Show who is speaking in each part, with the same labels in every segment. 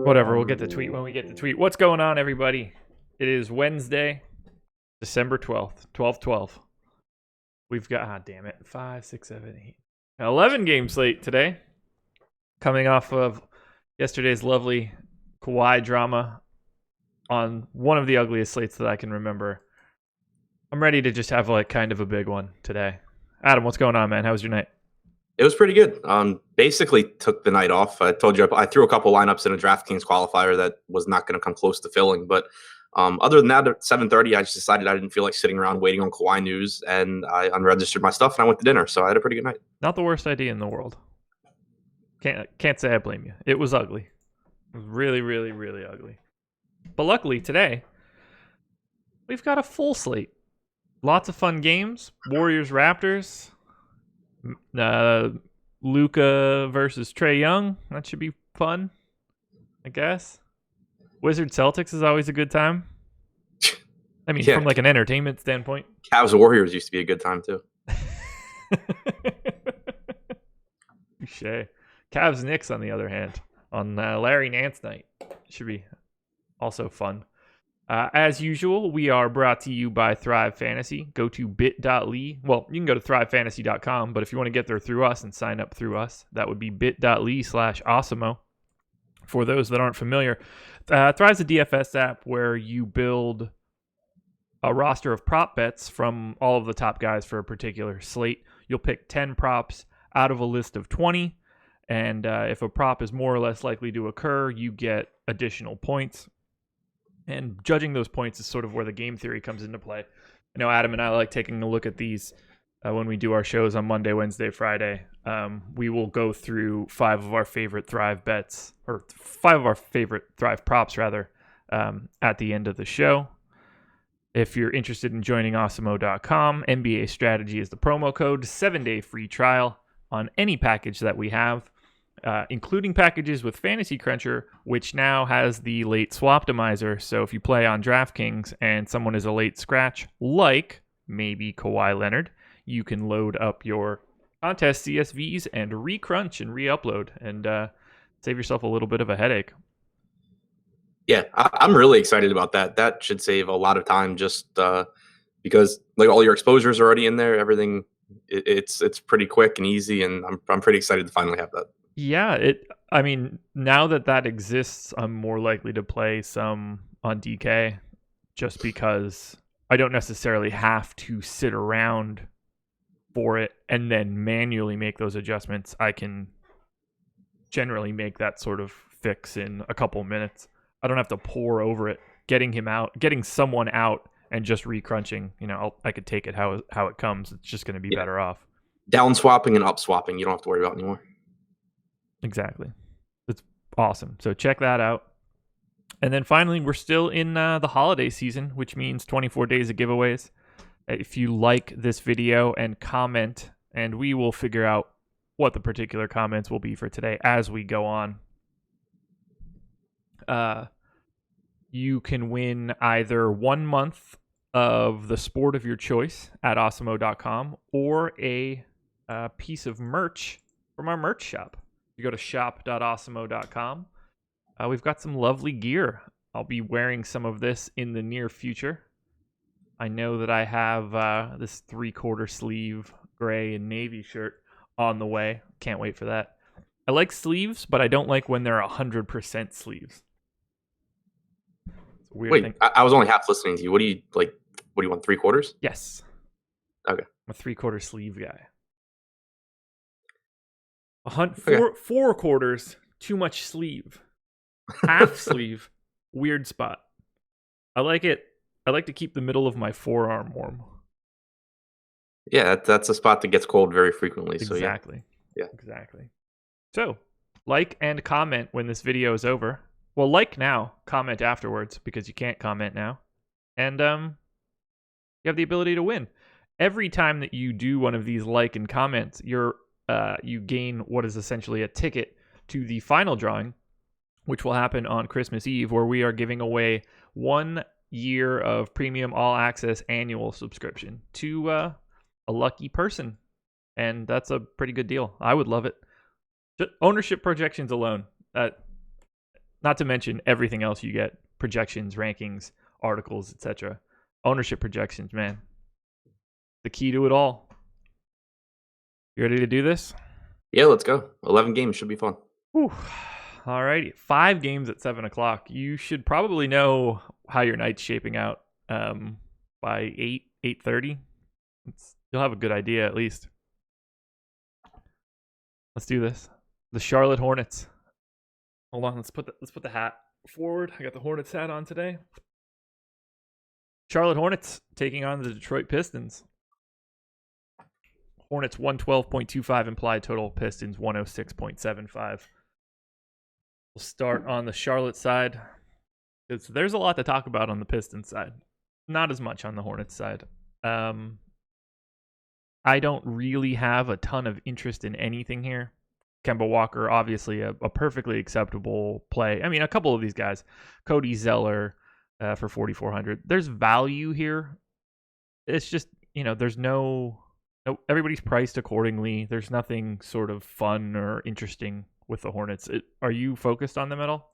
Speaker 1: Whatever, we'll get the tweet when we get the tweet. What's going on, everybody? It is Wednesday, December 12th, 12/12. We've got, damn it, 5, 6, 7, 8, 11 game slate today. Coming off of yesterday's lovely Kawhi drama on one of the ugliest slates that I can remember. I'm ready to just have like kind of a big one today. Adam, what's going on, man? How was your night?
Speaker 2: It was pretty good. Basically took the night off. I told you I threw a couple lineups in a DraftKings qualifier that was not going to come close to filling. But other than that, at 7:30, I just decided I didn't feel like sitting around waiting on Kawhi news, and I unregistered my stuff and I went to dinner. So I had a pretty good night.
Speaker 1: Not the worst idea in the world. Can't say I blame you. It was ugly. It was really, really, really ugly. But luckily today, we've got a full slate. Lots of fun games. Warriors, Raptors. Luka versus Trae Young. That should be fun, I guess. Wizards, Celtics is always a good time. I mean, from like an entertainment standpoint.
Speaker 2: Cavs Warriors used to be a good time too.
Speaker 1: Touché. Cavs Knicks, on the other hand, on Larry Nance night, should be also fun. As usual, we are brought to you by Thrive Fantasy. Go to bit.ly. Well, you can go to thrivefantasy.com, but if you want to get there through us and sign up through us, that would be bit.ly/Awesemo. For those that aren't familiar, Thrive's a DFS app where you build a roster of prop bets from all of the top guys for a particular slate. You'll pick 10 props out of a list of 20, and if a prop is more or less likely to occur, you get additional points. And judging those points is sort of where the game theory comes into play. I know Adam and I like taking a look at these when we do our shows on Monday, Wednesday, Friday. We will go through 5 of our favorite Thrive bets, or 5 of our favorite Thrive props, rather, at the end of the show. If you're interested in joining Awesemo.com, NBA Strategy is the promo code, 7-day free trial on any package that we have. Including packages with Fantasy Cruncher, which now has the late swaptimizer. So if you play on DraftKings and someone is a late scratch, like maybe Kawhi Leonard, you can load up your contest CSVs and re-crunch and re-upload and save yourself a little bit of a headache.
Speaker 2: Yeah, I'm really excited about that. That should save a lot of time just because like all your exposures are already in there. Everything, it's pretty quick and easy, and I'm pretty excited to finally have that.
Speaker 1: Yeah, I mean, now that exists, I'm more likely to play some on DK just because I don't necessarily have to sit around for it and then manually make those adjustments. I can generally make that sort of fix in a couple minutes. I don't have to pour over it, getting someone out and just re-crunching. You know, I could take it how it comes. It's just going to be better off.
Speaker 2: Down swapping and up swapping, you don't have to worry about anymore.
Speaker 1: Exactly. It's awesome. So check that out. And then finally, we're still in the holiday season, which means 24 days of giveaways. If you like this video and comment, and we will figure out what the particular comments will be for today as we go on. You can win either 1 month of the sport of your choice at Awesemo.com or a piece of merch from our merch shop. You go to shop.awesemo.com. We've got some lovely gear. I'll be wearing some of this in the near future. I know that I have this 3/4 sleeve gray and navy shirt on the way. Can't wait for that. I like sleeves, but I don't like when they're 100% sleeves. It's a weird thing.
Speaker 2: I was only half listening to you. What do you like? What do you want? 3/4?
Speaker 1: Yes.
Speaker 2: Okay.
Speaker 1: I'm a 3/4 sleeve guy. 4/4, too much sleeve. Half sleeve, weird spot. I like it. I like to keep the middle of my forearm warm.
Speaker 2: Yeah, that's a spot that gets cold very frequently.
Speaker 1: Exactly.
Speaker 2: So yeah.
Speaker 1: Exactly. So, like and comment when this video is over. Well, like now, comment afterwards because you can't comment now. And you have the ability to win. Every time that you do one of these like and comments, you gain what is essentially a ticket to the final drawing, which will happen on Christmas Eve, where we are giving away 1 year of premium all access annual subscription to a lucky person. And that's a pretty good deal. I would love it. Just ownership projections alone. Not to mention everything else you get: projections, rankings, articles, etc. Ownership projections, man. The key to it all. You ready to do this?
Speaker 2: Yeah, let's go. 11 games should be fun.
Speaker 1: Whew. All righty. 5 games at 7 o'clock. You should probably know how your night's shaping out by 8:30. You'll have a good idea at least. Let's do this. The Charlotte Hornets. Hold on. Let's put the hat forward. I got the Hornets hat on today. Charlotte Hornets taking on the Detroit Pistons. Hornets 112.25 implied total. Pistons 106.75. We'll start on the Charlotte side. There's a lot to talk about on the Pistons side. Not as much on the Hornets side. I don't really have a ton of interest in anything here. Kemba Walker, obviously a perfectly acceptable play. I mean, a couple of these guys. Cody Zeller for 4,400. There's value here. It's just, there's no, everybody's priced accordingly. There's nothing sort of fun or interesting with the Hornets. Are you focused on them at all?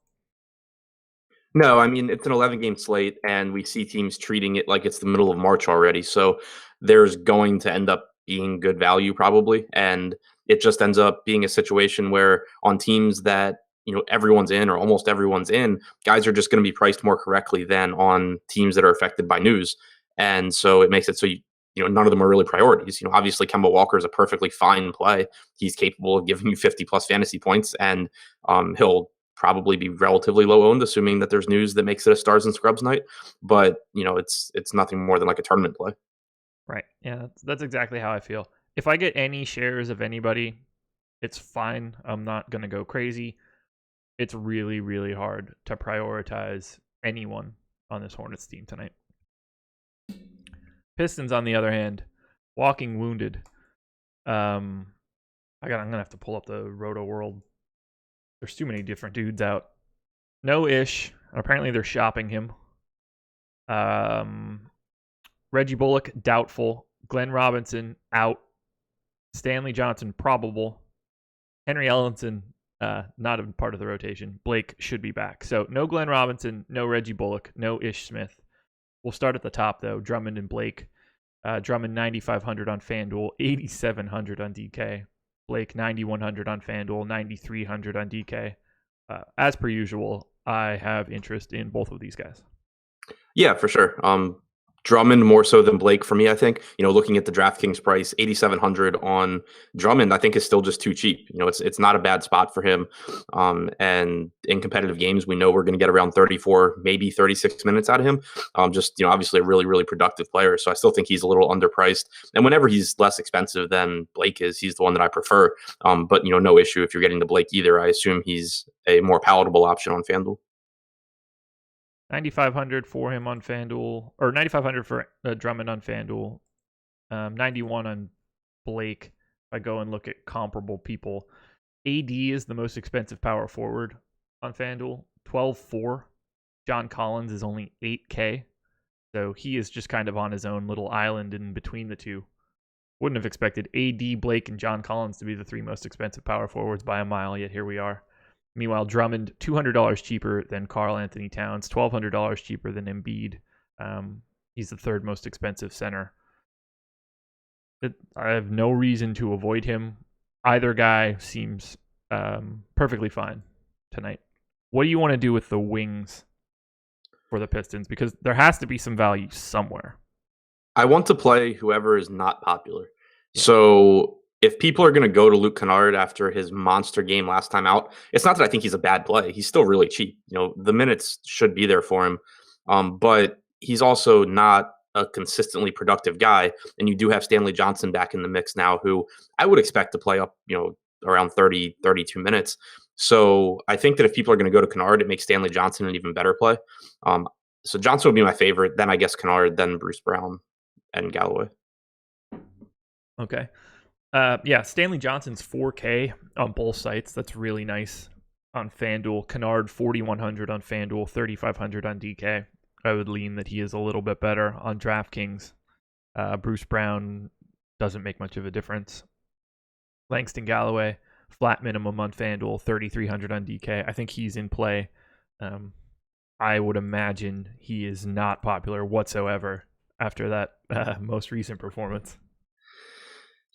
Speaker 2: No, I mean, it's an 11-game slate, and we see teams treating it like it's the middle of March already. So there's going to end up being good value probably. And it just ends up being a situation where on teams that, everyone's in or almost everyone's in, guys are just going to be priced more correctly than on teams that are affected by news. And so it makes it so none of them are really priorities. Obviously Kemba Walker is a perfectly fine play. He's capable of giving you 50 plus fantasy points, and he'll probably be relatively low owned, assuming that there's news that makes it a stars and scrubs night. But it's nothing more than like a tournament play.
Speaker 1: Right. Yeah, that's exactly how I feel. If I get any shares of anybody, it's fine. I'm not going to go crazy. It's really, really hard to prioritize anyone on this Hornets team tonight. Pistons, on the other hand, walking wounded. I'm gonna have to pull up the Roto World. There's too many different dudes out. No Ish. Apparently they're shopping him. Reggie Bullock, doubtful. Glenn Robinson, out. Stanley Johnson, probable. Henry Ellenson, not a part of the rotation. Blake should be back. So no Glenn Robinson, no Reggie Bullock, no Ish Smith. We'll start at the top, though. Drummond and Blake. Drummond, 9,500 on FanDuel, 8,700 on DK. Blake, 9,100 on FanDuel, 9,300 on DK. As per usual, I have interest in both of these guys.
Speaker 2: Yeah, for sure. Drummond more so than Blake for me, I think. Looking at the DraftKings price, 8,700 on Drummond, I think is still just too cheap. It's not a bad spot for him. And in competitive games, we know we're going to get around 34, maybe 36 minutes out of him. Obviously a really, really productive player. So I still think he's a little underpriced. And whenever he's less expensive than Blake is, he's the one that I prefer. But no issue if you're getting to Blake either. I assume he's a more palatable option on FanDuel.
Speaker 1: 9,500 for him on FanDuel, or 9,500 for Drummond on FanDuel. 91 on Blake. If I go and look at comparable people, AD is the most expensive power forward on FanDuel, 12.4. John Collins is only 8K, so he is just kind of on his own little island in between the two. Wouldn't have expected AD, Blake, and John Collins to be the 3 most expensive power forwards by a mile, yet here we are. Meanwhile, Drummond, $200 cheaper than Karl Anthony Towns, $1,200 cheaper than Embiid. He's the 3rd most expensive center. I have no reason to avoid him. Either guy seems perfectly fine tonight. What do you want to do with the wings for the Pistons? Because there has to be some value somewhere.
Speaker 2: I want to play whoever is not popular. So if people are going to go to Luke Kennard after his monster game last time out, it's not that I think he's a bad play. He's still really cheap. The minutes should be there for him. But he's also not a consistently productive guy. And you do have Stanley Johnson back in the mix now, who I would expect to play up, around 30, 32 minutes. So I think that if people are going to go to Kennard, it makes Stanley Johnson an even better play. So Johnson would be my favorite. Then I guess Kennard, then Bruce Brown and Galloway.
Speaker 1: Okay. Stanley Johnson's 4K on both sites. That's really nice on FanDuel. Kennard, 4,100 on FanDuel, 3,500 on DK. I would lean that he is a little bit better on DraftKings. Bruce Brown doesn't make much of a difference. Langston Galloway, flat minimum on FanDuel, 3,300 on DK. I think he's in play I would imagine he is not popular whatsoever after that most recent performance.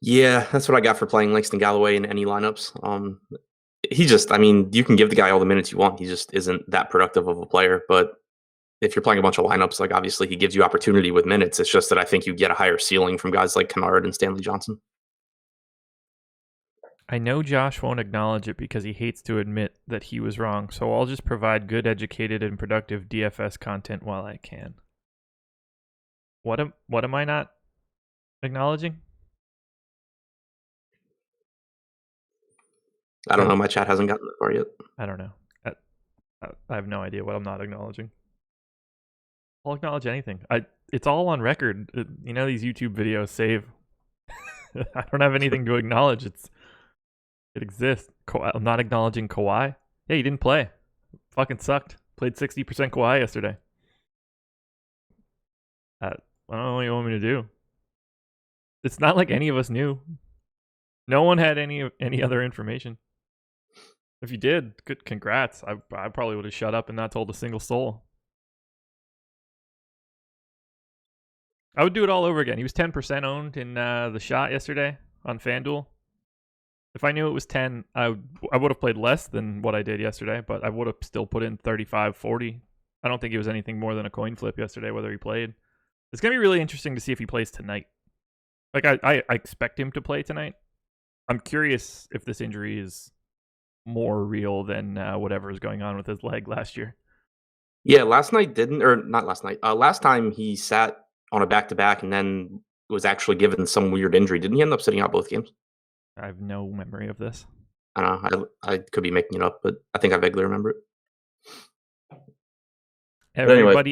Speaker 2: Yeah, that's what I got for playing Langston Galloway in any lineups. You can give the guy all the minutes you want. He just isn't that productive of a player. But if you're playing a bunch of lineups, like obviously he gives you opportunity with minutes. It's just that I think you get a higher ceiling from guys like Kennard and Stanley Johnson.
Speaker 1: I know Josh won't acknowledge it because he hates to admit that he was wrong, so I'll just provide good, educated, and productive DFS content while I can. What am I not acknowledging?
Speaker 2: I don't know. My chat hasn't gotten that far yet.
Speaker 1: I don't know. I have no idea what I'm not acknowledging. I'll acknowledge anything. It's all on record. These YouTube videos save. I don't have anything to acknowledge. It exists. I'm not acknowledging Kawhi. Yeah, he didn't play. Fucking sucked. Played 60% Kawhi yesterday. I don't know what you want me to do. It's not like any of us knew. No one had any other information. If you did, good, congrats. I probably would have shut up and not told a single soul. I would do it all over again. He was 10% owned in the shot yesterday on FanDuel. If I knew it was 10, I would have played less than what I did yesterday, but I would have still put in 35, 40. I don't think it was anything more than a coin flip yesterday, whether he played. It's going to be really interesting to see if he plays tonight. Like, I expect him to play tonight. I'm curious if this injury is more real than whatever is going on with his leg last year.
Speaker 2: Yeah, last time he sat on a back-to-back and then was actually given some weird injury. Didn't he end up sitting out both games?
Speaker 1: I have no memory of this.
Speaker 2: I don't know. I could be making it up, but I think I vaguely remember it.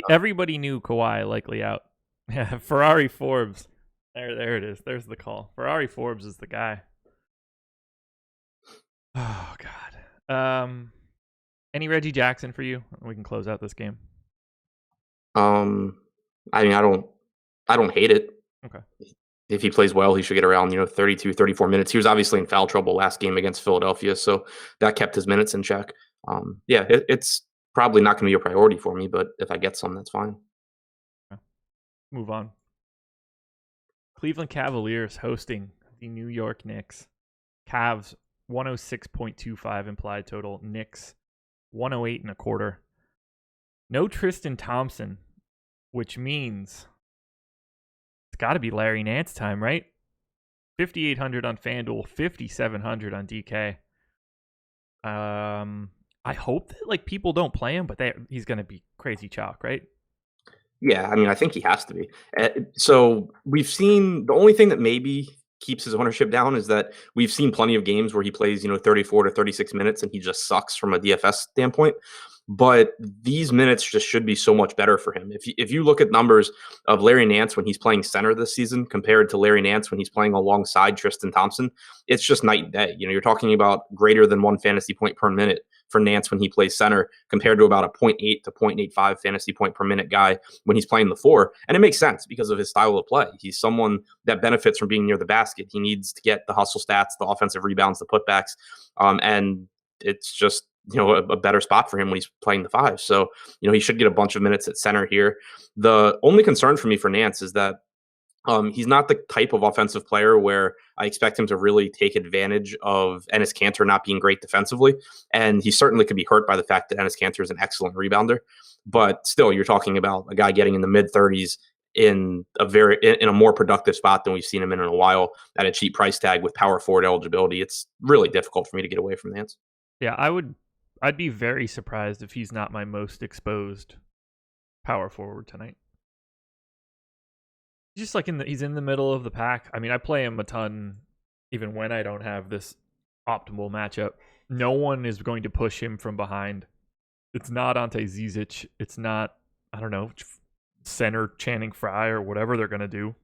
Speaker 1: Everybody knew Kawhi likely out. Yeah, Ferrari Forbes. There it is. There's the call. Ferrari Forbes is the guy. Oh God. Any Reggie Jackson for you? We can close out this game.
Speaker 2: I don't hate it.
Speaker 1: Okay.
Speaker 2: If he plays well, he should get around 32, 34 minutes. He was obviously in foul trouble last game against Philadelphia, so that kept his minutes in check. It's probably not going to be a priority for me, but if I get some, that's fine.
Speaker 1: Okay. Move on. Cleveland Cavaliers hosting the New York Knicks. Cavs 106.25 implied total. Knicks 108.25. No Tristan Thompson, which means it's got to be Larry Nance time, right? 5,800 on FanDuel, 5,700 on DK. I hope that people don't play him, but he's going to be crazy chalk, right?
Speaker 2: Yeah, I think he has to be. So we've seen the only thing that maybe keeps his ownership down is that we've seen plenty of games where he plays 34 to 36 minutes and he just sucks from a DFS standpoint. But these minutes just should be so much better for him. If you look at numbers of Larry Nance when he's playing center this season compared to Larry Nance when he's playing alongside Tristan Thompson, it's just night and day. You're talking about greater than 1 fantasy point per minute for Nance when he plays center compared to about a 0.8 to 0.85 fantasy point per minute guy when he's playing the 4. And it makes sense because of his style of play. He's someone that benefits from being near the basket. He needs to get the hustle stats, the offensive rebounds, the putbacks, and it's just a better spot for him when he's playing the 5. So, he should get a bunch of minutes at center here. The only concern for me for Nance is that he's not the type of offensive player where I expect him to really take advantage of Enes Kanter not being great defensively. And he certainly could be hurt by the fact that Enes Kanter is an excellent rebounder. But still, you're talking about a guy getting in the mid-30s in a more productive spot than we've seen him in a while at a cheap price tag with power forward eligibility. It's really difficult for me to get away from Nance.
Speaker 1: Yeah, I'd be very surprised if he's not my most exposed power forward tonight. Just he's in the middle of the pack. I play him a ton even when I don't have this optimal matchup. No one is going to push him from behind. It's not Ante Zizic. It's not, I don't know, center Channing Frye or whatever they're going to do.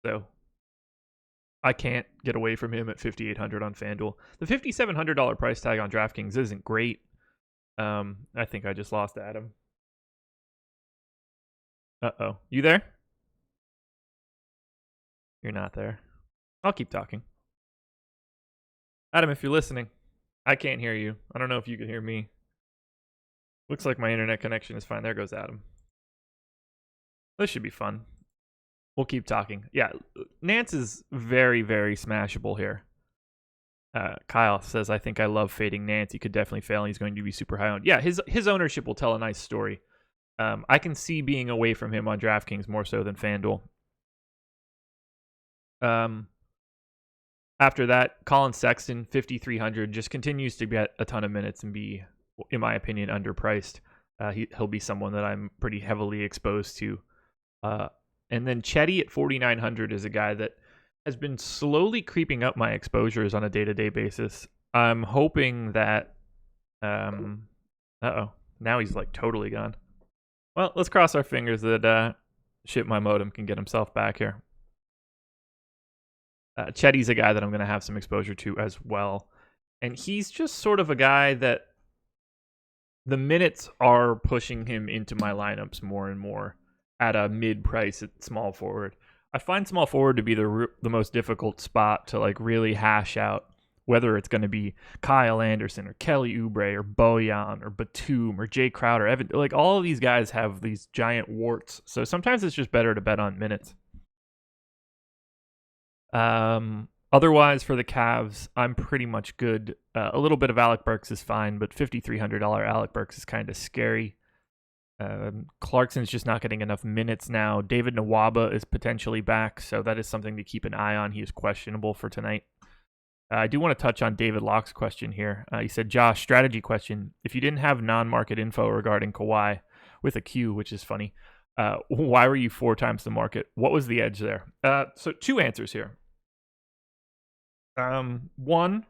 Speaker 1: So I can't get away from him at 5,800 on FanDuel. The $5,700 price tag on DraftKings isn't great. I think I just lost Adam. Uh-oh. You there? You're not there. I'll keep talking. Adam, if you're listening, I can't hear you. I don't know if you can hear me. Looks like my internet connection is fine. There goes Adam. This should be fun. We'll keep talking. Yeah, Nance is very, very smashable here. Kyle says, I think I love fading Nance. He could definitely fail, and he's going to be super high owned. Yeah, his ownership will tell a nice story. I can see being away from him on DraftKings more so than FanDuel. After that, Colin Sexton, 5,300, just continues to get a ton of minutes and be, in my opinion, underpriced. He'll be someone that I'm pretty heavily exposed to. And then Chetty at 4,900 is a guy that has been slowly creeping up my exposures on a day-to-day basis. I'm hoping that... now he's like totally gone. Well, let's cross our fingers that Ship My Modem can get himself back here. Chetty's a guy that I'm going to have some exposure to as well. And he's just sort of a guy that the minutes are pushing him into my lineups more and more at a mid-price at small forward. I find small forward to be the most difficult spot to like really hash out whether it's going to be Kyle Anderson or Kelly Oubre or Bojan or Batum or Jay Crowder. Evan, like all of these guys have these giant warts. So sometimes it's just better to bet on minutes. Otherwise, for the Cavs, I'm pretty much good. A little bit of Alec Burks is fine, but $5,300 Alec Burks is kind of scary. Clarkson's just not getting enough minutes now. David Nwaba is potentially back, so that is something to keep an eye on. He is questionable for tonight. I do want to touch on David Locke's question here. He said, Josh, strategy question. If you didn't have non-market info regarding Kawhi, with a Q, which is funny, why were you 4 times the market? What was the edge there? So 2 answers here. One,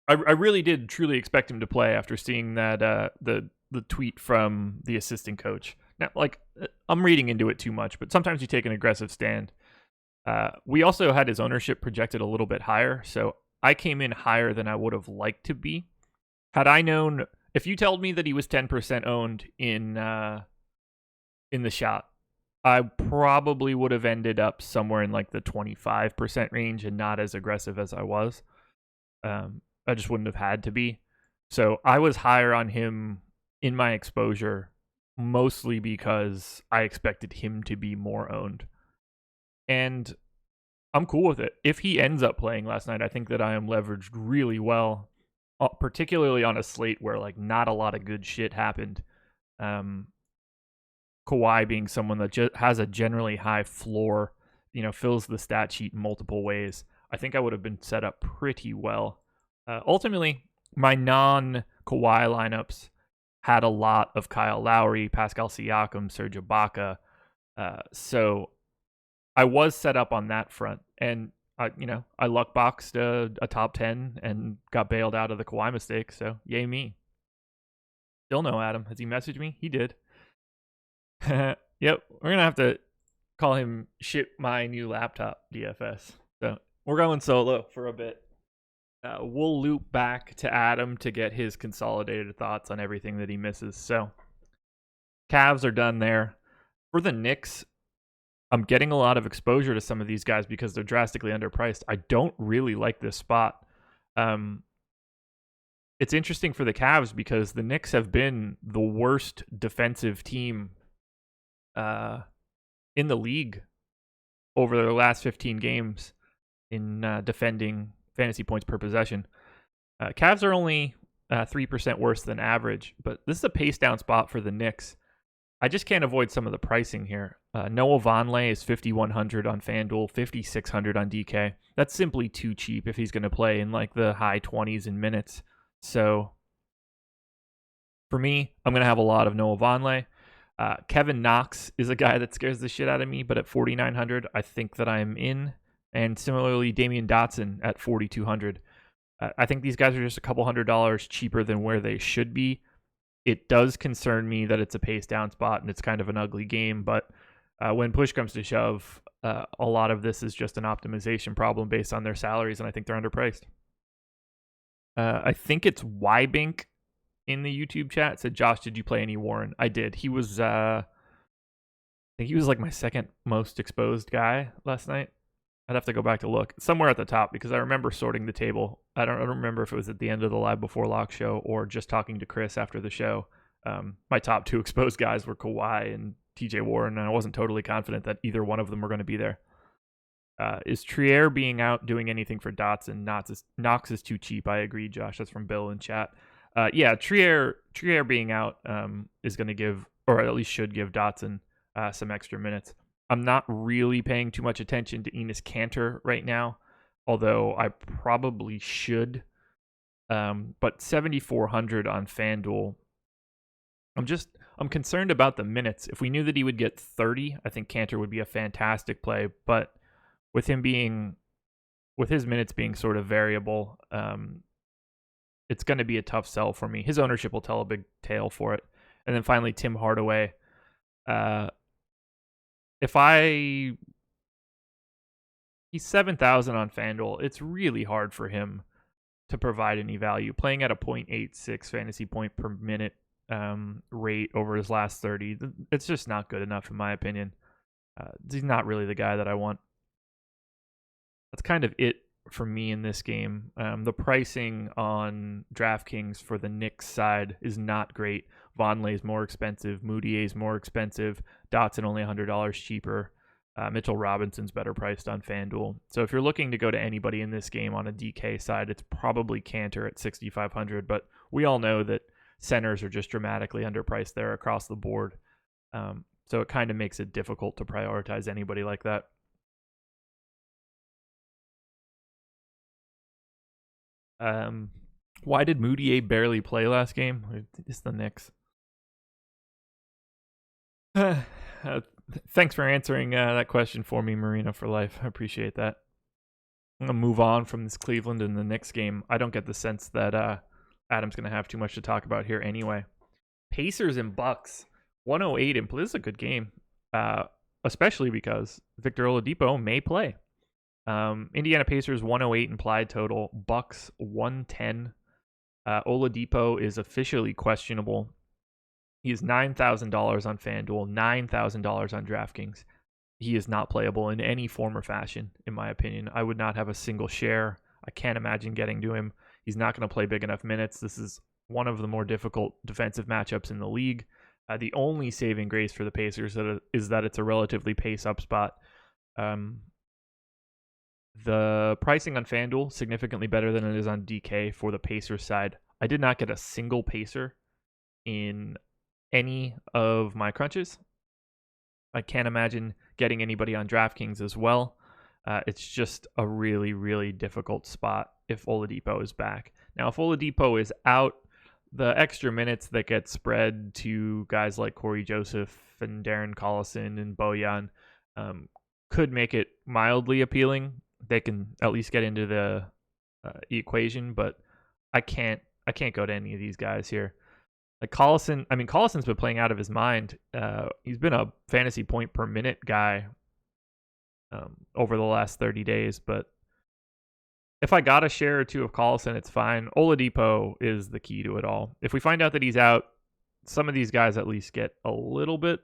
Speaker 1: I really did truly expect him to play after seeing that the tweet from the assistant coach. Now, like, I'm reading into it too much, but sometimes you take an aggressive stand. We also had his ownership projected a little bit higher, so I came in higher than I would have liked to be. Had I known, if you told me that he was 10% owned in the shot, I probably would have ended up somewhere in like the 25% range and not as aggressive as I was. I just wouldn't have had to be. So I was higher on him in my exposure, mostly because I expected him to be more owned. And I'm cool with it. If he ends up playing last night, I think that I am leveraged really well, particularly on a slate where like not a lot of good shit happened. Kawhi being someone that has a generally high floor, fills the stat sheet in multiple ways. I think I would have been set up pretty well. Ultimately, my non-Kawhi lineups had a lot of Kyle Lowry, Pascal Siakam, Serge Ibaka. So I was set up on that front. And, I luck boxed a top 10 and got bailed out of the Kawhi mistake. So yay me. Still no Adam. Has he messaged me? He did. Yep. We're going to have to call him Ship My New Laptop DFS. So we're going solo for a bit. We'll loop back to Adam to get his consolidated thoughts on everything that he misses. So Cavs are done there. For the Knicks, I'm getting a lot of exposure to some of these guys because they're drastically underpriced. I don't really like this spot. It's interesting for the Cavs because the Knicks have been the worst defensive team in the league over their last 15 games in defending fantasy points per possession. Cavs are only 3% worse than average, but this is a pace down spot for the Knicks. I just can't avoid some of the pricing here. Noah Vonleh is 5,100 on FanDuel, 5,600 on DK. That's simply too cheap if he's going to play in like the high 20s in minutes. So for me, I'm going to have a lot of Noah Vonleh. Kevin Knox is a guy that scares the shit out of me, but at 4,900, I think that I'm in. And similarly, Damian Dotson at 4,200. I think these guys are just a couple $100 cheaper than where they should be. It does concern me that it's a pace down spot and it's kind of an ugly game, but when push comes to shove, a lot of this is just an optimization problem based on their salaries, and I think they're underpriced. I think it's Wybink in the YouTube chat said, Josh, did you play any Warren? I did. He was, I think he was like my second most exposed guy last night. I'd have to go back to look somewhere at the top because I remember sorting the table. I don't remember if it was at the end of the Live Before Lock show or just talking to Chris after the show. My top two exposed guys were Kawhi and TJ Warren, and I wasn't totally confident that either one of them were going to be there. Is Trier being out doing anything for Dotson? Knox is too cheap. I agree, Josh. That's from Bill in chat. Yeah, Trier being out is going to give, or at least should give, Dotson some extra minutes. I'm not really paying too much attention to Enes Kanter right now, although I probably should. But 7,400 on FanDuel. I'm concerned about the minutes. If we knew that he would get 30, I think Kanter would be a fantastic play. But with his minutes being sort of variable, it's going to be a tough sell for me. His ownership will tell a big tale for it. And then finally, Tim Hardaway. He's 7,000 on FanDuel. It's really hard for him to provide any value. Playing at a 0.86 fantasy point per minute rate over his last 30, it's just not good enough in my opinion. He's not really the guy that I want. That's kind of it for me in this game. The pricing on DraftKings for the Knicks side is not great. Vonleh's more expensive. Moutier's more expensive. Dotson only $100 cheaper. Mitchell Robinson's better priced on FanDuel. So if you're looking to go to anybody in this game on a DK side, it's probably Kanter at 6,500. But we all know that centers are just dramatically underpriced there across the board. So it kind of makes it difficult to prioritize anybody like that. Why did Moutier barely play last game? It's the Knicks. Thanks for answering that question for me, Marina for Life. I appreciate that. I'm going to move on from this Cleveland and the Knicks game. I don't get the sense that Adam's going to have too much to talk about here anyway. Pacers and Bucks. 108 and this is a good game, especially because Victor Oladipo may play. Indiana Pacers 108 implied total. Bucks 110. Oladipo is officially questionable. He is $9,000 on FanDuel, $9,000 on DraftKings. He is not playable in any form or fashion, in my opinion. I would not have a single share. I can't imagine getting to him. He's not going to play big enough minutes. This is one of the more difficult defensive matchups in the league. The only saving grace for the Pacers is that it's a relatively pace-up spot. The pricing on FanDuel, significantly better than it is on DK for the Pacers side. I did not get a single Pacer in any of my crunches. I can't imagine getting anybody on DraftKings as well. It's just a really, really difficult spot if Oladipo is back. Now, if Oladipo is out, the extra minutes that get spread to guys like Corey Joseph and Darren Collison and Bojan could make it mildly appealing. They can at least get into the equation, but I can't go to any of these guys here. Like Collison's been playing out of his mind. He's been a fantasy point per minute guy over the last 30 days, but if I got a share or two of Collison, it's fine. Oladipo is the key to it all. If we find out that he's out, some of these guys at least get a little bit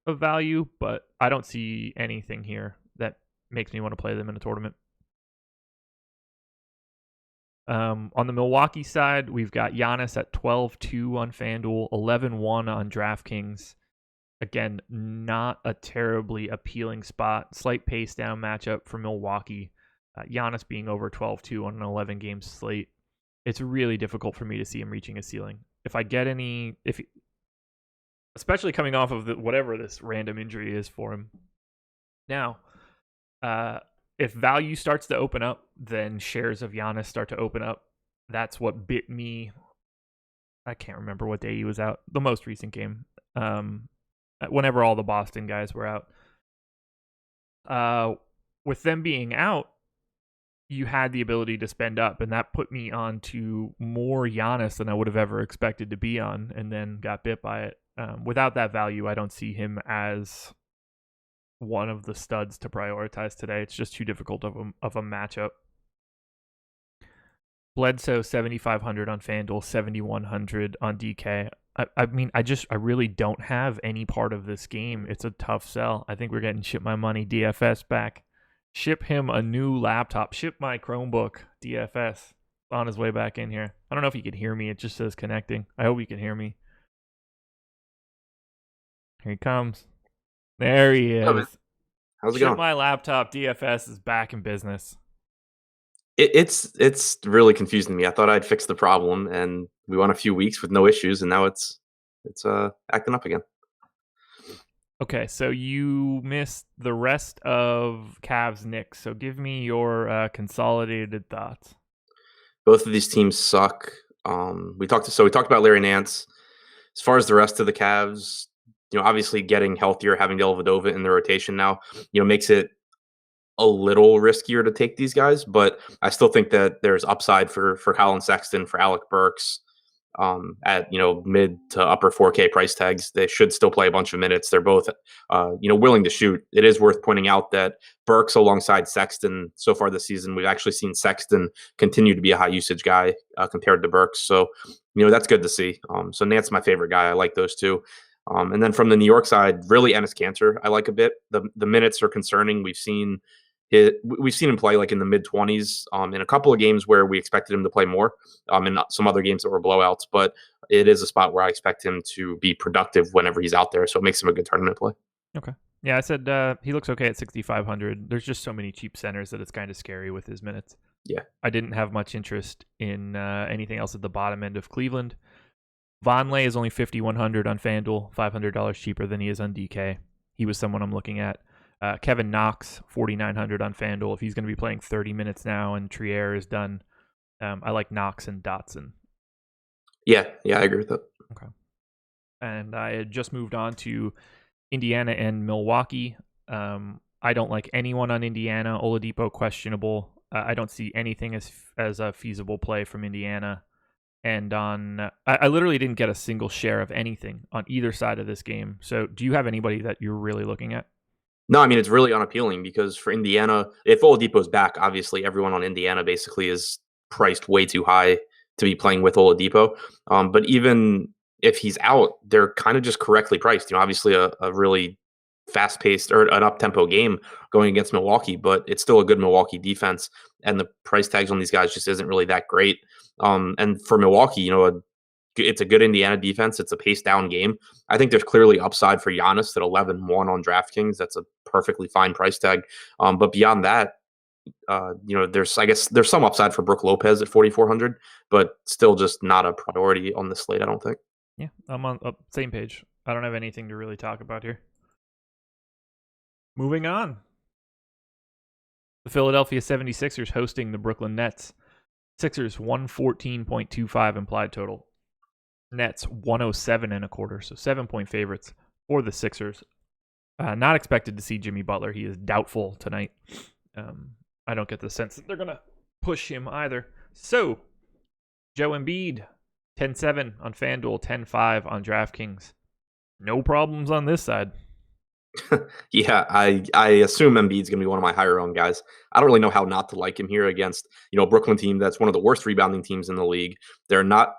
Speaker 1: of value, but I don't see anything here that makes me want to play them in a tournament. On the Milwaukee side, we've got Giannis at 12-2 on FanDuel, 11-1 on DraftKings. Again, not a terribly appealing spot. Slight pace down matchup for Milwaukee. Giannis being over 12-2 on an 11-game slate. It's really difficult for me to see him reaching a ceiling. If I get any, especially coming off of whatever this random injury is for him. Now, if value starts to open up, then shares of Giannis start to open up. That's what bit me. I can't remember what day he was out. The most recent game. Whenever all the Boston guys were out. With them being out, you had the ability to spend up, and that put me on to more Giannis than I would have ever expected to be on, and then got bit by it. Without that value, I don't see him as one of the studs to prioritize today. It's just too difficult of a matchup. Bledsoe 7,500 on FanDuel, 7,100 on DK. I really don't have any part of this game. It's a tough sell. I think we're getting Ship My Money DFS back. Ship him a new laptop. Ship my Chromebook DFS on his way back in here. I don't know if you can hear me. It just says connecting. I hope you can hear me. Here he comes. There he
Speaker 2: Oh, man.
Speaker 1: is.
Speaker 2: How's it
Speaker 1: Ship
Speaker 2: going?
Speaker 1: my laptop. DFS is back in business.
Speaker 2: It's really confusing me. I thought I'd fix the problem, and we went a few weeks with no issues, and now it's acting up again.
Speaker 1: Okay, so you missed the rest of Cavs Knicks. So give me your consolidated thoughts.
Speaker 2: Both of these teams suck. We talked about Larry Nance. As far as the rest of the Cavs, obviously getting healthier, having Dellavedova in the rotation now, makes it a little riskier to take these guys. But I still think that there's upside for Colin Sexton, for Alec Burks, at mid to upper 4K price tags. They should still play a bunch of minutes. They're both willing to shoot. It is worth pointing out that Burks alongside Sexton so far this season, we've actually seen Sexton continue to be a high usage guy compared to Burks. So that's good to see. So Nance my favorite guy. I like those two. And then from the New York side, really Enes Kanter I like a bit. The minutes are concerning. We've seen him play like in the mid 20s in a couple of games where we expected him to play more, and some other games that were blowouts. But it is a spot where I expect him to be productive whenever he's out there, so it makes him a good tournament play.
Speaker 1: Okay. Yeah, I said he looks okay at 6,500. There's just so many cheap centers that it's kind of scary with his minutes.
Speaker 2: Yeah.
Speaker 1: I didn't have much interest in anything else at the bottom end of Cleveland. Vonleh is only 5,100 on FanDuel, $500 cheaper than he is on DK. He was someone I'm looking at. Kevin Knox, 4,900 on FanDuel. If he's going to be playing 30 minutes now and Trier is done, I like Knox and Dotson.
Speaker 2: Yeah, I agree with that.
Speaker 1: Okay. And I had just moved on to Indiana and Milwaukee. I don't like anyone on Indiana. Oladipo, questionable. I don't see anything as a feasible play from Indiana. And I literally didn't get a single share of anything on either side of this game. So do you have anybody that you're really looking at?
Speaker 2: No, I mean, it's really unappealing because for Indiana, if Oladipo's back, obviously everyone on Indiana basically is priced way too high to be playing with Oladipo. But even if he's out, they're kind of just correctly priced. Obviously a really fast-paced or an up-tempo game going against Milwaukee, but it's still a good Milwaukee defense, and the price tags on these guys just isn't really that great. And for Milwaukee, it's a good Indiana defense. It's a pace-down game. I think there's clearly upside for Giannis at 11-1 on DraftKings. That's a perfectly fine price tag. But beyond that, there's some upside for Brook Lopez at 4,400, but still just not a priority on the slate, I don't think.
Speaker 1: Yeah, I'm on same page. I don't have anything to really talk about here. Moving on. The Philadelphia 76ers hosting the Brooklyn Nets. Sixers 114.25 implied total. Nets 107.25, so 7-point favorites for the Sixers. Not expected to see Jimmy Butler. He is doubtful tonight. I don't get the sense that they're going to push him either. So, Joe Embiid, 10-7 on FanDuel, 10-5 on DraftKings. No problems on this side.
Speaker 2: Yeah, I assume Embiid's going to be one of my higher owned guys. I don't really know how not to like him here against, a Brooklyn team that's one of the worst rebounding teams in the league. They're not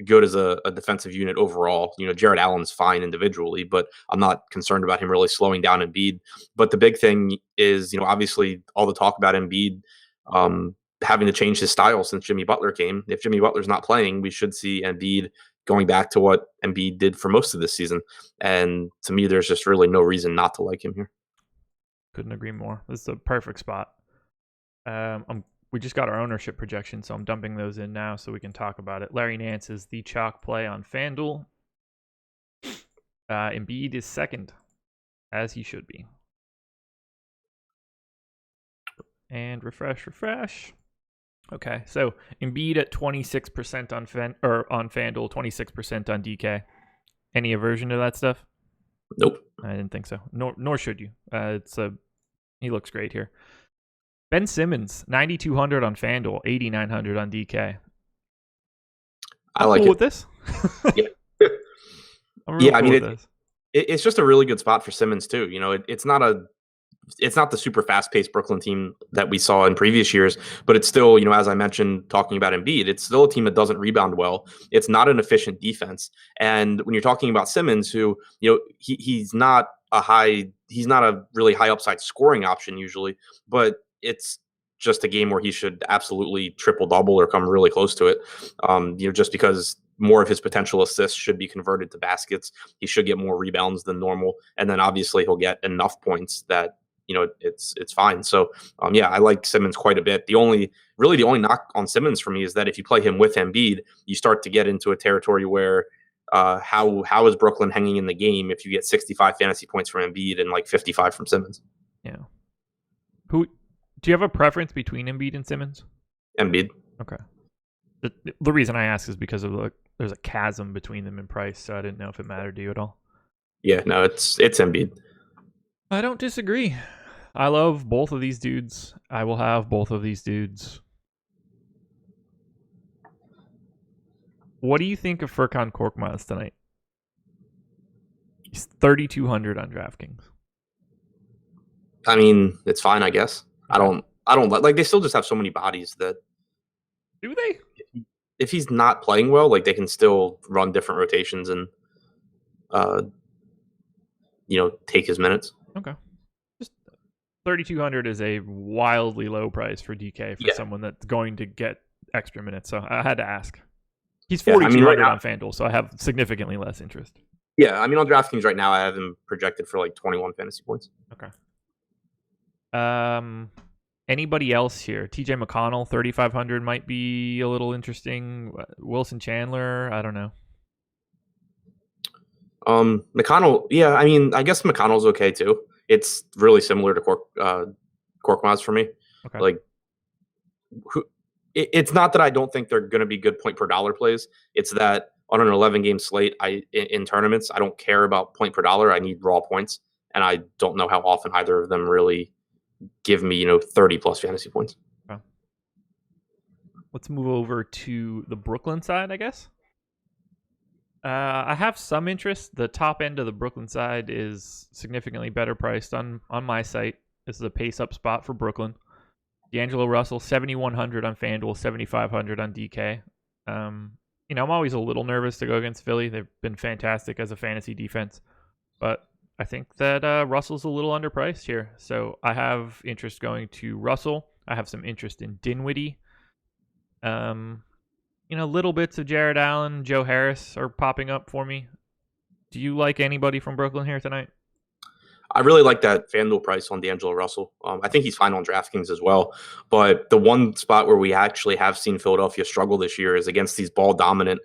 Speaker 2: good as a defensive unit overall. Jared Allen's fine individually, but I'm not concerned about him really slowing down Embiid. But the big thing is, obviously all the talk about Embiid having to change his style since Jimmy Butler came. If Jimmy Butler's not playing, we should see Embiid going back to what Embiid did for most of this season. And to me, there's just really no reason not to like him here.
Speaker 1: Couldn't agree more. This is a perfect spot. We just got our ownership projection, so I'm dumping those in now so we can talk about it. Larry Nance is the chalk play on FanDuel. Embiid is second, as he should be. And refresh. Okay, so Embiid at 26% on FanDuel, 26% on DK. Any aversion to that stuff?
Speaker 2: Nope.
Speaker 1: I didn't think so. Nor should you. He looks great here. Ben Simmons, 9,200 on FanDuel, 8,900 on DK.
Speaker 2: I like
Speaker 1: cool
Speaker 2: it
Speaker 1: with this.
Speaker 2: Yeah.
Speaker 1: I mean,
Speaker 2: it's just a really good spot for Simmons too. It's not the super fast-paced Brooklyn team that we saw in previous years, but it's still, as I mentioned, talking about Embiid, it's still a team that doesn't rebound well. It's not an efficient defense. And when you're talking about Simmons, who, he's not a really high upside scoring option usually, but it's just a game where he should absolutely triple double or come really close to it. Just because more of his potential assists should be converted to baskets. He should get more rebounds than normal, and then obviously he'll get enough points that it's fine. So yeah, I like Simmons quite a bit. The only knock on Simmons for me is that if you play him with Embiid, you start to get into a territory where how is Brooklyn hanging in the game if you get 65 fantasy points from Embiid and like 55 from Simmons?
Speaker 1: Yeah. Who do you have a preference between Embiid and Simmons?
Speaker 2: Embiid.
Speaker 1: Okay. The reason I ask is because of there's a chasm between them in price, so I didn't know if it mattered to you at all.
Speaker 2: Yeah, no, it's Embiid.
Speaker 1: I don't disagree. I love both of these dudes. I will have both of these dudes. What do you think of Furkan Korkmaz tonight? He's 3,200 on DraftKings.
Speaker 2: I mean, it's fine, I guess. I don't like. They still just have so many bodies that.
Speaker 1: Do they?
Speaker 2: If he's not playing well, like they can still run different rotations and, take his minutes.
Speaker 1: Okay. Just 3,200 is a wildly low price for DK for someone that's going to get extra minutes. So I had to ask. He's 4,200 on FanDuel, so I have significantly less interest.
Speaker 2: Yeah, I mean on DraftKings right now, I have him projected for like 21 fantasy points.
Speaker 1: Okay. Anybody else here? TJ McConnell, 3,500 might be a little interesting. Wilson Chandler, I don't know.
Speaker 2: McConnell, yeah, I mean, I guess McConnell's okay too. It's really similar to Korkmaz for me.
Speaker 1: Okay.
Speaker 2: Like, it's not that I don't think they're going to be good point per dollar plays. It's that on an 11-game slate, in tournaments, I don't care about point per dollar. I need raw points, and I don't know how often either of them really give me 30 plus fantasy points.
Speaker 1: Okay. Let's move over to the Brooklyn side, I guess. I have some interest. The top end of the Brooklyn side is significantly better priced on my site. This is a pace up spot for Brooklyn. D'Angelo Russell, 7,100 on FanDuel, 7,500 on DK. I'm always a little nervous to go against Philly. They've been fantastic as a fantasy defense, but I think that Russell's a little underpriced here. So I have interest going to Russell. I have some interest in Dinwiddie. Little bits of Jared Allen, Joe Harris are popping up for me. Do you like anybody from Brooklyn here tonight?
Speaker 2: I really like that FanDuel price on D'Angelo Russell. I think he's fine on DraftKings as well. But the one spot where we actually have seen Philadelphia struggle this year is against these ball-dominant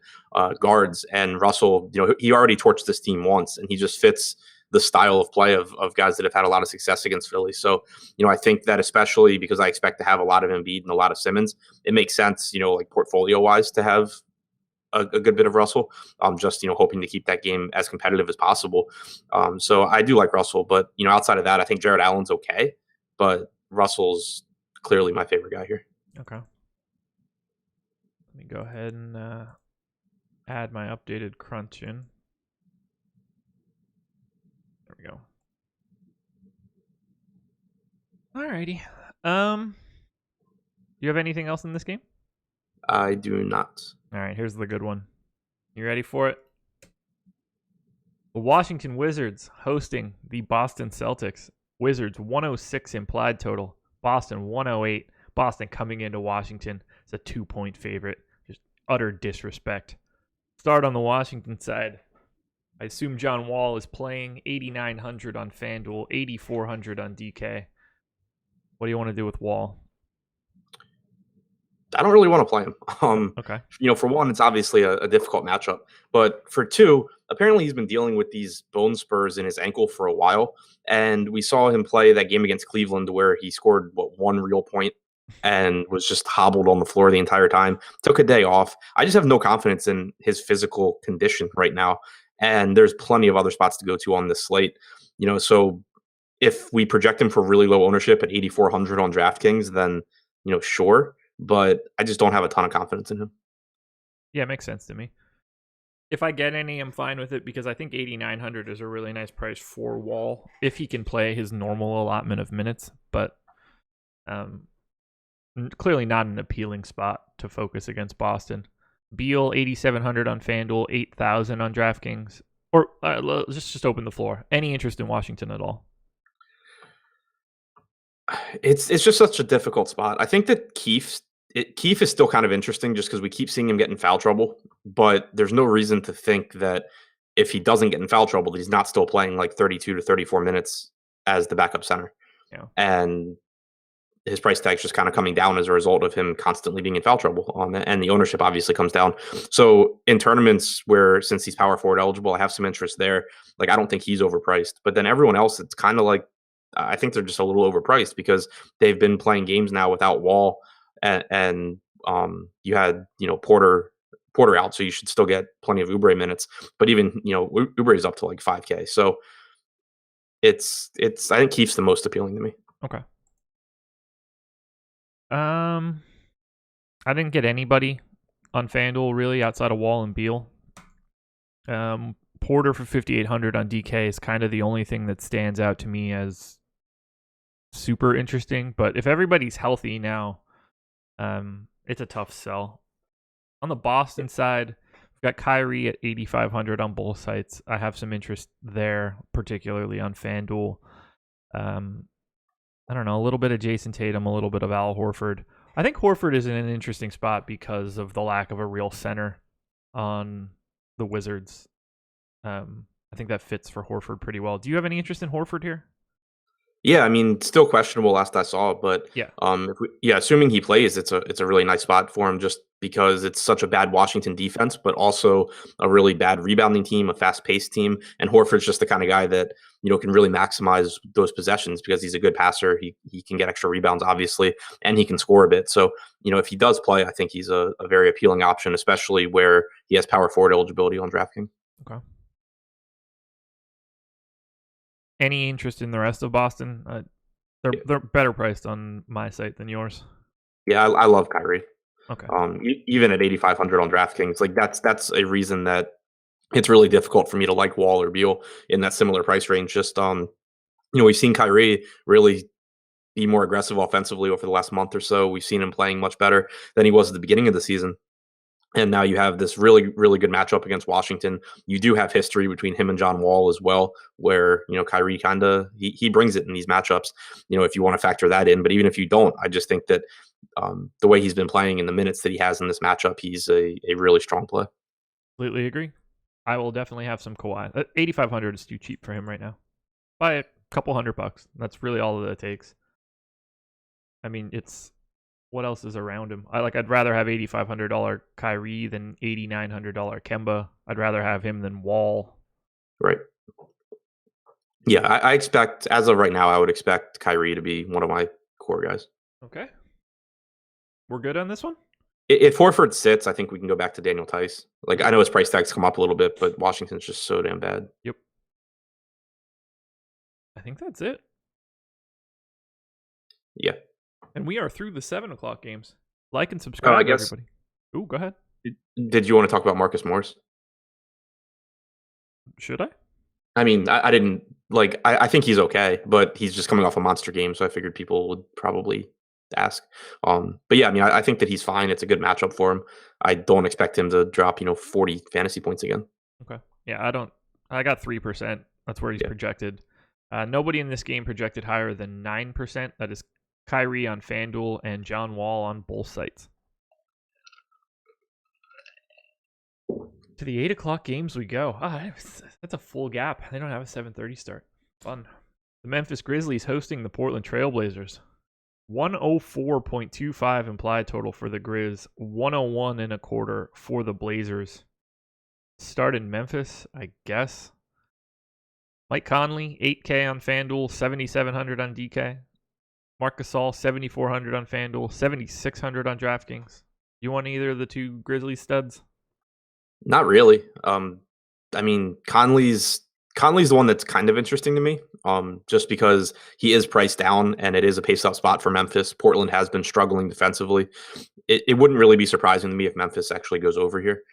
Speaker 2: guards. And Russell, he already torched this team once, and he just fits the style of play of guys that have had a lot of success against Philly. So, I think that especially because I expect to have a lot of Embiid and a lot of Simmons, it makes sense, like portfolio-wise to have a good bit of Russell. Just hoping to keep that game as competitive as possible. So I do like Russell, but outside of that, I think Jared Allen's okay, but Russell's clearly my favorite guy here.
Speaker 1: Okay. Let me go ahead and add my updated crunch in. There we go. Alrighty. Do you have anything else in this game?
Speaker 2: I do not.
Speaker 1: All right, here's the good one. You ready for it? The Washington Wizards hosting the Boston Celtics. Wizards 106 implied total. Boston 108. Boston coming into Washington. It's a 2-point favorite. Just utter disrespect. Start on the Washington side. I assume John Wall is playing. 8,900 on FanDuel. 8,400 on DK. What do you want to do with Wall?
Speaker 2: I don't really want to play him.
Speaker 1: Okay.
Speaker 2: For one, it's obviously a difficult matchup. But for two, apparently he's been dealing with these bone spurs in his ankle for a while. And we saw him play that game against Cleveland where he scored, one real point and was just hobbled on the floor the entire time. Took a day off. I just have no confidence in his physical condition right now. And there's plenty of other spots to go to on this slate. So if we project him for really low ownership at 8,400 on DraftKings, then, sure. But I just don't have a ton of confidence in him.
Speaker 1: Yeah, it makes sense to me. If I get any, I'm fine with it because I think 8,900 is a really nice price for Wall if he can play his normal allotment of minutes. But clearly not an appealing spot to focus against Boston. Beal, 8,700 on FanDuel, 8,000 on DraftKings. Or let's just open the floor. Any interest in Washington at all?
Speaker 2: It's just such a difficult spot. I think that Keefe Keefe is still kind of interesting just because we keep seeing him get in foul trouble, but there's no reason to think that if he doesn't get in foul trouble, that he's not still playing like 32 to 34 minutes as the backup center.
Speaker 1: Yeah.
Speaker 2: And his price tag's just kind of coming down as a result of him constantly being in foul trouble on that. And the ownership obviously comes down. So in tournaments where, since he's power forward eligible, I have some interest there. Like, I don't think he's overpriced, but then everyone else, it's kind of like, I think they're just a little overpriced because they've been playing games now without Wall and you had, Porter out, so you should still get plenty of Oubre minutes. But even, Oubre is up to like 5K. So it's I think Keefe's the most appealing to me.
Speaker 1: Okay. I didn't get anybody on FanDuel really outside of Wall and Beal. Porter for 5,800 on DK is kind of the only thing that stands out to me as super interesting. But if everybody's healthy now, it's a tough sell. On the Boston side, we've got Kyrie at 8,500 on both sites. I have some interest there, particularly on FanDuel. I don't know, a little bit of Jason Tatum, a little bit of Al Horford. I think Horford is in an interesting spot because of the lack of a real center on the Wizards. I think that fits for Horford pretty well. Do you have any interest in Horford here?
Speaker 2: Yeah, I mean, still questionable last I saw, but
Speaker 1: Yeah.
Speaker 2: Assuming he plays, it's a really nice spot for him just because it's such a bad Washington defense, but also a really bad rebounding team, a fast-paced team, and Horford's just the kind of guy that can really maximize those possessions because he's a good passer. He can get extra rebounds, obviously, and he can score a bit. So if he does play, I think he's a very appealing option, especially where he has power forward eligibility on DraftKings.
Speaker 1: Okay. Any interest in the rest of Boston? They're better priced on my site than yours.
Speaker 2: Yeah, I love Kyrie.
Speaker 1: Okay.
Speaker 2: Even at 8,500 on DraftKings, like that's a reason that it's really difficult for me to like Wall or Beal in that similar price range. Just we've seen Kyrie really be more aggressive offensively over the last month or so. We've seen him playing much better than he was at the beginning of the season. And now you have this really, really good matchup against Washington. You do have history between him and John Wall as well, where, Kyrie kind of, he brings it in these matchups, if you want to factor that in. But even if you don't, I just think that the way he's been playing in the minutes that he has in this matchup, he's a really strong play.
Speaker 1: Completely agree. I will definitely have some Kawhi. 8,500 is too cheap for him right now. By a couple $100. That's really all that it takes. I mean, what else is around him? I'd rather have $8,500 Kyrie than $8,900 Kemba. I'd rather have him than Wall.
Speaker 2: Right. Yeah, I expect, as of right now, I would expect Kyrie to be one of my core guys.
Speaker 1: Okay. We're good on this one?
Speaker 2: If Horford sits, I think we can go back to Daniel Tice. Like, I know his price tag's come up a little bit, but Washington's just so damn bad.
Speaker 1: Yep. I think that's it.
Speaker 2: Yeah.
Speaker 1: And we are through the 7 o'clock games. Like and subscribe, everybody. Ooh, go ahead.
Speaker 2: Did you want to talk about Marcus Morris?
Speaker 1: Should I?
Speaker 2: I mean, I didn't I think he's okay, but he's just coming off a monster game, so I figured people would probably ask. But yeah, I mean, I think that he's fine. It's a good matchup for him. I don't expect him to drop 40 fantasy points again.
Speaker 1: Okay. Yeah, I got 3%. That's where he's projected. Nobody in this game projected higher than 9%. That is Kyrie on FanDuel and John Wall on both sites. To the 8 o'clock games we go. That's a full gap. They don't have a 7:30 start. Fun. The Memphis Grizzlies hosting the Portland Trailblazers. 104.25 implied total for the Grizz. 101.25 for the Blazers. Start in Memphis, I guess. Mike Conley, 8K on FanDuel, 7,700 on DK. Marc Gasol, 7,400 on FanDuel, 7,600 on DraftKings. You want either of the two Grizzlies studs?
Speaker 2: Not really. I mean, Conley's the one that's kind of interesting to me, just because he is priced down and it is a pace-up spot for Memphis. Portland has been struggling defensively. It wouldn't really be surprising to me if Memphis actually goes over here.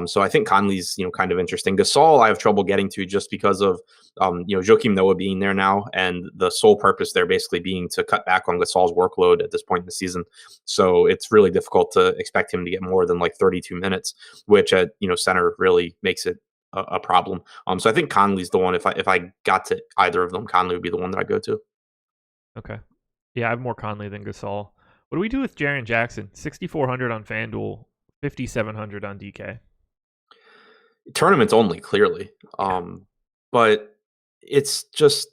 Speaker 2: So I think Conley's, kind of interesting. Gasol, I have trouble getting to just because of, Joakim Noah being there now and the sole purpose there basically being to cut back on Gasol's workload at this point in the season. So it's really difficult to expect him to get more than like 32 minutes, which at, center really makes it a problem. So I think Conley's the one. If I got to either of them, Conley would be the one that I go to.
Speaker 1: Okay. Yeah, I have more Conley than Gasol. What do we do with Jaren Jackson? 6,400 on FanDuel, 5,700 on DK.
Speaker 2: Tournaments only, clearly. But it's just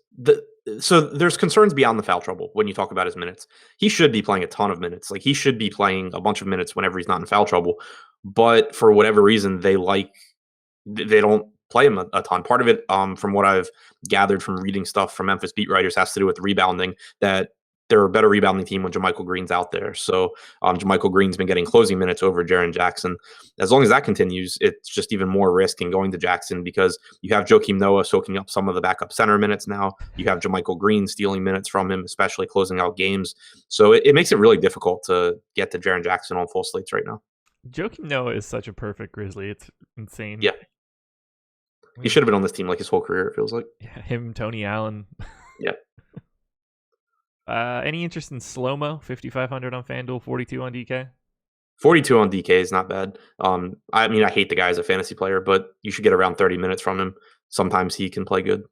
Speaker 2: so there's concerns beyond the foul trouble when you talk about his minutes. He should be playing a ton of minutes. Like, he should be playing a bunch of minutes whenever he's not in foul trouble. But for whatever reason, they don't play him a ton. Part of it, from what I've gathered from reading stuff from Memphis beat writers, has to do with rebounding, that they're a better rebounding team when JaMychal Green's out there. So JaMychal Green's been getting closing minutes over Jaren Jackson. As long as that continues, it's just even more risk in going to Jackson, because you have Joakim Noah soaking up some of the backup center minutes now. You have JaMychal Green stealing minutes from him, especially closing out games. So it makes it really difficult to get to Jaren Jackson on full slates right now.
Speaker 1: Joakim Noah is such a perfect Grizzly. It's insane.
Speaker 2: Yeah. He should have been on this team like his whole career, it feels like.
Speaker 1: Yeah, him, Tony Allen.
Speaker 2: Yeah.
Speaker 1: Any interest in Slow-Mo? 5,500 on FanDuel, 42 on DK?
Speaker 2: 42 on DK is not bad. I mean, I hate the guy as a fantasy player, but you should get around 30 minutes from him. Sometimes he can play good.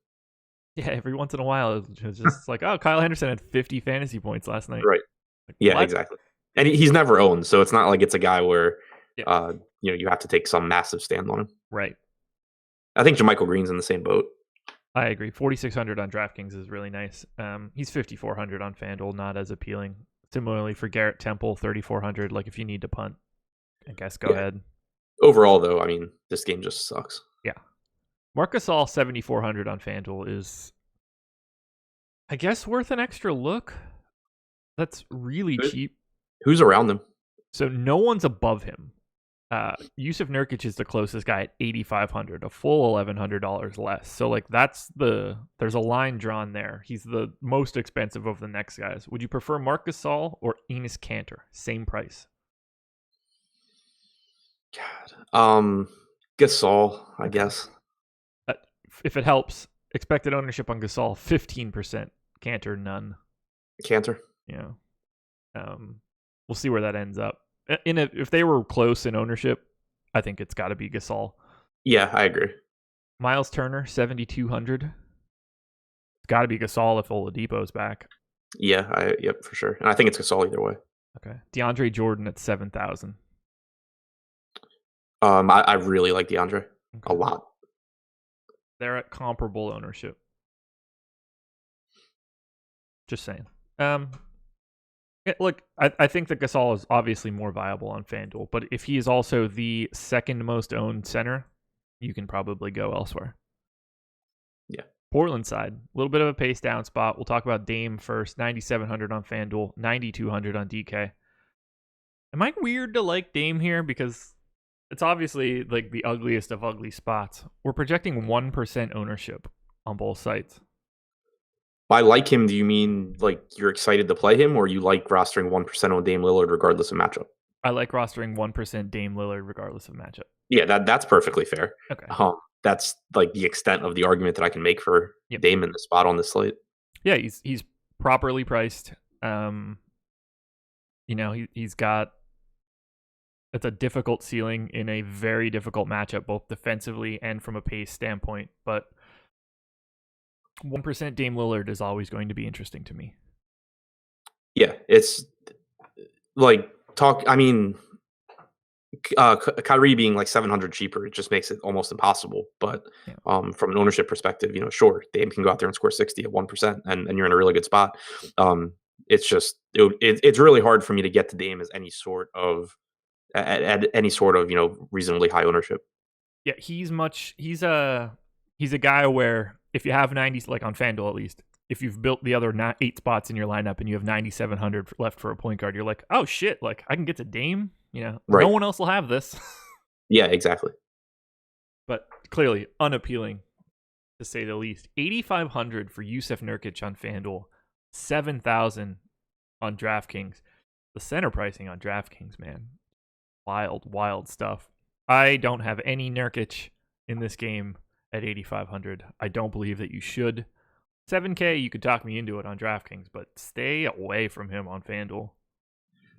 Speaker 1: Yeah, every once in a while, it's just like, oh, Kyle Henderson had 50 fantasy points last night.
Speaker 2: Right.
Speaker 1: Like,
Speaker 2: yeah,
Speaker 1: what?
Speaker 2: Exactly. And he's never owned, so it's not like it's a guy where you have to take some massive stand on him.
Speaker 1: Right.
Speaker 2: I think JaMychal Green's in the same boat.
Speaker 1: I agree. 4,600 on DraftKings is really nice. He's 5,400 on FanDuel, not as appealing. Similarly for Garrett Temple, 3,400. Like, if you need to punt, I guess go ahead.
Speaker 2: Overall, though, I mean, this game just sucks.
Speaker 1: Yeah. Marc Gasol, 7,400 on FanDuel is, I guess, worth an extra look. That's really cheap.
Speaker 2: Who's around him?
Speaker 1: So no one's above him. Yusuf Nurkic is the closest guy at 8,500, a full $1,100 less. So like there's a line drawn there. He's the most expensive of the next guys. Would you prefer Marc Gasol or Enes Kanter? Same price.
Speaker 2: God, Gasol, I guess.
Speaker 1: If it helps, expected ownership on Gasol 15%. Kanter none.
Speaker 2: Kanter.
Speaker 1: Yeah. We'll see where that ends up. If they were close in ownership, I think it's got to be Gasol.
Speaker 2: Yeah, I agree.
Speaker 1: Miles Turner, 7,200. It's got to be Gasol if Oladipo's back.
Speaker 2: Yeah, yep, for sure. And I think it's Gasol either way.
Speaker 1: Okay. DeAndre Jordan at 7,000.
Speaker 2: I really like DeAndre a lot.
Speaker 1: They're at comparable ownership. Just saying. Look, I think that Gasol is obviously more viable on FanDuel, but if he is also the second most owned center, you can probably go elsewhere.
Speaker 2: Yeah.
Speaker 1: Portland side, a little bit of a pace down spot. We'll talk about Dame first. 9,700 on FanDuel, 9,200 on DK. Am I weird to like Dame here? Because it's obviously like the ugliest of ugly spots. We're projecting 1% ownership on both sites.
Speaker 2: By like him, do you mean like you're excited to play him, or you like rostering 1% on Dame Lillard regardless of matchup?
Speaker 1: I like rostering 1% Dame Lillard regardless of matchup.
Speaker 2: Yeah, that's perfectly fair.
Speaker 1: Okay.
Speaker 2: That's like the extent of the argument that I can make for Dame in the spot on this slate.
Speaker 1: Yeah, he's properly priced. He's got, it's a difficult ceiling in a very difficult matchup, both defensively and from a pace standpoint. But 1% Dame Lillard is always going to be interesting to me.
Speaker 2: Yeah, it's like Kyrie being like 700 cheaper, it just makes it almost impossible. But from an ownership perspective, sure, Dame can go out there and score 60 at 1%, and you're in a really good spot. It's just it's really hard for me to get to Dame as any sort of reasonably high ownership.
Speaker 1: Yeah, he's a guy where if you have 90, like on FanDuel at least, if you've built the other 8 spots in your lineup and you have 9,700 left for a point guard, you're like, oh shit, like I can get to Dame. Right. No one else will have this.
Speaker 2: Yeah, exactly.
Speaker 1: But clearly unappealing, to say the least. 8,500 for Yusuf Nurkic on FanDuel, 7,000 on DraftKings. The center pricing on DraftKings, man, wild stuff. I don't have any Nurkic in this game at 8,500. I don't believe that you should. 7K, you could talk me into it on DraftKings, but stay away from him on FanDuel.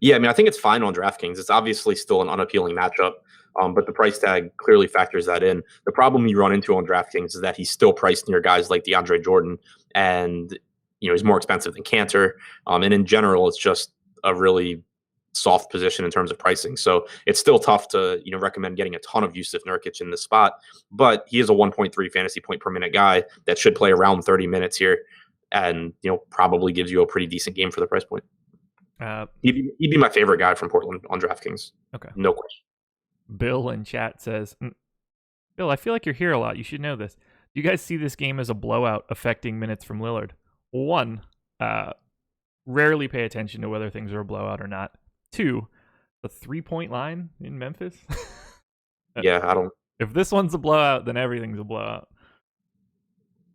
Speaker 2: Yeah, I mean, I think it's fine on DraftKings. It's obviously still an unappealing matchup, but the price tag clearly factors that in. The problem you run into on DraftKings is that he's still priced near guys like DeAndre Jordan, and he's more expensive than Kanter. And in general, it's just a really soft position in terms of pricing. So it's still tough to, recommend getting a ton of Yusuf Nurkic in this spot, but he is a 1.3 fantasy point per minute guy that should play around 30 minutes here and, probably gives you a pretty decent game for the price point. He'd be my favorite guy from Portland on DraftKings.
Speaker 1: Okay.
Speaker 2: No question.
Speaker 1: Bill in chat says, Bill, I feel like you're here a lot. You should know this. Do you guys see this game as a blowout affecting minutes from Lillard? One, rarely pay attention to whether things are a blowout or not. Two, the 3-point line in Memphis.
Speaker 2: Yeah, I don't.
Speaker 1: If this one's a blowout, then everything's a blowout.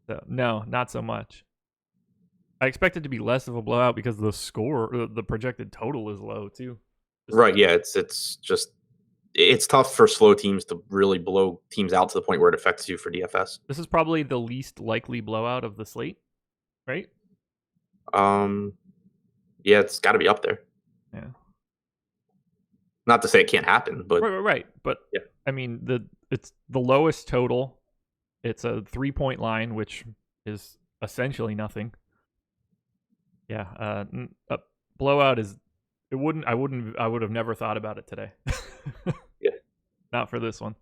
Speaker 1: So, no, not so much. I expect it to be less of a blowout because the score, the projected total is low too.
Speaker 2: Right, yeah, it's tough for slow teams to really blow teams out to the point where it affects you for DFS.
Speaker 1: This is probably the least likely blowout of the slate, right?
Speaker 2: Yeah, it's got to be up there.
Speaker 1: Yeah.
Speaker 2: Not to say it can't happen, but
Speaker 1: right. But yeah, I mean, it's the lowest total. It's a 3-point line, which is essentially nothing. Yeah, a blowout is. It wouldn't. I would have never thought about it today.
Speaker 2: Yeah,
Speaker 1: not for this one.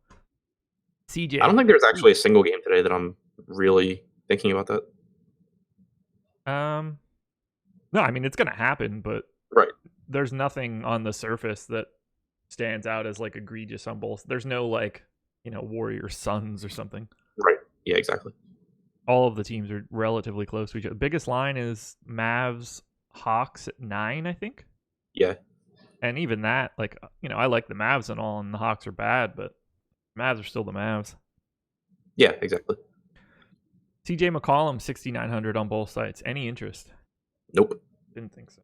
Speaker 1: CJ,
Speaker 2: I don't think there's actually a single game today that I'm really thinking about that.
Speaker 1: No, I mean it's gonna happen, but
Speaker 2: right.
Speaker 1: There's nothing on the surface that stands out as like egregious on both. There's no Warriors Suns or something.
Speaker 2: Right. Yeah, exactly.
Speaker 1: All of the teams are relatively close to each other. The biggest line is Mavs Hawks at 9, I think.
Speaker 2: Yeah.
Speaker 1: And even that, I like the Mavs and all, and the Hawks are bad, but Mavs are still the Mavs.
Speaker 2: Yeah, exactly.
Speaker 1: CJ McCollum, 6,900 on both sites. Any interest?
Speaker 2: Nope.
Speaker 1: Didn't think so.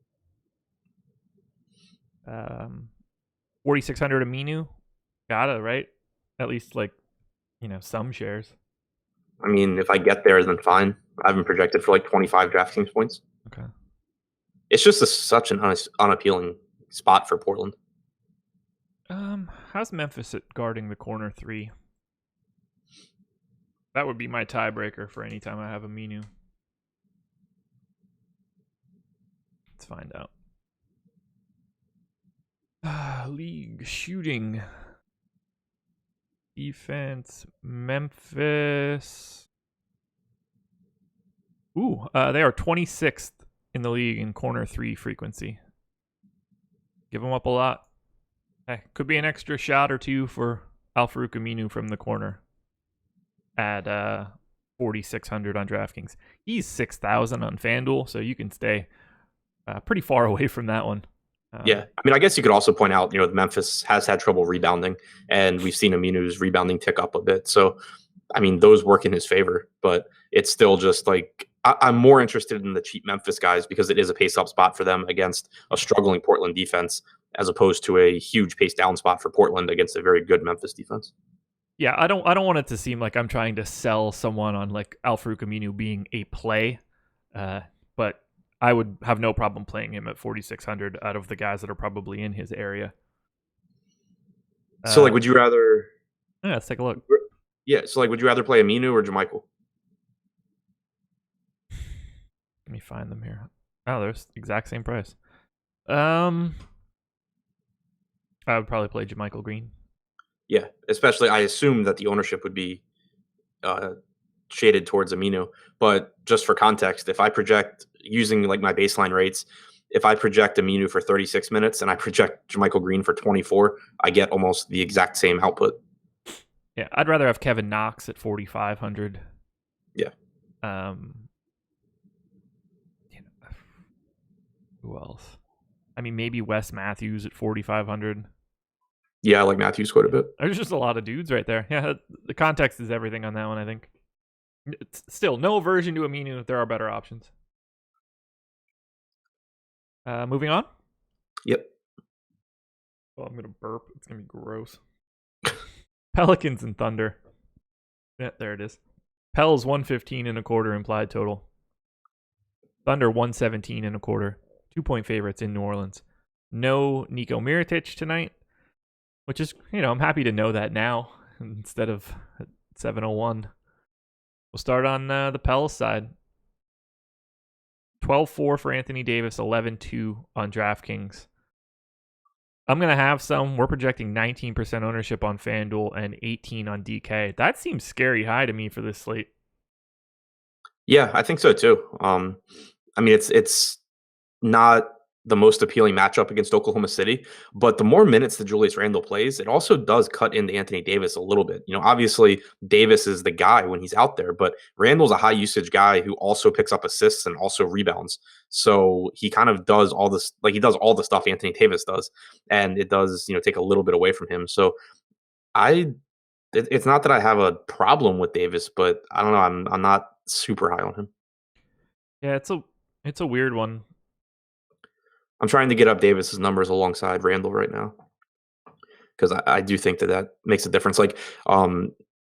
Speaker 1: 4,600 Aminu. Gotta, right? At least, some shares.
Speaker 2: I mean, if I get there, then fine. I haven't projected for 25 DraftKings points.
Speaker 1: Okay.
Speaker 2: It's just such an unappealing spot for Portland.
Speaker 1: How's Memphis at guarding the corner 3? That would be my tiebreaker for any time I have Aminu. Let's find out. League shooting. Defense, Memphis. They are 26th in the league in corner 3 frequency. Give them up a lot. Hey, could be an extra shot or two for Al-Farouq Aminu from the corner at 4,600 on DraftKings. He's 6,000 on FanDuel, so you can stay pretty far away from that one.
Speaker 2: Yeah, I mean, I guess you could also point out, Memphis has had trouble rebounding, and we've seen Aminu's rebounding tick up a bit. So, I mean, those work in his favor, but it's still just I'm more interested in the cheap Memphis guys because it is a pace-up spot for them against a struggling Portland defense, as opposed to a huge pace-down spot for Portland against a very good Memphis defense.
Speaker 1: Yeah, I don't want it to seem like I'm trying to sell someone on Al-Farouq Aminu being a play, but I would have no problem playing him at 4,600 out of the guys that are probably in his area.
Speaker 2: So, would you rather?
Speaker 1: Yeah, let's take a look.
Speaker 2: Yeah, so would you rather play Aminu or JaMychal?
Speaker 1: Let me find them here. Oh, there's the exact same price. I would probably play JaMychal Green.
Speaker 2: Yeah, especially I assume that the ownership would be shaded towards Aminu. But just for context, if I project using my baseline rates, if I project Aminu for 36 minutes and I project JaMychal Green for 24, I get almost the exact same output.
Speaker 1: Yeah, I'd rather have Kevin Knox at 4,500.
Speaker 2: Yeah.
Speaker 1: Who else? I mean, maybe Wes Matthews at 4,500.
Speaker 2: Yeah, I like Matthews quite a bit.
Speaker 1: There's just a lot of dudes right there. Yeah, the context is everything on that one, I think. It's still, no aversion to Aminu. There are better options. Moving on?
Speaker 2: Yep.
Speaker 1: Oh, I'm going to burp. It's going to be gross. Pelicans and Thunder. Yeah, there it is. Pels 115.25 implied total. Thunder 117.25. 2-point favorites in New Orleans. No Nico Mirotic tonight, which is, I'm happy to know that now instead of 7:01. We'll start on the Pels side. 12-4 for Anthony Davis, 11-2 on DraftKings. I'm going to have some. We're projecting 19% ownership on FanDuel and 18 on DK. That seems scary high to me for this slate.
Speaker 2: Yeah, I think so too. I mean, it's not the most appealing matchup against Oklahoma City, but the more minutes that Julius Randle plays, it also does cut into Anthony Davis a little bit. Obviously Davis is the guy when he's out there, but Randle's a high usage guy who also picks up assists and also rebounds. So he kind of does all this, like he does all the stuff Anthony Davis does, and it does, take a little bit away from him. So it's not that I have a problem with Davis, but I don't know. I'm not super high on him.
Speaker 1: Yeah, it's a weird one.
Speaker 2: I'm trying to get up Davis's numbers alongside Randle right now because I do think that makes a difference. Like,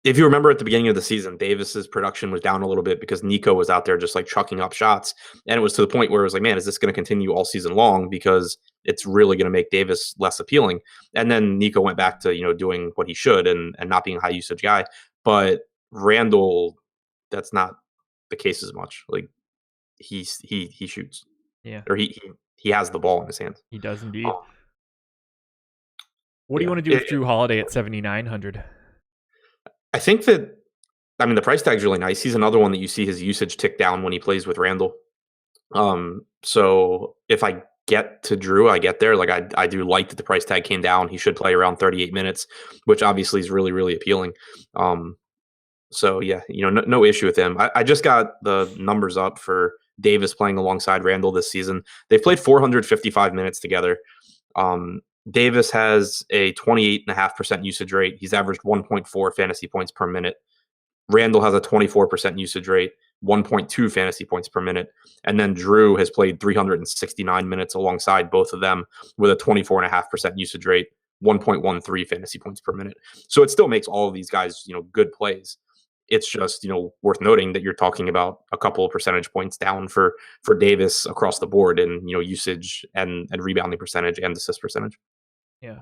Speaker 2: if you remember at the beginning of the season, Davis's production was down a little bit because Nico was out there just like chucking up shots, and it was to the point where it was like, man, is this going to continue all season long? Because it's really going to make Davis less appealing. And then Nico went back to doing what he should and not being a high usage guy. But Randle, that's not the case as much. Like he shoots, or he has the ball in his hands.
Speaker 1: He does indeed. What do you want to do with Drew Holiday at 7,900?
Speaker 2: I think that, the price tag's really nice. He's another one that you see his usage tick down when he plays with Randle. So if I get to Drew, I get there. Like I do like that the price tag came down. He should play around 38 minutes, which obviously is really, really appealing. So yeah, no issue with him. I just got the numbers up for Davis playing alongside Randle this season. They've played 455 minutes together. Davis has a 28.5% usage rate. He's averaged 1.4 fantasy points per minute. Randle has a 24% usage rate, 1.2 fantasy points per minute. And then Drew has played 369 minutes alongside both of them with a 24.5% usage rate, 1.13 fantasy points per minute. So it still makes all of these guys, good plays. It's just, worth noting that you're talking about a couple of percentage points down for Davis across the board in, usage and rebounding percentage and assist percentage.
Speaker 1: Yeah.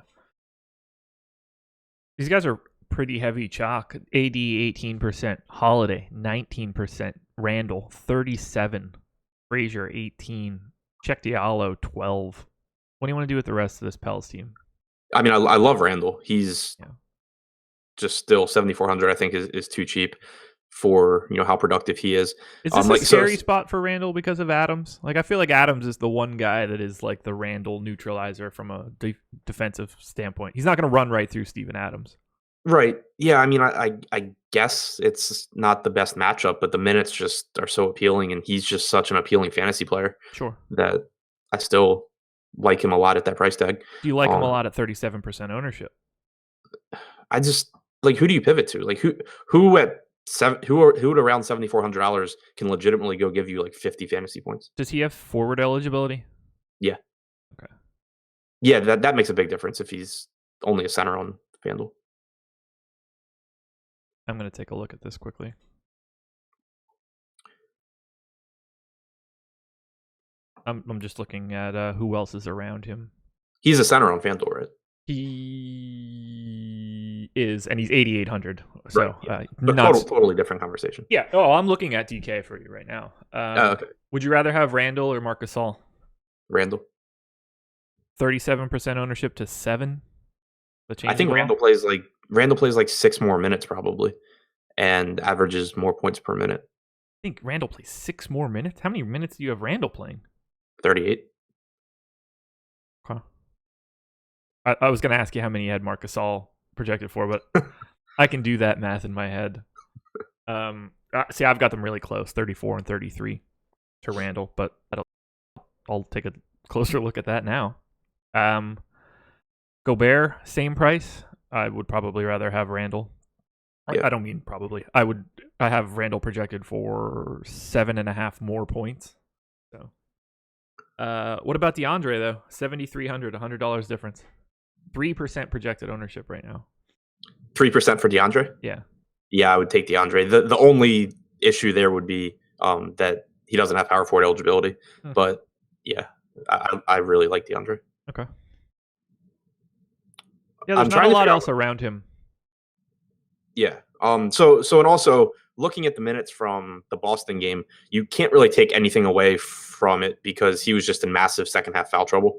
Speaker 1: These guys are pretty heavy chalk. AD 18%, Holiday 19%, Randle 37%, Frazier 18%, Check Diallo 12%. What do you want to do with the rest of this Pels team?
Speaker 2: I love Randle. He's just still 7,400. I think is too cheap for how productive he is.
Speaker 1: Is this a scary spot for Randle because of Adams? Like I feel like Adams is the one guy that is like the Randle neutralizer from a defensive standpoint. He's not going to run right through Steven Adams.
Speaker 2: Right. Yeah. I guess it's not the best matchup, but the minutes just are so appealing, and he's just such an appealing fantasy player.
Speaker 1: Sure.
Speaker 2: That I still like him a lot at that price tag.
Speaker 1: Do you like him a lot at 37% ownership?
Speaker 2: I just like, who do you pivot to? Like who at who at around $7,400 can legitimately go give you like 50 fantasy points?
Speaker 1: Does he have forward eligibility?
Speaker 2: Yeah.
Speaker 1: Okay.
Speaker 2: Yeah, that makes a big difference if he's only a center on FanDuel.
Speaker 1: I'm going to take a look at this quickly. I'm just looking at who else is around him.
Speaker 2: He's a center on FanDuel, right?
Speaker 1: He is, and he's 8,800. So,
Speaker 2: right, yeah. Totally different conversation.
Speaker 1: Yeah. Oh, I'm looking at DK for you right now.
Speaker 2: Okay.
Speaker 1: Would you rather have Randle or Marc Gasol?
Speaker 2: Randle.
Speaker 1: 37% ownership to 7.
Speaker 2: I think Randle plays like 6 more minutes probably, and averages more points per minute.
Speaker 1: I think Randle plays 6 more minutes. How many minutes do you have Randle playing?
Speaker 2: 38.
Speaker 1: Okay. I was going to ask you how many you had Marc Gasol projected for, but I can do that math in my head. See, I've got them really close, 34 and 33 to Randle, but I'll take a closer look at that now. Gobert, same price. I would probably rather have Randle. Yeah. I don't mean probably. I have Randle projected for 7.5 more points. So, what about DeAndre though? 7,300, $100 difference. 3% projected ownership right now.
Speaker 2: 3% for DeAndre?
Speaker 1: Yeah.
Speaker 2: Yeah, I would take DeAndre. The only issue there would be that he doesn't have power forward eligibility. But yeah, I really like DeAndre.
Speaker 1: Okay. Yeah, there's not a lot else around him.
Speaker 2: Yeah. So and also looking at the minutes from the Boston game, you can't really take anything away from it because he was just in massive second half foul trouble.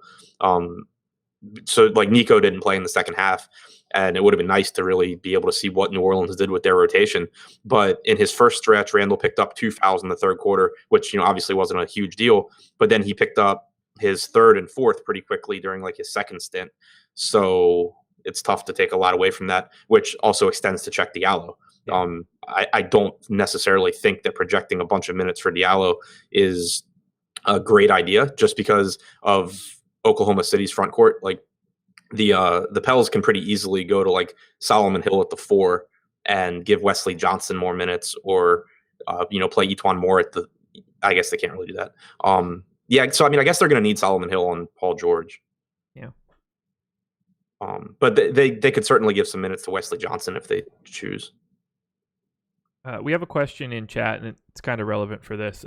Speaker 2: So like Nico didn't play in the second half, and it would have been nice to really be able to see what New Orleans did with their rotation. But in his first stretch, Randall picked up 2 fouls in the third quarter, which obviously wasn't a huge deal. But then he picked up his third and fourth pretty quickly during like his second stint. So it's tough to take a lot away from that, which also extends to Check Diallo. Yeah. I don't necessarily think that projecting a bunch of minutes for Diallo is a great idea just because of Oklahoma City's front court. Like the Pels can pretty easily go to like Solomon Hill at the 4 and give Wesley Johnson more minutes, or play Etuan Moore at the. I guess they can't really do that. Yeah, so I guess they're going to need Solomon Hill on Paul George.
Speaker 1: Yeah.
Speaker 2: But they could certainly give some minutes to Wesley Johnson if they choose.
Speaker 1: We have a question in chat, and it's kind of relevant for this.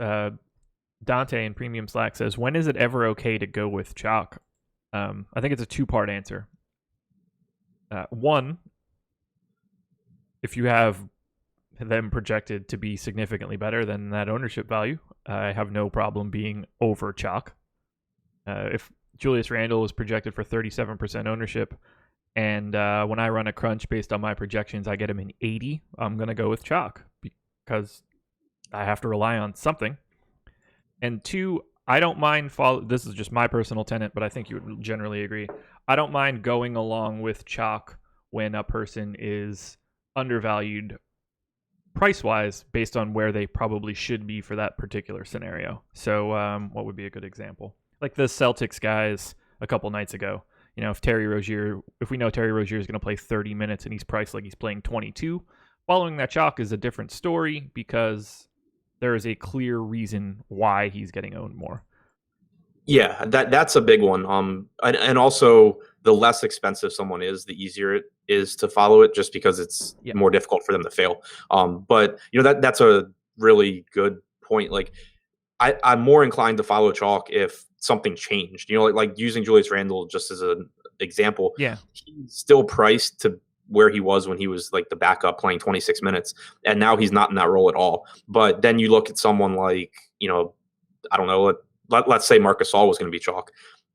Speaker 1: Dante in Premium Slack says, when is it ever okay to go with chalk? I think it's a 2-part answer. One, if you have them projected to be significantly better than that ownership value, I have no problem being over chalk. If Julius Randle is projected for 37% ownership, and when I run a crunch based on my projections, I get him in 80, I'm going to go with chalk because I have to rely on something. And 2, I don't mind this is just my personal tenet, but I think you would generally agree. I don't mind going along with chalk when a person is undervalued price-wise based on where they probably should be for that particular scenario. So what would be a good example? Like the Celtics guys a couple nights ago. If we know Terry Rozier is going to play 30 minutes and he's priced like he's playing 22, following that chalk is a different story because there is a clear reason why he's getting owned more.
Speaker 2: Yeah, that's a big one. And also the less expensive someone is, the easier it is to follow it, just because it's more difficult for them to fail. But that's a really good point. Like I'm more inclined to follow chalk if something changed. Like using Julius Randle just as an example.
Speaker 1: Yeah,
Speaker 2: he's still priced to where he was when he was like the backup playing 26 minutes, and now he's not in that role at all. But then you look at someone like I don't know. Let's say Marc Gasol was going to be chalk.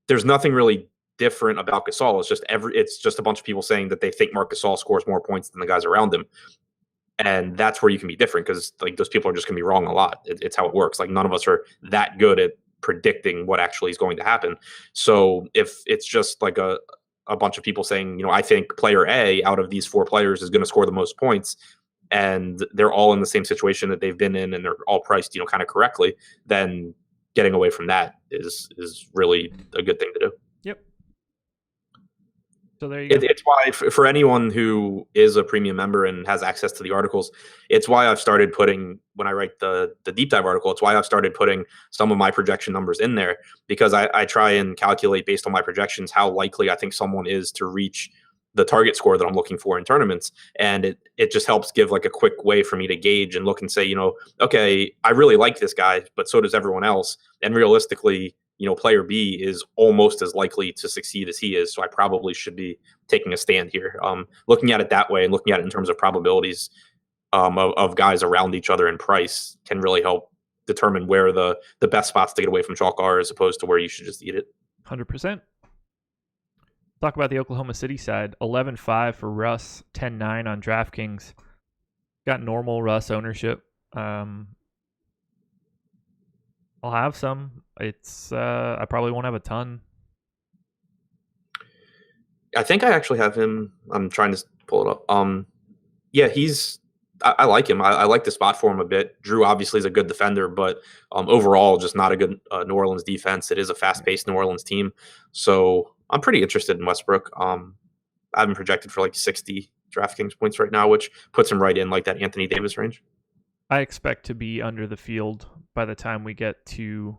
Speaker 2: There's nothing really different about Gasol. It's just a bunch of people saying that they think Marc Gasol scores more points than the guys around him. And that's where you can be different, because like those people are just going to be wrong a lot. It's how it works. Like none of us are that good at predicting what actually is going to happen. So if it's just like a bunch of people saying, I think player A out of these 4 players is going to score the most points, and they're all in the same situation that they've been in and they're all priced, kind of correctly, then getting away from that is really a good thing to do.
Speaker 1: Yep. So there you go.
Speaker 2: It's why for anyone who is a premium member and has access to the articles, it's why I've started putting, when I write the deep dive article, it's why I've started putting some of my projection numbers in there, because I try and calculate based on my projections how likely I think someone is to reach the target score that I'm looking for in tournaments. And it just helps give like a quick way for me to gauge and look and say, okay, I really like this guy, but so does everyone else. And realistically, player B is almost as likely to succeed as he is. So I probably should be taking a stand here. Looking at it that way and looking at it in terms of probabilities of guys around each other in price can really help determine where the best spots to get away from chalk are, as opposed to where you should just eat it.
Speaker 1: 100%. Talk about the Oklahoma City side. 11-5 for Russ, 10-9 on DraftKings. Got normal Russ ownership. I'll have some. It's I probably won't have a ton.
Speaker 2: I think I actually have him. I'm trying to pull it up. Yeah, I like him. I like the spot for him a bit. Drew obviously is a good defender, but overall just not a good New Orleans defense. It is a fast-paced New Orleans team. So I'm pretty interested in Westbrook. I have him projected for like 60 DraftKings points right now, which puts him right in like that Anthony Davis range.
Speaker 1: I expect to be under the field by the time we get to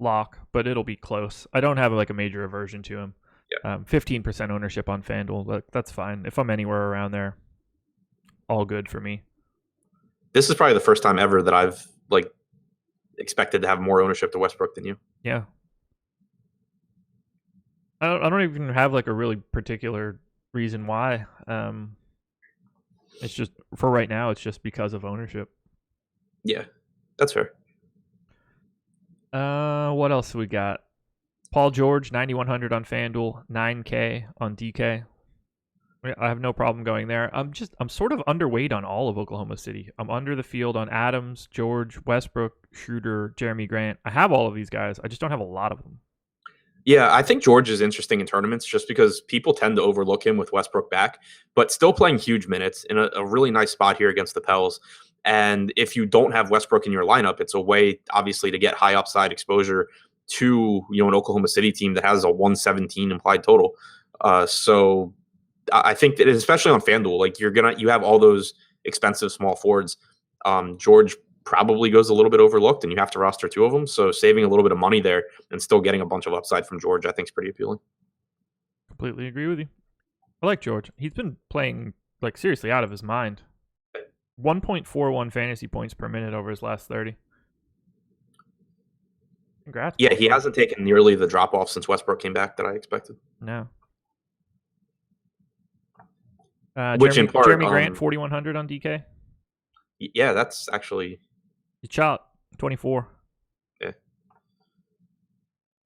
Speaker 1: lock, but it'll be close. I don't have like a major aversion to him.
Speaker 2: Yeah.
Speaker 1: 15% ownership on FanDuel, but that's fine. If I'm anywhere around there, all good for me.
Speaker 2: This is probably the first time ever that I've like expected to have more ownership to Westbrook than you.
Speaker 1: Yeah. I don't even have like a really particular reason why. It's just for right now. It's just because of ownership.
Speaker 2: Yeah, that's fair.
Speaker 1: What else we got? Paul George, 9,100 on FanDuel, 9K on DK. I have no problem going there. I'm sort of underweight on all of Oklahoma City. I'm under the field on Adams, George, Westbrook, Schroeder, Jeremy Grant. I have all of these guys. I just don't have a lot of them.
Speaker 2: Yeah, I think George is interesting in tournaments just because people tend to overlook him with Westbrook back, but still playing huge minutes in a really nice spot here against the Pels. And if you don't have Westbrook in your lineup, it's a way, obviously, to get high upside exposure to an Oklahoma City team that has a 117 implied total. So I think that, especially on FanDuel, like you have all those expensive small forwards. George probably goes a little bit overlooked, and you have to roster two of them. So saving a little bit of money there and still getting a bunch of upside from George, I think, is pretty appealing.
Speaker 1: Completely agree with you. I like George. He's been playing like seriously out of his mind. 1.41 fantasy points per minute over his last 30. Congrats.
Speaker 2: Yeah, he hasn't taken nearly the drop off since Westbrook came back that I expected.
Speaker 1: No.
Speaker 2: Which in part,
Speaker 1: Jeremy Grant, 4,100 on DK.
Speaker 2: Yeah, that's actually.
Speaker 1: You shot 24.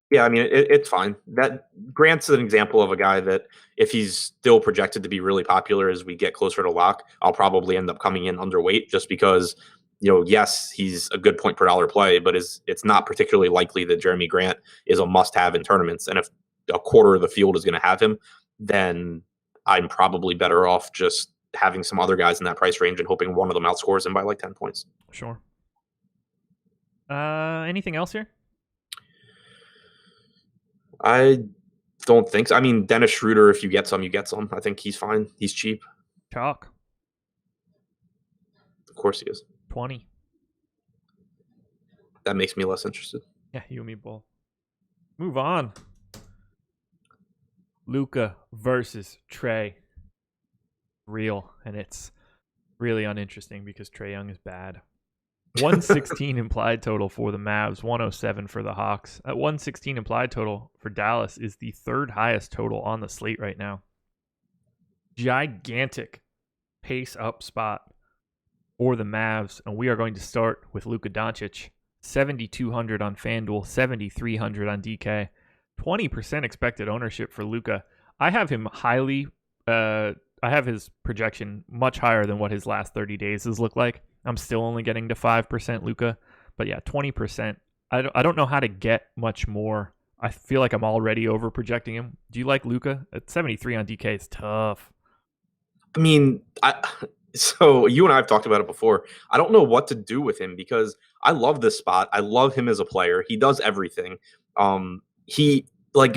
Speaker 2: Yeah, I mean, it's fine. That Grant's an example of a guy that if he's still projected to be really popular as we get closer to lock, I'll probably end up coming in underweight just because, yes, he's a good point per dollar play, but it's not particularly likely that Jeremy Grant is a must-have in tournaments. And if a quarter of the field is going to have him, then I'm probably better off just having some other guys in that price range and hoping one of them outscores him by like 10 points.
Speaker 1: Sure. Anything else here?
Speaker 2: I don't think so. I mean, Dennis Schroeder, if you get some, you get some. I think he's fine. He's cheap.
Speaker 1: Chalk.
Speaker 2: Of course he is.
Speaker 1: 20.
Speaker 2: That makes me less interested.
Speaker 1: Yeah, you and me both. Move on. Luka versus Trey. Real, and it's really uninteresting because Trae Young is bad. 116 implied total for the Mavs, 107 for the Hawks. At 116 implied total for Dallas is the third highest total on the slate right now. Gigantic pace up spot for the Mavs, and we are going to start with Luka Doncic, 7,200 on FanDuel, 7,300 on DK, 20% expected ownership for Luka. I have him highly. I have his projection much higher than what his last 30 days has looked like. I'm still only getting to 5% Luka, but yeah, 20%. I don't know how to get much more. I feel like I'm already over projecting him. Do you like Luka? At 73 on DK, it's tough.
Speaker 2: I mean, so you and I have talked about it before. I don't know what to do with him because I love this spot. I love him as a player. He does everything. He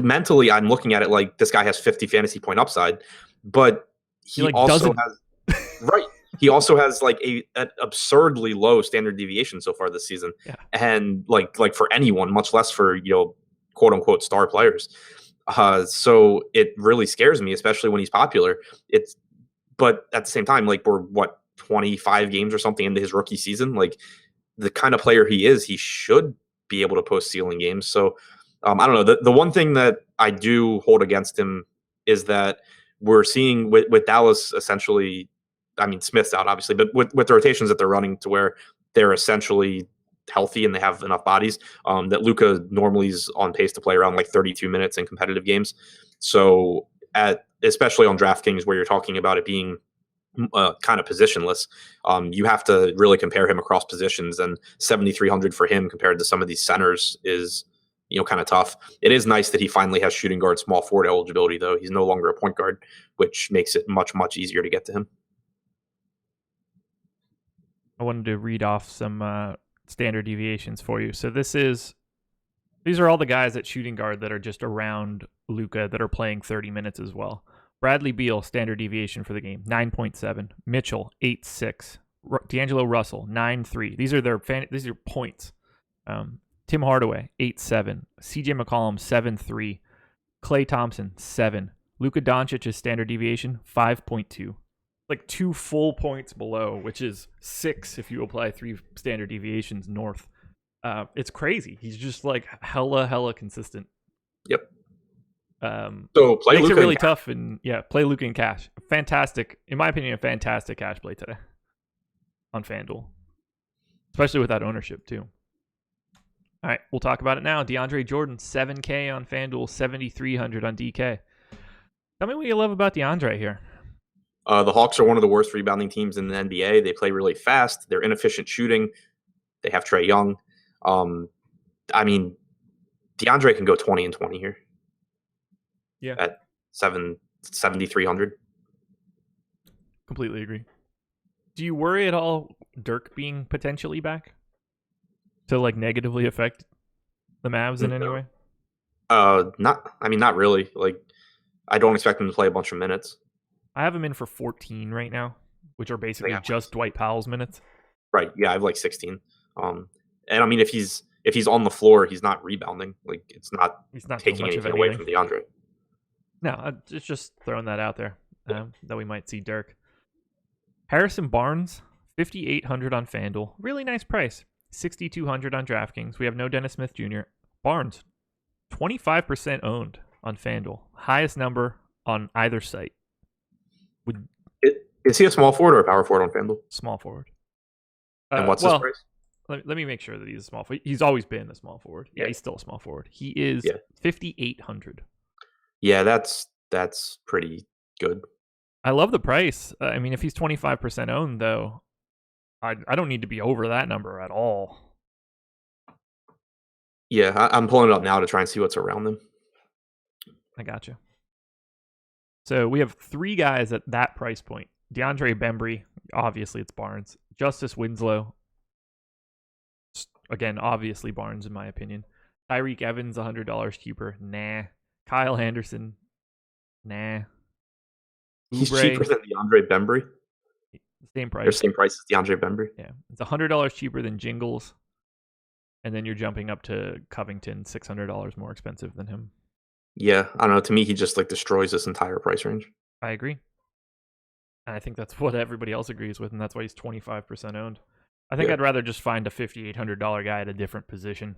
Speaker 2: mentally, I'm looking at it like this guy has 50 fantasy point upside, but he also has right. He also has like an absurdly low standard deviation so far this season, and like for anyone, much less for quote unquote star players. So it really scares me, especially when he's popular. But at the same time, like we're 25 games or something into his rookie season. Like the kind of player he is, he should be able to post ceiling games. So I don't know. The one thing that I do hold against him is that we're seeing with Dallas essentially. I mean, Smith's out, obviously, but with the rotations that they're running to where they're essentially healthy and they have enough bodies, that Luka normally is on pace to play around like 32 minutes in competitive games. So especially on DraftKings where you're talking about it being kind of positionless, you have to really compare him across positions, and 7,300 for him compared to some of these centers is kind of tough. It is nice that he finally has shooting guard, small forward eligibility, though. He's no longer a point guard, which makes it much, much easier to get to him.
Speaker 1: I wanted to read off some standard deviations for you. So these are all the guys at shooting guard that are just around Luka that are playing 30 minutes as well. Bradley Beal, standard deviation for the game, 9.7. Mitchell, 8.6. D'Angelo Russell, 9.3. These are points. Tim Hardaway, 8.7. CJ McCollum, 7.3. Klay Thompson, 7. Luka Doncic's standard deviation, 5.2. Like 2 full points below, which is 6 if you apply 3 standard deviations north. It's crazy. He's just like hella consistent.
Speaker 2: Yep. So play
Speaker 1: Makes
Speaker 2: Luka
Speaker 1: it really
Speaker 2: and
Speaker 1: tough, and play Luka and cash. Fantastic, in my opinion, a fantastic cash play today on FanDuel, especially with that ownership too. All right, we'll talk about it now. DeAndre Jordan, 7K on FanDuel, 7,300 on DK. Tell me what you love about DeAndre here.
Speaker 2: The Hawks are one of the worst rebounding teams in the NBA. They play really fast. They're inefficient shooting. They have Trae Young. I mean, DeAndre can go 20 and 20 here.
Speaker 1: Yeah.
Speaker 2: At 7,300.
Speaker 1: Completely agree. Do you worry at all Dirk being potentially back to like negatively affect the Mavs in any way?
Speaker 2: Not really. Like, I don't expect him to play a bunch of minutes.
Speaker 1: I have him in for 14 right now, which are basically just Dwight Powell's minutes.
Speaker 2: Right. Yeah, I have like 16. And I mean, if he's on the floor, he's not rebounding. Like, he's not taking anything away from DeAndre.
Speaker 1: No, it's just throwing that out there that we might see Dirk. Harrison Barnes, 5,800 on FanDuel. Really nice price. 6,200 on DraftKings. We have no Dennis Smith Jr. Barnes, 25% owned on FanDuel. Highest number on either site.
Speaker 2: Is he a small forward or a power forward on FanDuel?
Speaker 1: Small forward.
Speaker 2: And what's his price?
Speaker 1: Let me make sure that he's a small forward. He's always been a small forward. Yeah, he's still a small forward. He is 5,800.
Speaker 2: Yeah, that's pretty good.
Speaker 1: I love the price. I mean, if he's 25% owned, though, I don't need to be over that number at all.
Speaker 2: Yeah, I'm pulling it up now to try and see what's around them.
Speaker 1: I gotcha. So we have three guys at that price point. DeAndre Bembry, obviously it's Barnes. Justice Winslow, again, obviously Barnes in my opinion. Tyreek Evans, $100 cheaper. Nah. Kyle Anderson, nah.
Speaker 2: He's cheaper than DeAndre Bembry.
Speaker 1: Same price.
Speaker 2: They're same price as DeAndre Bembry.
Speaker 1: Yeah, it's $100 cheaper than Jingles, and then you're jumping up to Covington, $600 more expensive than him.
Speaker 2: Yeah, I don't know. To me, he just like destroys this entire price range.
Speaker 1: I agree. And I think that's what everybody else agrees with, and that's why he's 25% owned. I think I'd rather just find a $5,800 guy at a different position.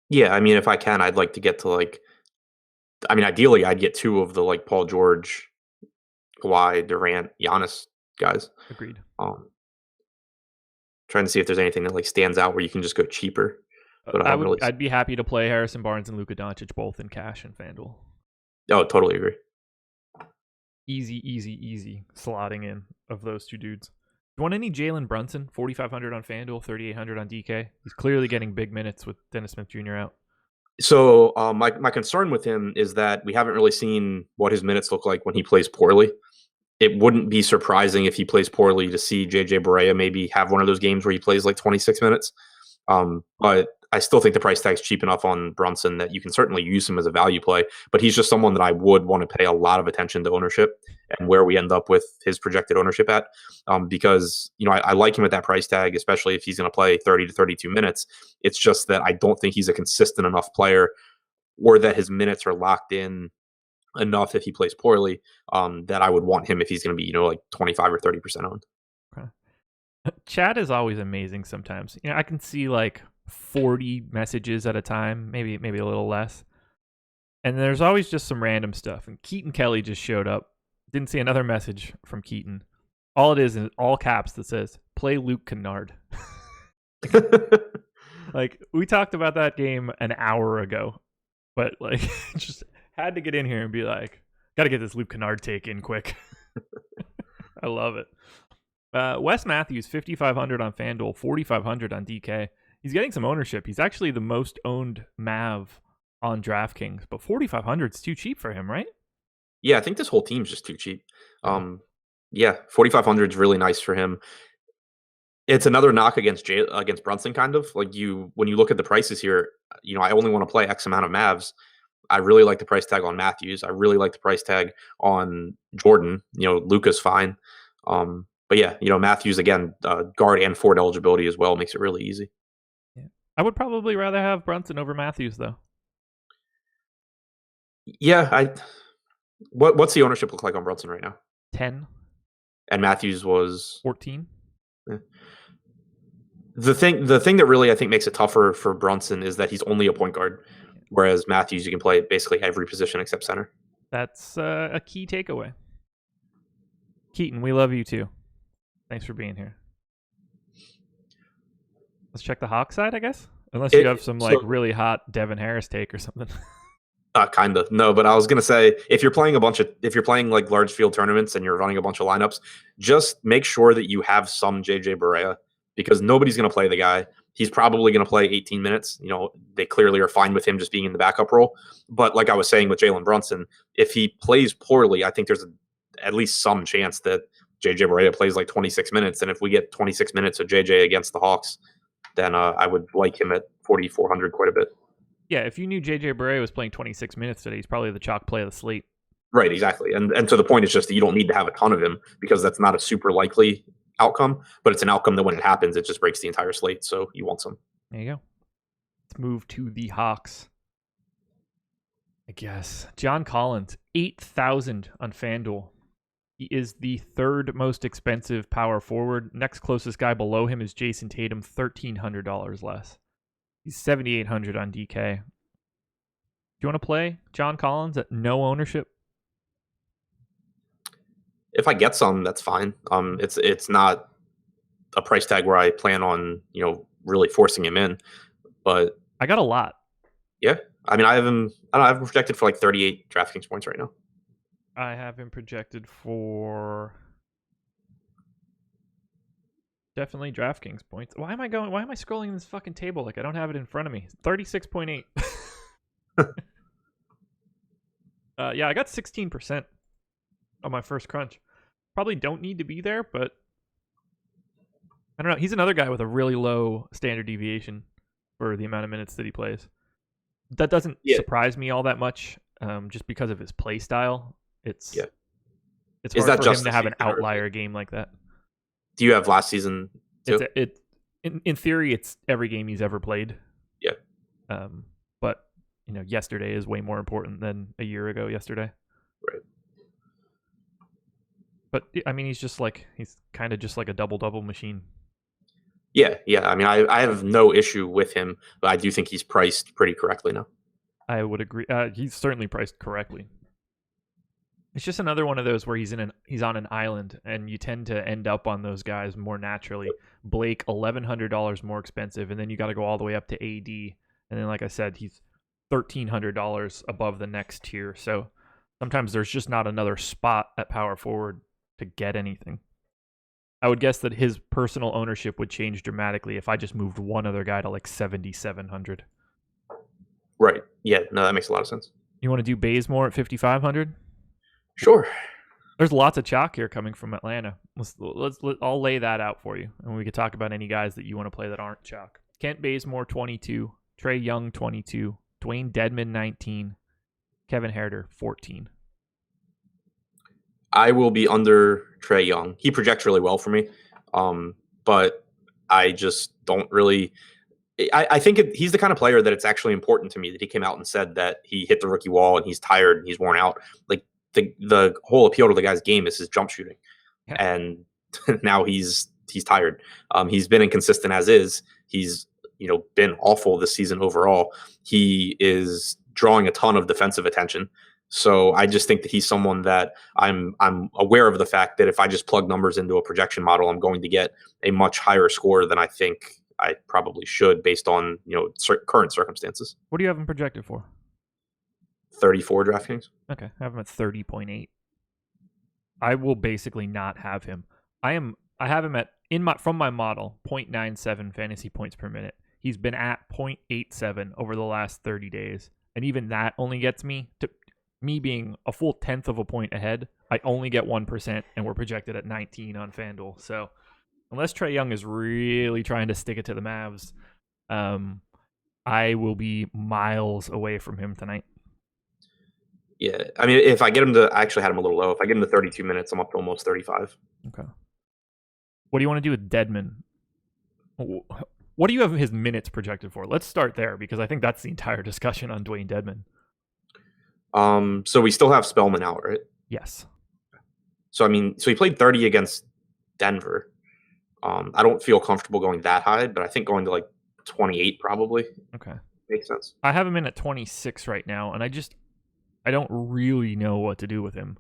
Speaker 2: Yeah, I mean, if I can, I'd like to get to ideally, I'd get two of the like Paul George, Kawhi, Durant, Giannis guys.
Speaker 1: Agreed.
Speaker 2: Trying to see if there's anything that like stands out where you can just go cheaper. But
Speaker 1: I'd be happy to play Harrison Barnes and Luka Doncic both in cash and FanDuel.
Speaker 2: Oh, totally agree.
Speaker 1: Easy slotting in of those two dudes. Do you want any Jalen Brunson? 4,500 on FanDuel, 3,800 on DK. He's clearly getting big minutes with Dennis Smith Jr. out.
Speaker 2: So my concern with him is that we haven't really seen what his minutes look like when he plays poorly. It wouldn't be surprising if he plays poorly to see JJ Barea maybe have one of those games where he plays like 26 minutes. But I still think the price tag's cheap enough on Brunson that you can certainly use him as a value play, but he's just someone that I would want to pay a lot of attention to ownership and where we end up with his projected ownership at. Because, I like him at that price tag, especially if he's going to play 30 to 32 minutes. It's just that I don't think he's a consistent enough player or that his minutes are locked in enough if he plays poorly that I would want him if he's going to be, like 25 or 30% owned.
Speaker 1: Okay. Chat is always amazing sometimes. I can see like 40 messages at a time, maybe a little less. And there's always just some random stuff. And Keaton Kelly just showed up. Didn't see another message from Keaton. All it is in all caps that says, play Luke Kennard. Like, we talked about that game an hour ago. But, like, just had to get in here and be like, got to get this Luke Kennard take in quick. I love it. Wes Matthews, 5,500 on FanDuel, 4,500 on DK. He's getting some ownership. He's actually the most owned Mav on DraftKings, but 4,500 is too cheap for him, right?
Speaker 2: Yeah, I think this whole team's just too cheap. 4,500 is really nice for him. It's another knock against Brunson, kind of like when you look at the prices here. I only want to play X amount of Mavs. I really like the price tag on Matthews. I really like the price tag on Jordan. Luka's fine. But yeah, Matthews again, guard and forward eligibility as well makes it really easy.
Speaker 1: Yeah. I would probably rather have Brunson over Matthews though.
Speaker 2: Yeah, what's the ownership look like on Brunson right now?
Speaker 1: 10.
Speaker 2: And Matthews was
Speaker 1: 14.
Speaker 2: Yeah. The thing that really I think makes it tougher for Brunson is that he's only a point guard. Whereas Matthews, you can play basically every position except center.
Speaker 1: That's a key takeaway. Keaton, we love you too. Thanks for being here. Let's check the Hawks side, I guess. Unless you have some really hot Devin Harris take or something.
Speaker 2: Kind of. No, but I was gonna say if you're playing like large field tournaments and you're running a bunch of lineups, just make sure that you have some JJ Barea because nobody's gonna play the guy. He's probably gonna play 18 minutes. They clearly are fine with him just being in the backup role. But like I was saying with Jalen Brunson, if he plays poorly, I think there's at least some chance that JJ Barea plays like 26 minutes. And if we get 26 minutes of JJ against the Hawks, then I would like him at 4,400 quite a bit.
Speaker 1: Yeah, if you knew JJ Barea was playing 26 minutes today, he's probably the chalk play of the slate.
Speaker 2: Right, exactly. And to the point, it's just that you don't need to have a ton of him because that's not a super likely outcome, but it's an outcome that when it happens, it just breaks the entire slate. So you want some.
Speaker 1: There you go. Let's move to the Hawks. I guess. John Collins, 8,000 on FanDuel. He is the third most expensive power forward. Next closest guy below him is Jason Tatum, $1,300 less. He's 7,800 on DK. Do you want to play John Collins at no ownership?
Speaker 2: If I get some, that's fine. It's not a price tag where I plan on really forcing him in, but
Speaker 1: I got a lot.
Speaker 2: Yeah, I mean I have him projected for like 38 DraftKings points right now.
Speaker 1: I have him projected for definitely DraftKings points. Why am I scrolling this fucking table like I don't have it in front of me? 36.8. Yeah, I got 16% on my first crunch. Probably don't need to be there, but I don't know. He's another guy with a really low standard deviation for the amount of minutes that he plays. That doesn't surprise me all that much, just because of his play style. It's hard for him to have an outlier game like that.
Speaker 2: Do you have last season too?
Speaker 1: In theory, it's every game he's ever played.
Speaker 2: Yeah.
Speaker 1: But yesterday is way more important than a year ago yesterday.
Speaker 2: Right.
Speaker 1: But I mean, he's kind of just like a double machine.
Speaker 2: Yeah. I mean, I have no issue with him, but I do think he's priced pretty correctly now.
Speaker 1: I would agree. He's certainly priced correctly. It's just another one of those where he's on an island, and you tend to end up on those guys more naturally. Blake, $1,100 more expensive, and then you got to go all the way up to AD, and then like I said, he's $1,300 above the next tier. So sometimes there's just not another spot at power forward to get anything. I would guess that his personal ownership would change dramatically if I just moved one other guy to like 7,700.
Speaker 2: Right. Yeah. No, that makes a lot of sense.
Speaker 1: You want to do Bazemore at 5,500?
Speaker 2: Sure.
Speaker 1: There's lots of chalk here coming from Atlanta. I'll lay that out for you, and we could talk about any guys that you want to play that aren't chalk. Kent Bazemore, 22. Trae Young, 22. Dwayne Dedmon, 19. Kevin Herter, 14.
Speaker 2: I will be under Trae Young. He projects really well for me, but I just don't really. I think he's the kind of player that it's actually important to me that he came out and said that he hit the rookie wall and he's tired and he's worn out. Like the whole appeal to the guy's game is his jump shooting, and now he's tired. He's been inconsistent as is. He's been awful this season overall. He is drawing a ton of defensive attention. So I just think that he's someone that I'm aware of the fact that if I just plug numbers into a projection model, I'm going to get a much higher score than I think I probably should based on current circumstances.
Speaker 1: What do you have him projected for?
Speaker 2: 34 DraftKings.
Speaker 1: Okay, I have him at 30.8. I will basically not have him. I have him at from my model 0.97 fantasy points per minute. He's been at 0.87 over the last 30 days, and even that only gets me to me being a full 1/10 of a point ahead. I only get 1%, and we're projected at 19 on FanDuel. So unless Trae Young is really trying to stick it to the Mavs, I will be miles away from him tonight.
Speaker 2: Yeah, I mean, if I get him I actually had him a little low. If I get him to 32 minutes, I'm up to almost 35.
Speaker 1: Okay. What do you want to do with Dedmon? What do you have his minutes projected for? Let's start there, because I think that's the entire discussion on Dwayne Dedmon.
Speaker 2: So we still have Spellman out, right?
Speaker 1: Yes.
Speaker 2: So he played 30 against Denver. I don't feel comfortable going that high, but I think going to like 28 probably.
Speaker 1: Okay.
Speaker 2: Makes sense.
Speaker 1: I have him in at 26 right now, and I don't really know what to do with him.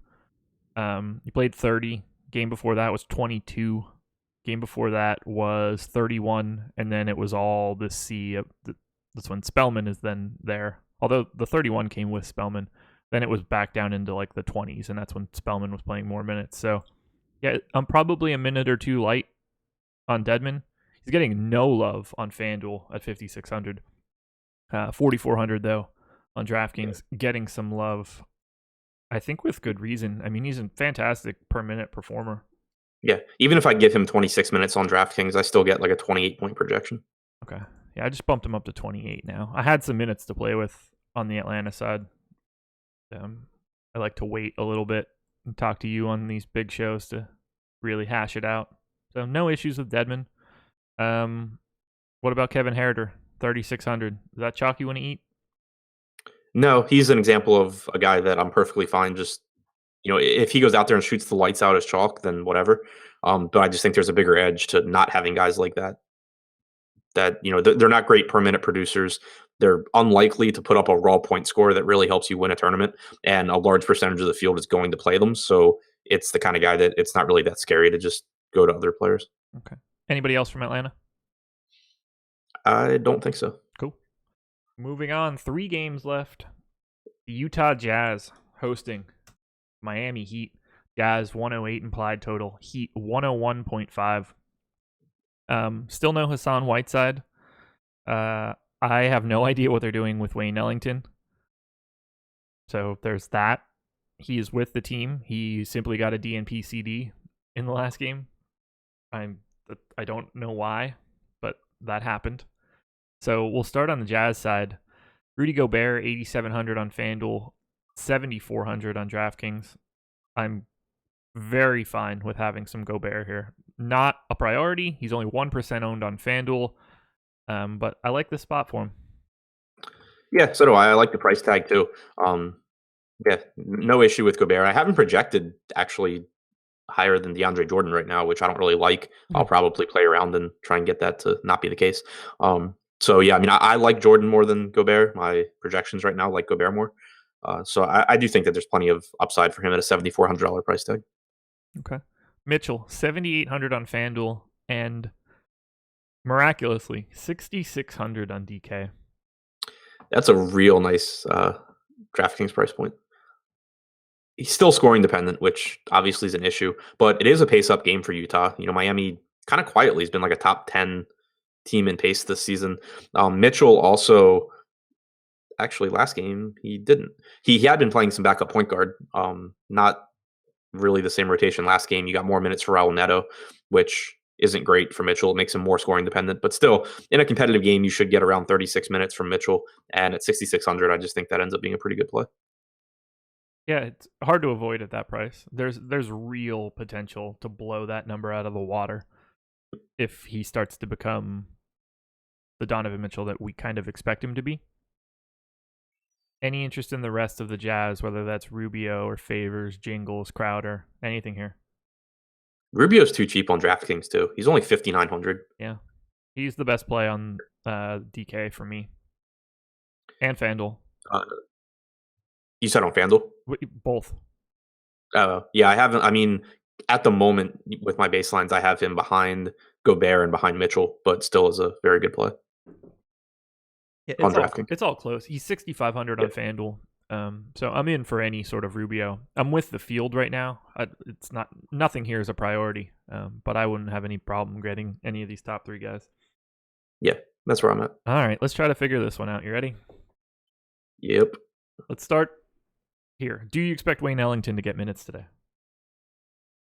Speaker 1: He played 30. Game before that was 22. Game before that was 31, and then it was all this sea. That's when Spellman is then there. Although the 31 came with Spellman, then it was back down into like the 20s, and that's when Spellman was playing more minutes. So, yeah, I'm probably a minute or two light on Dedmon. He's getting no love on FanDuel at 5,600. 4,400 though on DraftKings, getting some love. I think with good reason. I mean, he's a fantastic per minute performer.
Speaker 2: Yeah, even if I give him 26 minutes on DraftKings, I still get like a 28-point projection.
Speaker 1: Okay. Yeah, I just bumped him up to 28 now. I had some minutes to play with on the Atlanta side. I like to wait a little bit and talk to you on these big shows to really hash it out. So no issues with Dedmon. What about Kevin Herter, 3,600? Is that chalk you want to eat?
Speaker 2: No, he's an example of a guy that I'm perfectly fine. Just, if he goes out there and shoots the lights out as chalk, then whatever. But I just think there's a bigger edge to not having guys like that. They're not great per minute producers. They're unlikely to put up a raw point score that really helps you win a tournament, and a large percentage of the field is going to play them. So it's the kind of guy that it's not really that scary to just go to other players.
Speaker 1: Okay. Anybody else from Atlanta?
Speaker 2: I don't think so.
Speaker 1: Cool. Moving on, 3 games left. The Utah Jazz hosting Miami Heat. Jazz 108 implied total. Heat 101.5. Still no Hassan Whiteside. I have no idea what they're doing with Wayne Ellington. So there's that. He is with the team. He simply got a DNP CD in the last game. I don't know why, but that happened. So we'll start on the Jazz side. Rudy Gobert, 8,700 on FanDuel, 7,400 on DraftKings. I'm very fine with having some Gobert here. Not a priority. He's only 1% owned on FanDuel, but I like this spot for him.
Speaker 2: Yeah, so do I. I like the price tag too. Yeah, no issue with Gobert. I haven't projected actually higher than DeAndre Jordan right now, which I don't really like. I'll probably play around and try and get that to not be the case. So yeah, I mean, I like Jordan more than Gobert. My projections right now like Gobert more. So I do think that there's plenty of upside for him at a $7,400 price tag.
Speaker 1: Okay. Mitchell, 7,800 on FanDuel, and miraculously 6,600 on DK.
Speaker 2: That's a real nice DraftKings price point. He's still scoring dependent, which obviously is an issue, but it is a pace-up game for Utah. Miami kind of quietly has been like a top 10 team in pace this season. Mitchell also, actually last game, he didn't. He had been playing some backup point guard. Not really the same rotation last game. You got more minutes for Raul Neto, which isn't great for Mitchell. It makes him more scoring dependent, but still, in a competitive game, you should get around 36 minutes from Mitchell. And at 6,600, I just think that ends up being a pretty good play.
Speaker 1: Yeah, it's hard to avoid at that price. There's real potential to blow that number out of the water if he starts to become the Donovan Mitchell that we kind of expect him to be. Any interest in the rest of the Jazz, whether that's Rubio or Favors, Jingles, Crowder, anything here?
Speaker 2: Rubio's too cheap on DraftKings too. He's only 5,900.
Speaker 1: Yeah, he's the best play on DK for me and FanDuel.
Speaker 2: You said on FanDuel?
Speaker 1: Both.
Speaker 2: Yeah, I haven't. I mean, at the moment with my baselines, I have him behind Gobert and behind Mitchell, but still is a very good play.
Speaker 1: Yeah, it's all close. He's 6,500 on FanDuel. So I'm in for any sort of Rubio. I'm with the field right now. Nothing here is a priority, but I wouldn't have any problem getting any of these top 3 guys.
Speaker 2: Yeah, that's where I'm at.
Speaker 1: All right, let's try to figure this one out. You ready?
Speaker 2: Yep.
Speaker 1: Let's start here. Do you expect Wayne Ellington to get minutes today?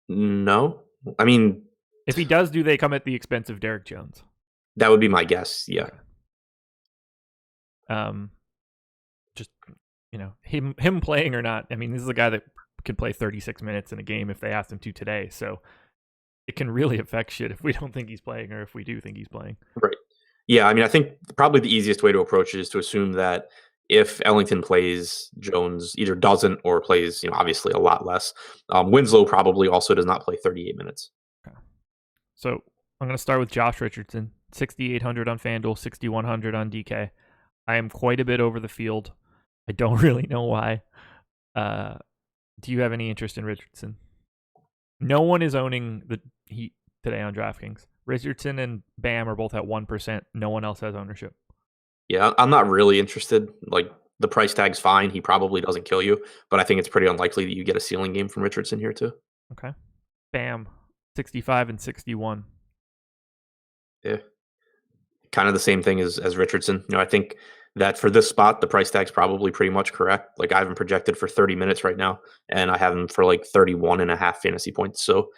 Speaker 2: No. I mean,
Speaker 1: if he does, do they come at the expense of Derek Jones?
Speaker 2: That would be my guess. Yeah.
Speaker 1: Okay. Just him playing or not. I mean, this is a guy that can play 36 minutes in a game if they asked him to today. So it can really affect shit if we don't think he's playing or if we do think he's playing.
Speaker 2: Right. Yeah. I mean, I think probably the easiest way to approach it is to assume that if Ellington plays, Jones either doesn't or plays, obviously a lot less. Winslow probably also does not play 38 minutes.
Speaker 1: Okay. So I'm going to start with Josh Richardson, 6,800 on FanDuel, 6,100 on DK. I am quite a bit over the field. I don't really know why. Do you have any interest in Richardson? No one is owning the Heat today on DraftKings. Richardson and Bam are both at 1%. No one else has ownership.
Speaker 2: Yeah, I'm not really interested. Like, the price tag's fine. He probably doesn't kill you, but I think it's pretty unlikely that you get a ceiling game from Richardson here too.
Speaker 1: Okay. Bam, 65 and 61.
Speaker 2: Yeah, kind of the same thing as Richardson. I think that for this spot, the price tag's probably pretty much correct. Like, I have him projected for 30 minutes right now, and I have him for like 31.5 fantasy points. So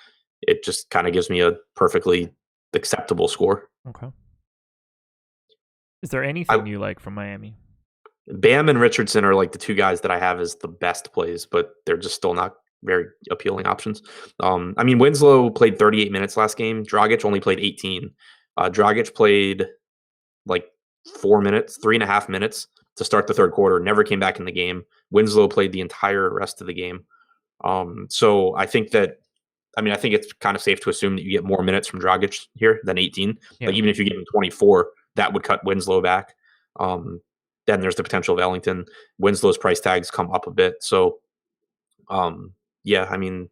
Speaker 2: it just kind of gives me a perfectly acceptable score.
Speaker 1: Okay. Is there anything you like from Miami?
Speaker 2: Bam and Richardson are like the two guys that I have as the best plays, but they're just still not very appealing options. I mean, Winslow played 38 minutes last game. Dragic only played 18. Dragic played like 3.5 minutes to start the third quarter, never came back in the game. Winslow played the entire rest of the game. So I think it's kind of safe to assume that you get more minutes from Dragic here than 18.
Speaker 1: Yeah.
Speaker 2: Like, even if you give him 24, that would cut Winslow back. Then there's the potential of Ellington. Winslow's price tags come up a bit. So, yeah, I mean,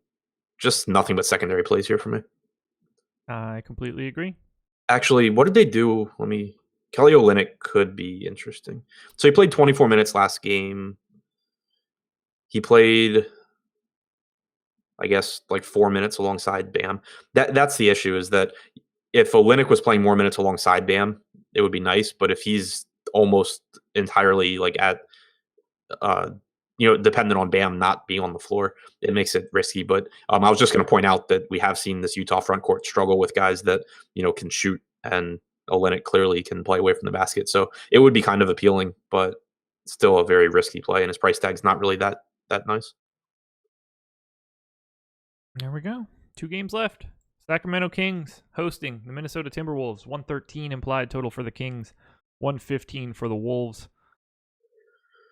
Speaker 2: just nothing but secondary plays here for me.
Speaker 1: I completely agree.
Speaker 2: Actually, what did they do? Kelly Olynyk could be interesting. So he played 24 minutes last game. He played, I guess, like 4 minutes alongside Bam. That's the issue, is that if Olynyk was playing more minutes alongside Bam, it would be nice. But if he's almost entirely like dependent on Bam not being on the floor, it makes it risky. But I was just going to point out that we have seen this Utah front court struggle with guys that can shoot, and Olynyk clearly can play away from the basket. So it would be kind of appealing, but still a very risky play, and his price tag's not really that nice.
Speaker 1: There we go. 2 games left. Sacramento Kings hosting the Minnesota Timberwolves. 113 implied total for the Kings. 115 for the Wolves.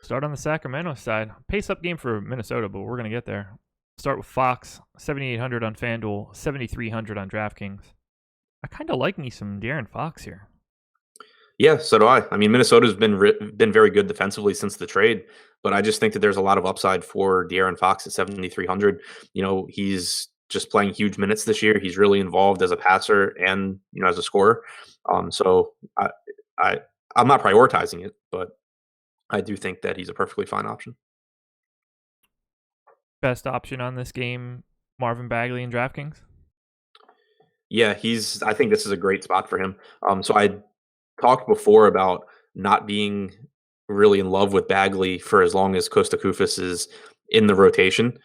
Speaker 1: Start on the Sacramento side. Pace up game for Minnesota, but we're going to get there. Start with Fox, 7,800 on FanDuel, 7,300 on DraftKings. I kind of like me some De'Aaron Fox here.
Speaker 2: Yeah, so do I. I mean, Minnesota's been very good defensively since the trade, but I just think that there's a lot of upside for De'Aaron Fox at 7,300. He's just playing huge minutes this year. He's really involved as a passer and as a scorer. So I'm not prioritizing it, but I do think that he's a perfectly fine option.
Speaker 1: Best option on this game, Marvin Bagley in DraftKings?
Speaker 2: Yeah, I think this is a great spot for him. So I talked before about not being really in love with Bagley for as long as Costa Koufos is in the rotation,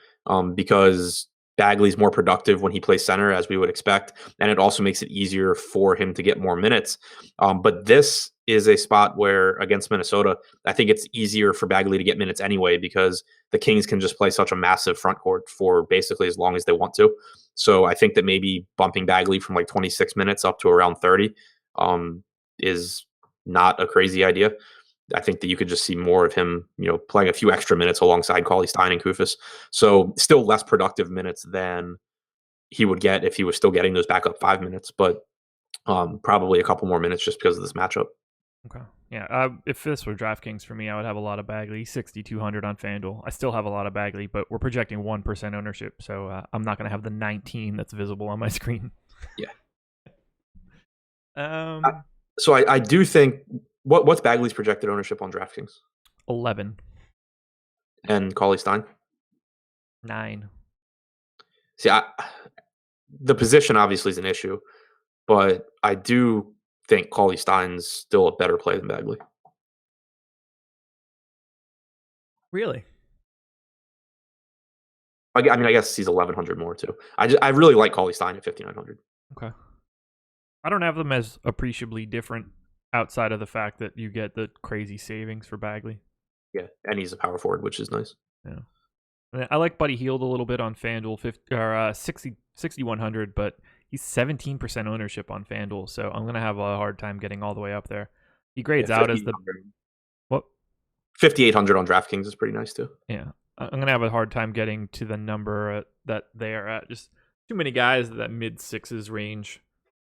Speaker 2: because Bagley's more productive when he plays center, as we would expect, and it also makes it easier for him to get more minutes. But this is a spot where, against Minnesota, I think it's easier for Bagley to get minutes anyway, because the Kings can just play such a massive front court for basically as long as they want to. So I think that maybe bumping Bagley from like 26 minutes up to around 30 is not a crazy idea. I think that you could just see more of him, playing a few extra minutes alongside Cauley-Stein and Koufos. So still less productive minutes than he would get if he was still getting those backup 5 minutes, but probably a couple more minutes just because of this matchup.
Speaker 1: Okay. Yeah. If this were DraftKings for me, I would have a lot of Bagley, 6,200 on FanDuel. I still have a lot of Bagley, but we're projecting 1% ownership, so I'm not going to have the 19 that's visible on my screen.
Speaker 2: Yeah.
Speaker 1: So
Speaker 2: I do think what's Bagley's projected ownership on DraftKings?
Speaker 1: 11.
Speaker 2: And Cauley-Stein?
Speaker 1: 9.
Speaker 2: See, the position obviously is an issue, but I do think Cauley-Stein's still a better play than Bagley.
Speaker 1: Really?
Speaker 2: I guess he's 1,100 more too. I really like Cauley-Stein at 5,900.
Speaker 1: Okay. I don't have them as appreciably different outside of the fact that you get the crazy savings for Bagley.
Speaker 2: Yeah, and he's a power forward, which is nice.
Speaker 1: Yeah. And I like Buddy Hield a little bit on FanDuel, 6,100, but he's 17% ownership on FanDuel, so I'm going to have a hard time getting all the way up there. He grades out as the... What?
Speaker 2: 5,800 on DraftKings is pretty nice too.
Speaker 1: Yeah. I'm going to have a hard time getting to the number that they are at. Just too many guys at that mid-6s range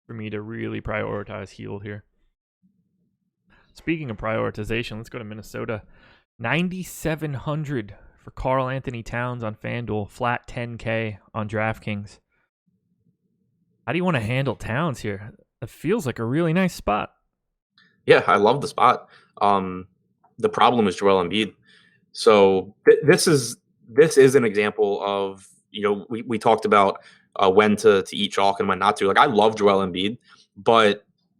Speaker 1: for me to really prioritize Hield here. Speaking of prioritization, let's go to Minnesota. 9,700 for Karl Anthony Towns on FanDuel, flat 10K on DraftKings. How do you want to handle Towns here? It feels like a really nice spot.
Speaker 2: Yeah, I love the spot. The problem is Joel Embiid. So this is an example of, we talked about when to eat chalk and when not to. Like, I love Joel Embiid,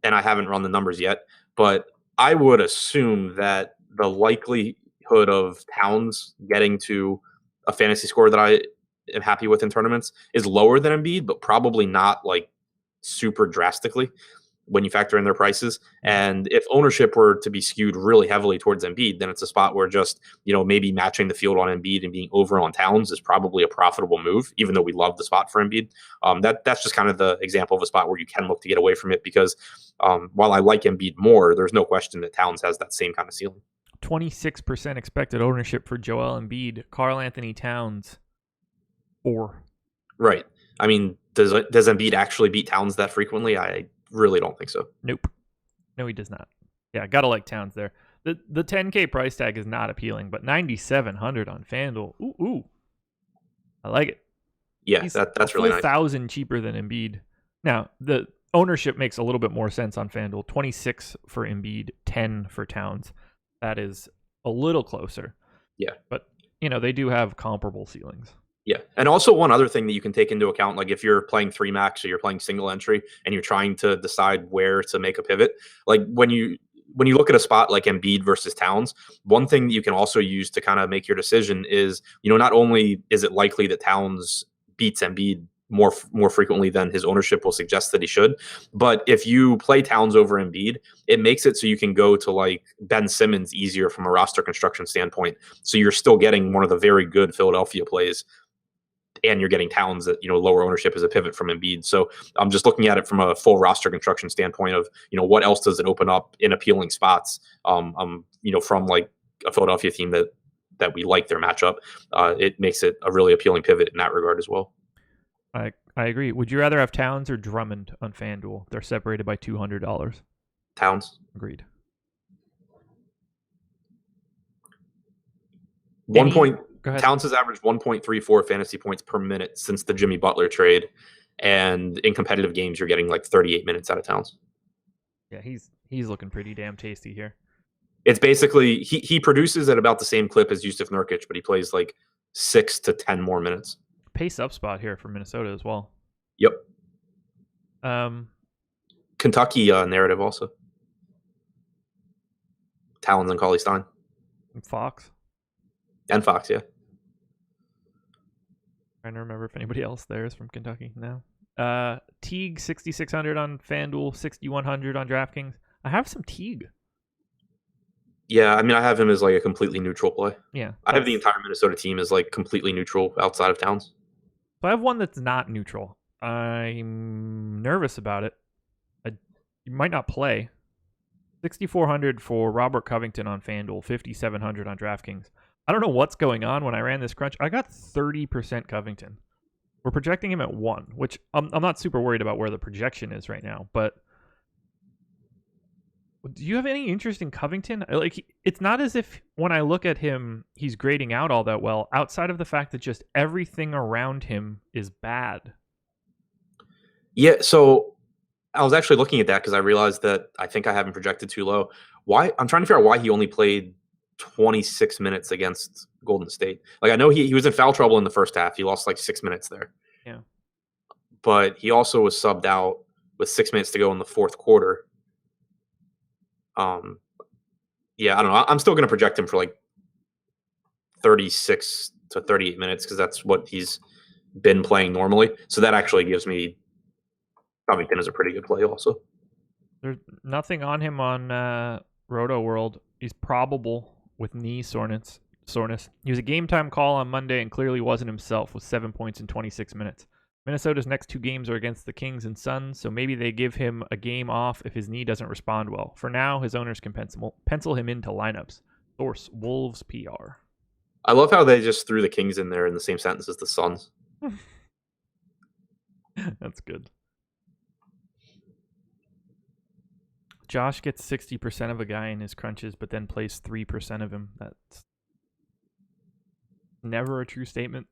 Speaker 2: and I haven't run the numbers yet, but I would assume that the likelihood of Towns getting to a fantasy score that I am happy with in tournaments is lower than Embiid, but probably not like super drastically when you factor in their prices. And if ownership were to be skewed really heavily towards Embiid, then it's a spot where just, maybe matching the field on Embiid and being over on Towns is probably a profitable move, even though we love the spot for Embiid. That's just kind of the example of a spot where you can look to get away from it because while I like Embiid more, there's no question that Towns has that same kind of ceiling.
Speaker 1: 26% expected ownership for Joel Embiid. Karl Anthony Towns, 4. Right.
Speaker 2: I mean, does Embiid actually beat Towns that frequently? I really don't think so.
Speaker 1: Nope. No, he does not. Yeah, gotta like Towns there. The 10K price tag is not appealing, but 9,700 on FanDuel. Ooh. I like it.
Speaker 2: Yeah, that's really nice.
Speaker 1: 1,000 cheaper than Embiid. Now, the ownership makes a little bit more sense on FanDuel. 26 for Embiid, 10 for Towns. That is a little closer.
Speaker 2: Yeah.
Speaker 1: But, they do have comparable ceilings.
Speaker 2: Yeah. And also one other thing that you can take into account, like if you're playing 3 max or you're playing single entry and you're trying to decide where to make a pivot, like when you look at a spot like Embiid versus Towns, one thing that you can also use to kind of make your decision is, not only is it likely that Towns beats Embiid more frequently than his ownership will suggest that he should, but if you play Towns over Embiid, it makes it so you can go to like Ben Simmons easier from a roster construction standpoint. So you're still getting one of the very good Philadelphia plays, and you're getting Towns at lower ownership as a pivot from Embiid. So I'm just looking at it from a full roster construction standpoint of what else does it open up in appealing spots. From like a Philadelphia team that we like their matchup, it makes it a really appealing pivot in that regard as well.
Speaker 1: I agree. Would you rather have Towns or Drummond on FanDuel? They're separated by $200.
Speaker 2: Towns.
Speaker 1: Agreed.
Speaker 2: Towns has averaged 1.34 fantasy points per minute since the Jimmy Butler trade, and in competitive games, you're getting like 38 minutes out of Towns.
Speaker 1: Yeah, he's looking pretty damn tasty here.
Speaker 2: It's basically he produces at about the same clip as Jusuf Nurkic, but he plays like 6 to 10 more minutes.
Speaker 1: Pace up spot here for Minnesota as well.
Speaker 2: Yep.
Speaker 1: Kentucky
Speaker 2: narrative also. Towns and Cauley Stein.
Speaker 1: Fox.
Speaker 2: And Fox, yeah.
Speaker 1: Trying to remember if anybody else there is from Kentucky now. Teague 6,600 on FanDuel, 6,100 on DraftKings. I have some Teague.
Speaker 2: Yeah, I mean, I have him as like a completely neutral play.
Speaker 1: Yeah,
Speaker 2: I have the entire Minnesota team as like completely neutral outside of Towns.
Speaker 1: So I have one that's not neutral. I'm nervous about it. You might not play. 6,400 for Robert Covington on FanDuel, 5,700 on DraftKings. I don't know what's going on. When I ran this crunch, I got 30% Covington. We're projecting him at 1, which I'm not super worried about where the projection is right now. But do you have any interest in Covington? Like, it's not as if when I look at him, he's grading out all that well, outside of the fact that just everything around him is bad.
Speaker 2: Yeah, so I was actually looking at that because I realized that I think I have him projected too low. Why? I'm trying to figure out why he only played 26 minutes against Golden State. Like, I know he was in foul trouble in the first half. He lost like 6 minutes there.
Speaker 1: Yeah.
Speaker 2: But he also was subbed out with 6 minutes to go in the fourth quarter. Yeah, I don't know. I'm still going to project him for like 36 to 38 minutes because that's what he's been playing normally. So that actually gives me Covington as a pretty good play also.
Speaker 1: There's nothing on him on Roto World. He's probable with knee soreness. He was a game time call on Monday and clearly wasn't himself with 7 points in 26 minutes. Minnesota's next 2 games are against the Kings and Suns, so maybe they give him a game off if his knee doesn't respond well. For now, his owners can pencil him into lineups. Source, Wolves PR.
Speaker 2: I love how they just threw the Kings in there in the same sentence as the Suns.
Speaker 1: That's good. Josh gets 60% of a guy in his crunches, but then plays 3% of him. That's never a true statement.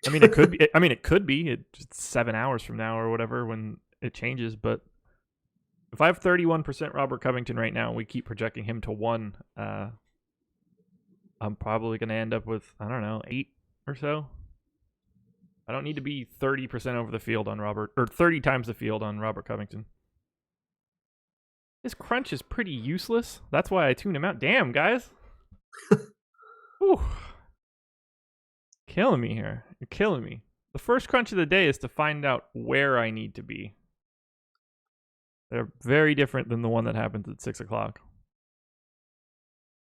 Speaker 1: I mean, it could be. It could be. It's 7 hours from now or whatever when it changes. But if I have 31% Robert Covington right now, and we keep projecting him to 1, I'm probably going to end up with, I don't know, 8 or so. I don't need to be 30% over the field on Robert, or 30 times the field on Robert Covington. His crunch is pretty useless. That's why I tune him out. Damn, guys. Whew. Killing me here. You're killing me. The first crunch of the day is to find out where I need to be. They're very different than the one that happens at 6 o'clock.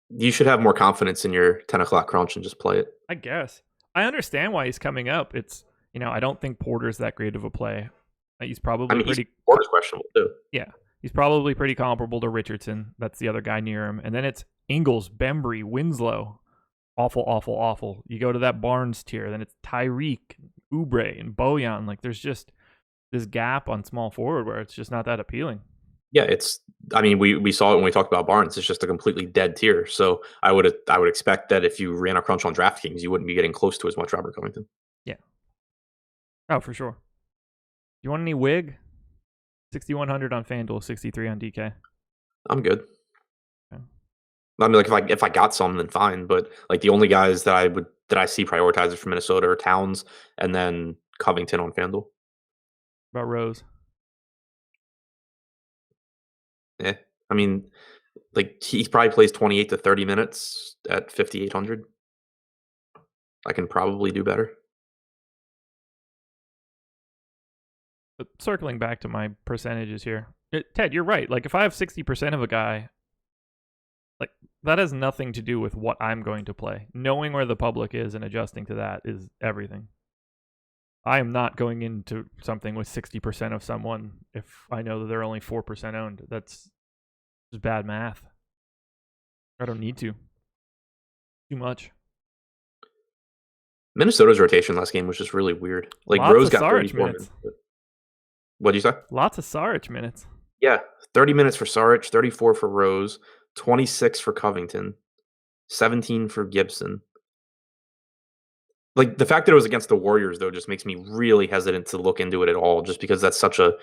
Speaker 2: You should have more confidence in your 10 o'clock crunch and just play it.
Speaker 1: I guess. I understand why he's coming up. It's, I don't think Porter's that great of a play. He's probably
Speaker 2: Porter's questionable too.
Speaker 1: Yeah. He's probably pretty comparable to Richardson. That's the other guy near him. And then it's Ingles, Bembry, Winslow. Awful, awful, awful. You go to that Barnes tier, then it's Tyreek, Oubre, and Bojan. Like, there's just this gap on small forward where it's just not that appealing.
Speaker 2: Yeah, we saw it when we talked about Barnes. It's just a completely dead tier. So I would expect that if you ran a crunch on DraftKings, you wouldn't be getting close to as much Robert Covington.
Speaker 1: Yeah. Oh, for sure. You want any wig? 6,100 on FanDuel, 63 on DK.
Speaker 2: I'm good. Okay. I mean, like if I got some, then fine. But like the only guys that I see prioritized for Minnesota are Towns and then Covington on FanDuel.
Speaker 1: About Rose.
Speaker 2: Yeah, I mean, like he probably plays 28 to 30 minutes at 5,800. I can probably do better.
Speaker 1: But circling back to my percentages here, Ted, you're right. Like if I have 60% of a guy, like that has nothing to do with what I'm going to play. Knowing where the public is and adjusting to that is everything. I am not going into something with 60% of someone if I know that they're only 4% owned. That's just bad math. I don't need to. Too much.
Speaker 2: Minnesota's rotation last game was just really weird. Like
Speaker 1: Lots
Speaker 2: Rose
Speaker 1: of
Speaker 2: got
Speaker 1: Saric
Speaker 2: 34
Speaker 1: minutes.
Speaker 2: What did you say?
Speaker 1: Lots of Saric minutes.
Speaker 2: Yeah, 30 minutes for Saric, 34 for Rose, 26 for Covington, 17 for Gibson. Like the fact that it was against the Warriors, though, just makes me really hesitant to look into it at all, just because that's such a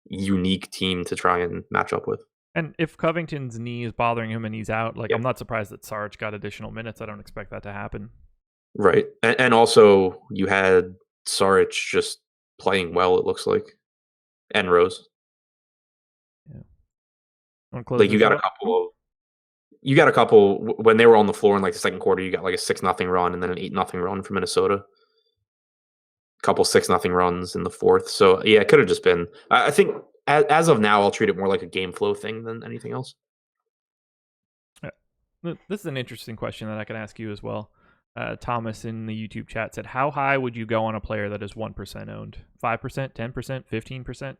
Speaker 2: unique team to try and match up with.
Speaker 1: And if Covington's knee is bothering him and he's out, I'm not surprised that Saric got additional minutes. I don't expect that to happen.
Speaker 2: Right. And also, you had Saric just playing well, it looks like. And Rose.
Speaker 1: Yeah.
Speaker 2: Like you got a couple when they were on the floor in like the second quarter, you got like a 6-0 run and then an 8-0 run for Minnesota. A couple 6-0 runs in the fourth. So yeah, it could have just been. I think as of now, I'll treat it more like a game flow thing than anything else.
Speaker 1: Yeah. This is an interesting question that I can ask you as well. Thomas in the YouTube chat said, how high would you go on a player that is 1% owned? 5%, 10%,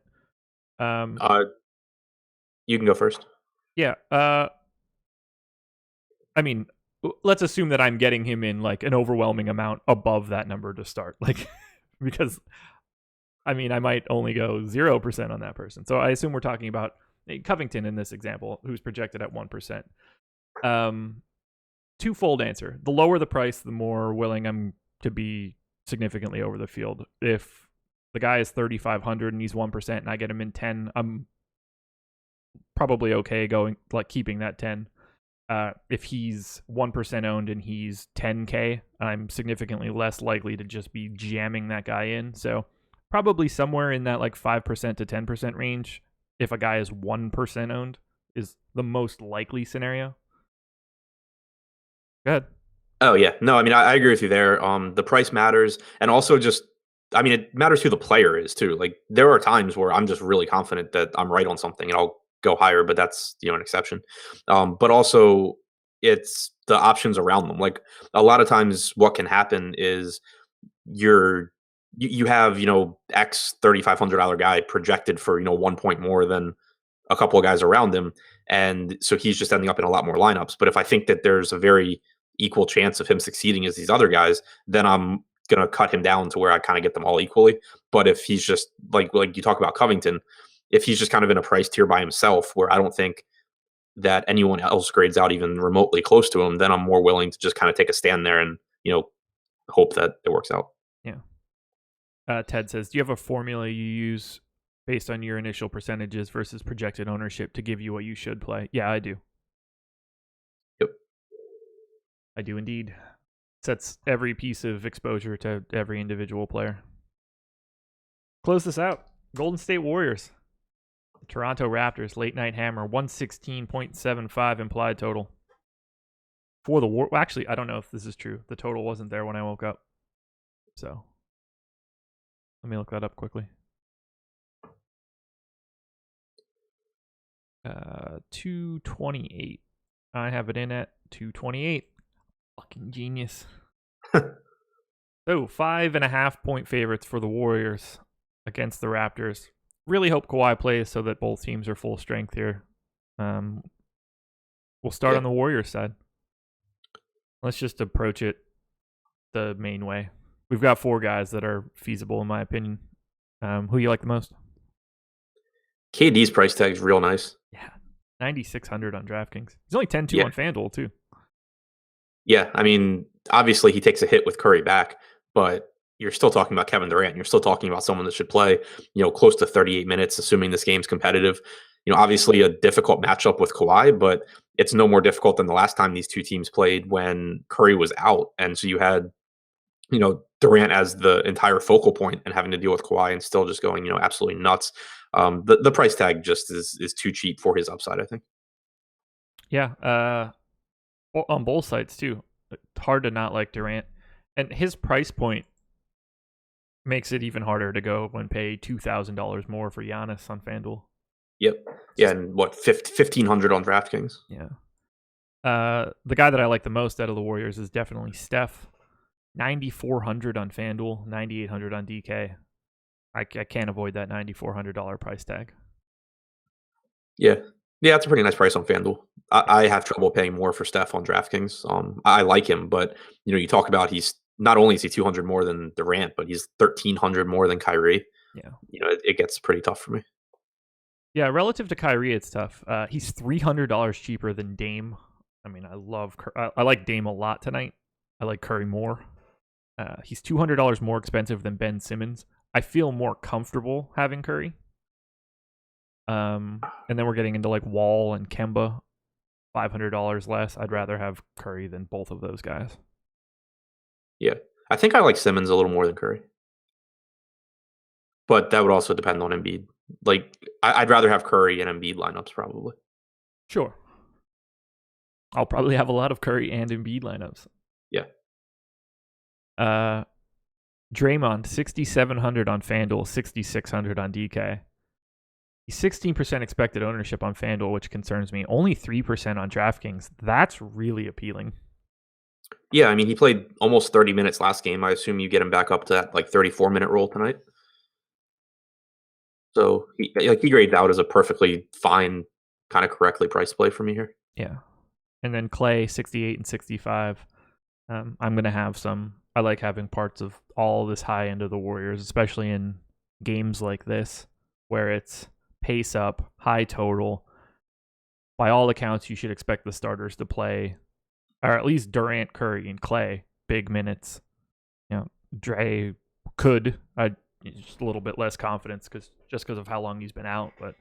Speaker 1: 15%?
Speaker 2: You can go first.
Speaker 1: Yeah. I mean, let's assume that I'm getting him in like an overwhelming amount above that number to start. Like, because, I mean, I might only go 0% on that person. So I assume we're talking about Covington in this example, who's projected at 1%. Twofold answer. The lower the price, the more willing I'm to be significantly over the field. If the guy is 3,500 and he's 1% and I get him in 10, I'm probably okay going like keeping that 10. If he's 1% owned and he's 10K, I'm significantly less likely to just be jamming that guy in. So probably somewhere in that like 5% to 10% range, if a guy is 1% owned, is the most likely scenario. Go ahead.
Speaker 2: Oh yeah, no, I mean I agree with you there. The price matters, and also just, I mean, it matters who the player is too. Like there are times where I'm just really confident that I'm right on something, and I'll go higher, but that's an exception. But also it's the options around them. Like a lot of times, what can happen is you have X $3,500 guy projected for 1 point more than a couple of guys around him, and so he's just ending up in a lot more lineups. But if I think that there's a very equal chance of him succeeding as these other guys, then I'm going to cut him down to where I kind of get them all equally. But if he's just like you talk about Covington, if he's just kind of in a price tier by himself where I don't think that anyone else grades out even remotely close to him, then I'm more willing to just kind of take a stand there and, hope that it works out.
Speaker 1: Yeah. Ted says, do you have a formula you use based on your initial percentages versus projected ownership to give you what you should play? Yeah, I do.
Speaker 2: Yep.
Speaker 1: I do indeed. Sets every piece of exposure to every individual player. Close this out. Golden State Warriors. The Toronto Raptors, late night hammer, 116.75 implied total. For the War, actually, I don't know if this is true. The total wasn't there when I woke up. So, let me look that up quickly. 228. I have it in at 228. Fucking genius. So, 5.5 point favorites for the Warriors against the Raptors. Really hope Kawhi plays so that both teams are full strength here. We'll start on the Warriors side. Let's just approach it the main way. We've got 4 guys that are feasible, in my opinion. Who you like the most?
Speaker 2: KD's price tag is real nice.
Speaker 1: Yeah, 9,600 on DraftKings. He's only 10-2 on FanDuel, too.
Speaker 2: Yeah, I mean, obviously he takes a hit with Curry back, but you're still talking about Kevin Durant. You're still talking about someone that should play, close to 38 minutes, assuming this game's competitive. Obviously a difficult matchup with Kawhi, but it's no more difficult than the last time these two teams played when Curry was out. And so you had, Durant as the entire focal point and having to deal with Kawhi and still just going, absolutely nuts. The price tag just is too cheap for his upside, I think.
Speaker 1: Yeah. On both sides, too. It's hard to not like Durant. And his price point makes it even harder to go and pay $2,000 more for Giannis on FanDuel.
Speaker 2: Yep. Yeah, and what, 1,500 on DraftKings?
Speaker 1: Yeah. The guy that I like the most out of the Warriors is definitely Steph. 9,400 on FanDuel, 9,800 on DK. I can't avoid that $9,400 price tag.
Speaker 2: Yeah, it's a pretty nice price on FanDuel. I have trouble paying more for Steph on DraftKings. I like him, but you talk about he's not only is he 200 more than Durant, but he's 1,300 more than Kyrie.
Speaker 1: Yeah,
Speaker 2: it gets pretty tough for me.
Speaker 1: Yeah, relative to Kyrie, it's tough. He's $300 cheaper than Dame. I mean, I like Dame a lot tonight. I like Curry more. He's $200 more expensive than Ben Simmons. I feel more comfortable having Curry. And then we're getting into like Wall and Kemba, $500 less. I'd rather have Curry than both of those guys.
Speaker 2: Yeah, I think I like Simmons a little more than Curry, but that would also depend on Embiid. Like, I'd rather have Curry and Embiid lineups probably.
Speaker 1: Sure. I'll probably have a lot of Curry and Embiid lineups.
Speaker 2: Yeah.
Speaker 1: Draymond, 6,700 on FanDuel, 6,600 on DK. He's 16% expected ownership on FanDuel, which concerns me. Only 3% on DraftKings. That's really appealing.
Speaker 2: Yeah, I mean, he played almost 30 minutes last game. I assume you get him back up to that like 34-minute role tonight. So he grades out as a perfectly fine, kind of correctly priced play for me here.
Speaker 1: Yeah. And then Clay, 68 and 65. I'm going to have some. I like having parts of all this high end of the Warriors, especially in games like this, where it's pace up, high total. By all accounts, you should expect the starters to play, or at least Durant, Curry, and Clay, big minutes. Dre could. Just a little bit less confidence because of how long he's been out, but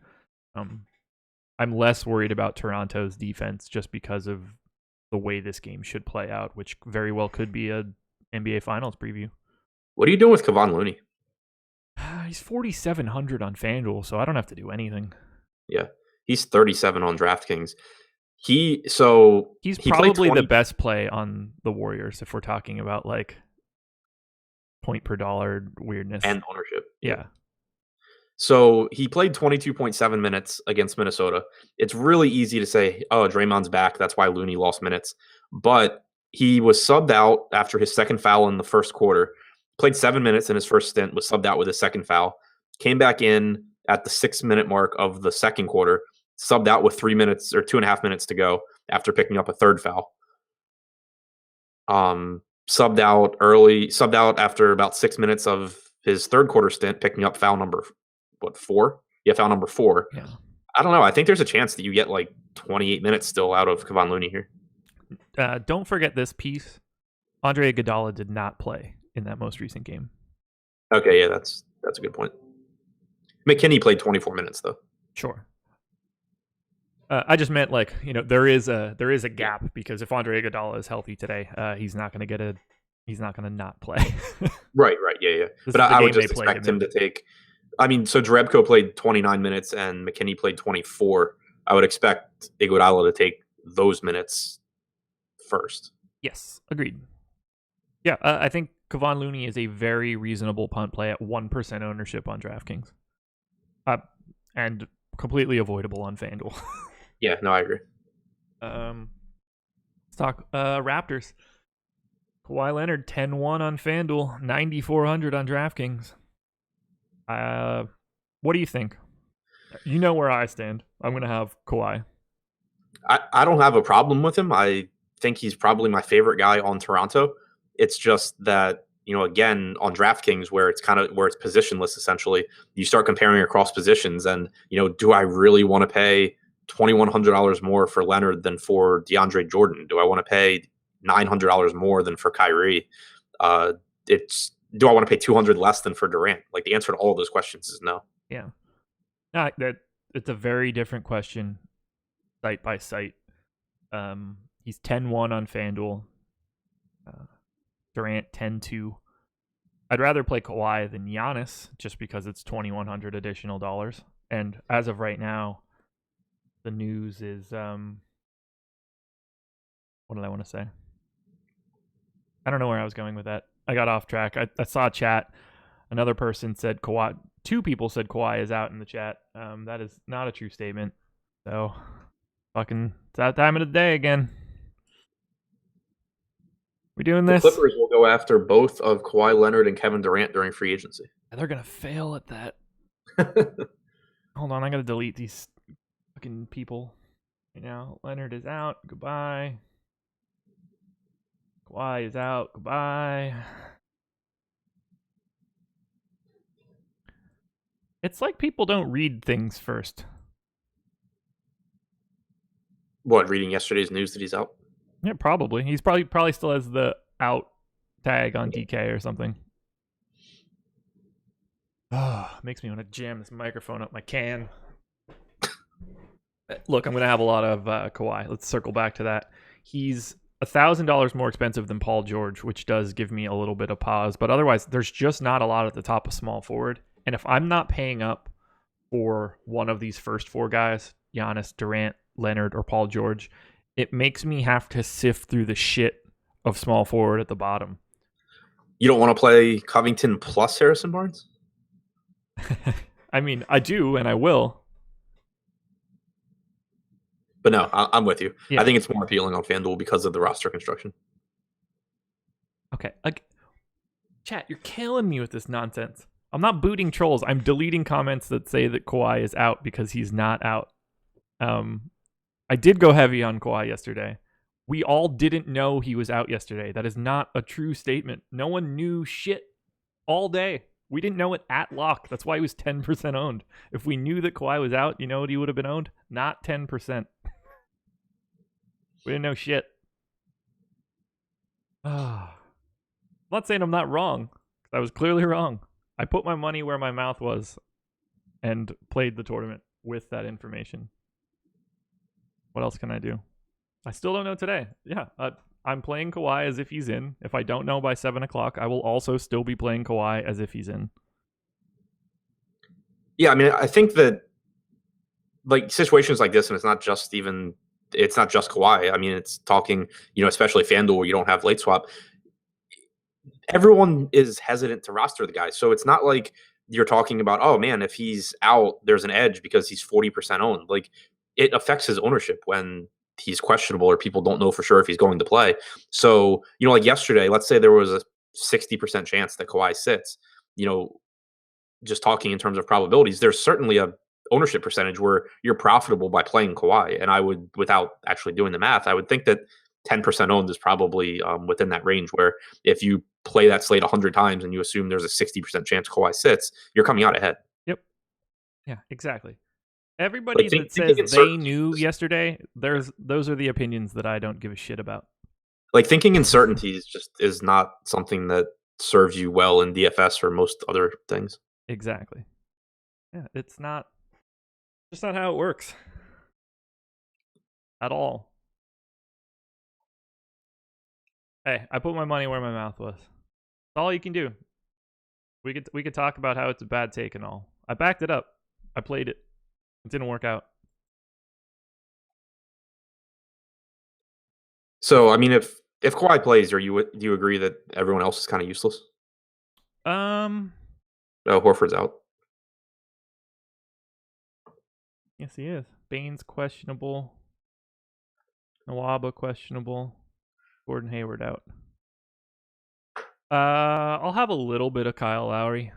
Speaker 1: I'm less worried about Toronto's defense just because of the way this game should play out, which very well could be a NBA Finals preview.
Speaker 2: What are you doing with Kevon Looney?
Speaker 1: He's 4,700 on FanDuel, so I don't have to do anything.
Speaker 2: Yeah, he's 37 on DraftKings. He's
Speaker 1: probably the best play on the Warriors if we're talking about like point per dollar weirdness
Speaker 2: and ownership.
Speaker 1: Yeah.
Speaker 2: So he played 22.7 minutes against Minnesota. It's really easy to say, oh, Draymond's back. That's why Looney lost minutes. But he was subbed out after his second foul in the first quarter. Played 7 minutes in his first stint, was subbed out with his second foul. Came back in at the 6-minute mark of the second quarter. Subbed out with 3 minutes or 2.5 minutes to go after picking up a third foul. Subbed out after about 6 minutes of his third quarter stint, picking up foul number, 4? Yeah, foul number 4.
Speaker 1: Yeah.
Speaker 2: I don't know. I think there's a chance that you get like 28 minutes still out of Kevon Looney here.
Speaker 1: Don't forget this piece. Andre Iguodala did not play in that most recent game.
Speaker 2: Okay, yeah, that's a good point. McKinney played 24 minutes though.
Speaker 1: Sure. I just meant like, there is a gap because if Andre Iguodala is healthy today, he's not going to not play.
Speaker 2: Right, yeah. But I would just expect him to take. I mean, so Jerebko played 29 minutes and McKinney played 24. I would expect Iguodala to take those minutes first.
Speaker 1: Yes, agreed. Yeah, I think Kevon Looney is a very reasonable punt play at 1% ownership on DraftKings. And completely avoidable on FanDuel.
Speaker 2: Yeah, no, I agree.
Speaker 1: Let's talk Raptors. Kawhi Leonard 10-1 on FanDuel, 9,400 on DraftKings. What do you think? You know where I stand. I'm going to have Kawhi.
Speaker 2: I don't have a problem with him. I think he's probably my favorite guy on Toronto. It's just that, again, on DraftKings where it's positionless, essentially, you start comparing across positions and, do I really want to pay $2,100 more for Leonard than for DeAndre Jordan? Do I want to pay $900 more than for Kyrie? Do I want to pay $200 less than for Durant? Like the answer to all of those questions is no.
Speaker 1: Yeah. No, it's a very different question site by site. He's 10-1 on FanDuel. Durant 10-2. I'd rather play Kawhi than Giannis just because it's $2,100 additional dollars. And as of right now, the news is what did I want to say? I don't know where I was going with that. I got off track. I saw a chat. Another person said Kawhi. 2 people said Kawhi is out in the chat. That is not a true statement. So, it's that time of the day again. We doing this?
Speaker 2: The Clippers will go after both of Kawhi Leonard and Kevin Durant during free agency.
Speaker 1: They're going to fail at that. Hold on, I'm going to delete these fucking people. Leonard is out. Goodbye. Kawhi is out. Goodbye. It's like people don't read things first.
Speaker 2: What, reading yesterday's news that he's out?
Speaker 1: Yeah, probably. He's probably still has the out tag on DK or something. Makes me want to jam this microphone up my can. Look, I'm going to have a lot of Kawhi. Let's circle back to that. He's $1,000 more expensive than Paul George, which does give me a little bit of pause. But otherwise, there's just not a lot at the top of small forward. And if I'm not paying up for one of these first 4 guys, Giannis, Durant, Leonard, or Paul George, it makes me have to sift through the shit of small forward at the bottom.
Speaker 2: You don't want to play Covington plus Harrison Barnes?
Speaker 1: I mean, I do, and I will.
Speaker 2: But no, I'm with you.
Speaker 1: Yeah.
Speaker 2: I think it's more appealing on FanDuel because of the roster construction.
Speaker 1: Okay. Chat, you're killing me with this nonsense. I'm not booting trolls. I'm deleting comments that say that Kawhi is out because he's not out. I did go heavy on Kawhi yesterday. We all didn't know he was out yesterday. That is not a true statement. No one knew shit all day. We didn't know it at lock. That's why he was 10% owned. If we knew that Kawhi was out, you know what he would have been owned? Not 10%. We didn't know shit. I'm not saying I'm not wrong. I was clearly wrong. I put my money where my mouth was and played the tournament with that information. What else can I do? I still don't know today. Yeah, I'm playing Kawhi as if he's in. If I don't know by 7 o'clock, I will also still be playing Kawhi as if he's in.
Speaker 2: Yeah, I mean, I think that like situations like this, and it's not just Kawhi. I mean, it's talking, especially FanDuel where you don't have late swap. Everyone is hesitant to roster the guy. So it's not like you're talking about, oh man, if he's out, there's an edge because he's 40% owned. Like it affects his ownership when he's questionable or people don't know for sure if he's going to play. So, like yesterday, let's say there was a 60% chance that Kawhi sits, just talking in terms of probabilities, there's certainly a ownership percentage where you're profitable by playing Kawhi. And I would, without actually doing the math, I would think that 10% owned is probably within that range where if you play that slate 100 times and you assume there's a 60% chance Kawhi sits, you're coming out ahead.
Speaker 1: Yep. Yeah, exactly. Everybody that says they knew yesterday, those are the opinions that I don't give a shit about.
Speaker 2: Like thinking in certainties just is not something that serves you well in DFS or most other things.
Speaker 1: Exactly. Yeah, it's not how it works at all. Hey, I put my money where my mouth was. That's all you can do. We could talk about how it's a bad take and all. I backed it up. I played it. It didn't work out.
Speaker 2: So, I mean, if Kawhi plays, do you agree that everyone else is kind of useless? Horford's out.
Speaker 1: Yes, he is. Baines questionable. Nwaba questionable. Gordon Hayward out. I'll have a little bit of Kyle Lowry.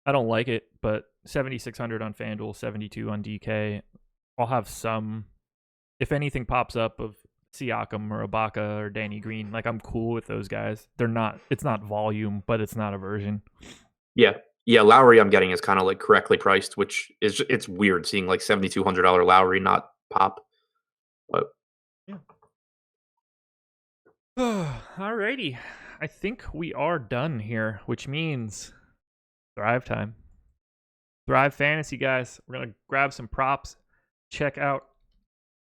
Speaker 1: I don't like it, but 7,600 on FanDuel, 72 on DK. I'll have some. If anything pops up of Siakam or Ibaka or Danny Green, like I'm cool with those guys. It's not volume, but it's not aversion.
Speaker 2: Yeah. Lowry I'm getting is kind of like correctly priced, which is it's weird seeing like $7,200 Lowry not pop. But
Speaker 1: yeah. Alrighty. I think we are done here, which means Thrive time. Thrive Fantasy, guys. We're going to grab some props, check out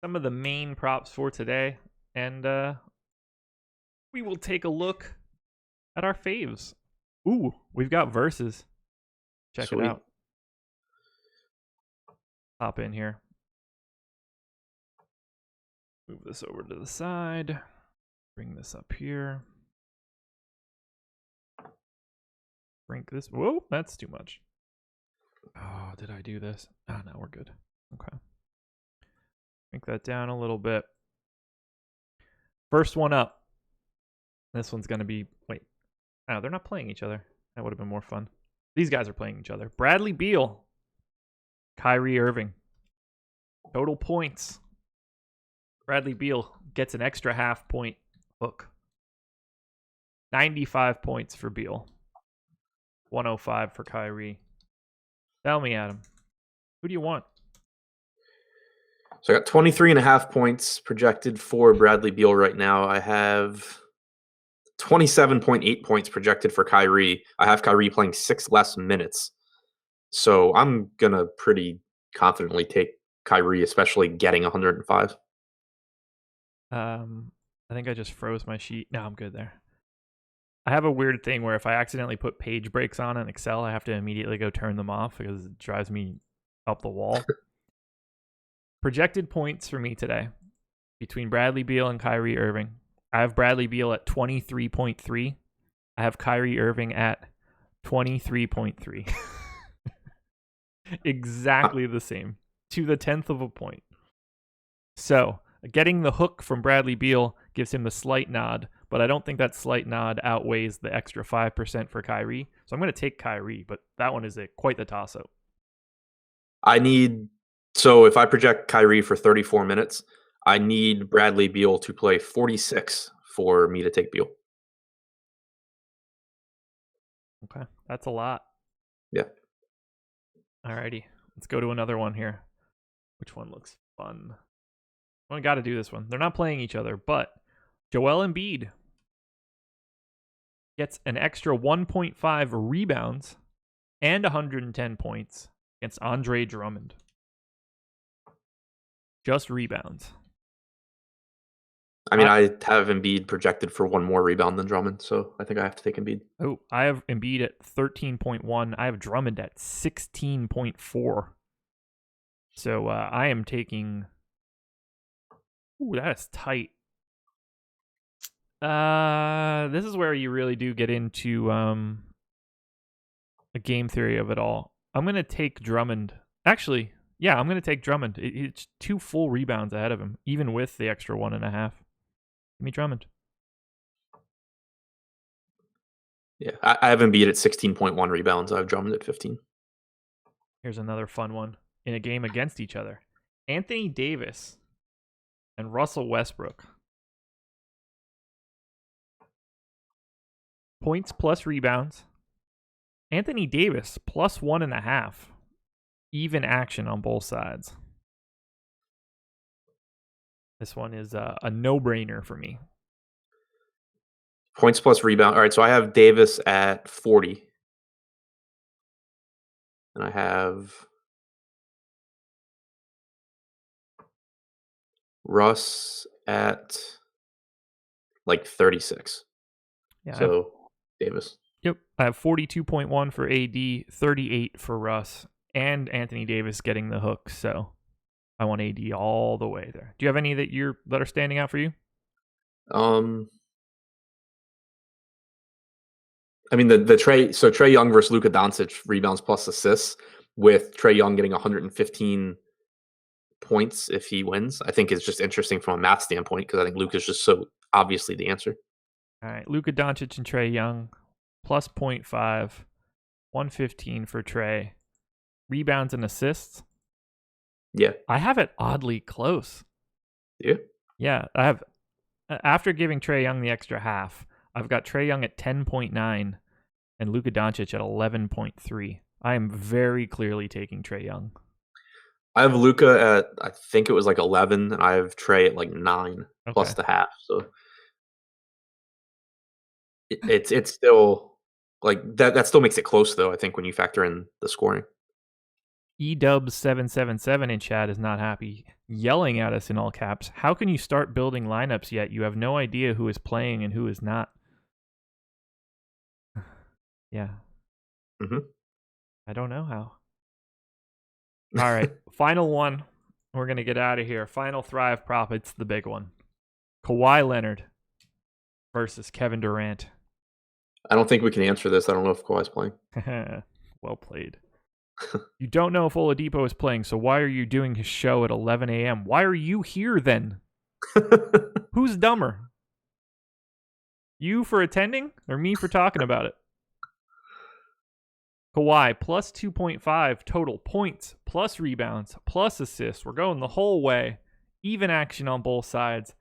Speaker 1: some of the main props for today, and we will take a look at our faves. Ooh, we've got verses. Check it out. Hop in here. Move this over to the side. Bring this up here. Shrink this. Whoa, that's too much. Oh, did I do this? Oh, no, we're good. Okay. Shrink that down a little bit. First one up. This one's going to be... Wait. Oh, they're not playing each other. That would have been more fun. These guys are playing each other. Bradley Beal. Kyrie Irving. Total points. Bradley Beal gets an extra half-point hook. 95 points for Beal. 105 for Kyrie. Tell me, Adam. Who do you want?
Speaker 2: So I got 23.5 points projected for Bradley Beal right now. I have 27.8 points projected for Kyrie. I have Kyrie playing 6 less minutes. So I'm going to pretty confidently take Kyrie, especially getting 105.
Speaker 1: I think I just froze my sheet. No, I'm good there. I have a weird thing where if I accidentally put page breaks on in Excel, I have to immediately go turn them off because it drives me up the wall. Projected points for me today between Bradley Beal and Kyrie Irving. I have Bradley Beal at 23.3. I have Kyrie Irving at 23.3. Exactly the same. To the 10th of a point. So, getting the hook from Bradley Beal gives him the slight nod, but I don't think that slight nod outweighs the extra 5% for Kyrie. So I'm going to take Kyrie, but that one is quite the toss-up.
Speaker 2: So if I project Kyrie for 34 minutes, I need Bradley Beal to play 46 for me to take Beal.
Speaker 1: Okay, that's a lot.
Speaker 2: Yeah.
Speaker 1: Alrighty, let's go to another one here. Which one looks fun? I got to do this one. They're not playing each other, but Joel Embiid gets an extra 1.5 rebounds and 110 points against Andre Drummond. Just rebounds.
Speaker 2: I mean, I have Embiid projected for one more rebound than Drummond, so I think I have to take Embiid.
Speaker 1: Oh, I have Embiid at 13.1. I have Drummond at 16.4. So I am taking... Ooh, that is tight. This is where you really do get into a game theory of it all. I'm going to take Drummond. Actually, yeah, I'm going to take Drummond. It's 2 full rebounds ahead of him, even with the extra 1.5. Give me Drummond.
Speaker 2: Yeah, I have Embiid at 16.1 rebounds. I have Drummond at 15.
Speaker 1: Here's another fun one. In a game against each other. Anthony Davis and Russell Westbrook. Points plus rebounds. Anthony Davis plus 1.5. Even action on both sides. This one is a no-brainer for me.
Speaker 2: Points plus rebound. All right, so I have Davis at 40. And I have Russ at like 36.
Speaker 1: Yeah.
Speaker 2: So Davis.
Speaker 1: Yep. I have 42.1 for AD, 38 for Russ, and Anthony Davis getting the hook. So I want AD all the way there. Do you have any that are standing out for you?
Speaker 2: I mean the Trae Young versus Luka Doncic rebounds plus assists with Trae Young getting 115 points if he wins, I think is just interesting from a math standpoint because I think Luka's just so obviously the answer.
Speaker 1: All right, Luka Doncic and Trae Young plus 0.5, 115 for Trae. Rebounds and assists.
Speaker 2: Yeah.
Speaker 1: I have it oddly close.
Speaker 2: Yeah.
Speaker 1: Yeah, I have, after giving Trae Young the extra half, I've got Trae Young at 10.9 and Luka Doncic at 11.3. I am very clearly taking Trae Young.
Speaker 2: I have Luka at, I think it was like 11, and I have Trae at like 9 plus the half. So it's still like that still makes it close though, I think, when you factor in the scoring.
Speaker 1: eDubs777 in chat is not happy, yelling at us in all caps. How can you start building lineups yet? You have no idea who is playing and who is not. Yeah.
Speaker 2: Mm-hmm.
Speaker 1: I don't know how. All right. Final one. We're going to get out of here. Final Thrive prop. It's the big one. Kawhi Leonard versus Kevin Durant.
Speaker 2: I don't think we can answer this. I don't know if Kawhi's playing.
Speaker 1: Well played. You don't know if Oladipo is playing, so why are you doing his show at 11 a.m.? Why are you here then? Who's dumber? You for attending or me for talking about it? Kawhi plus 2.5 total points, plus rebounds, plus assists. We're going the whole way. Even action on both sides.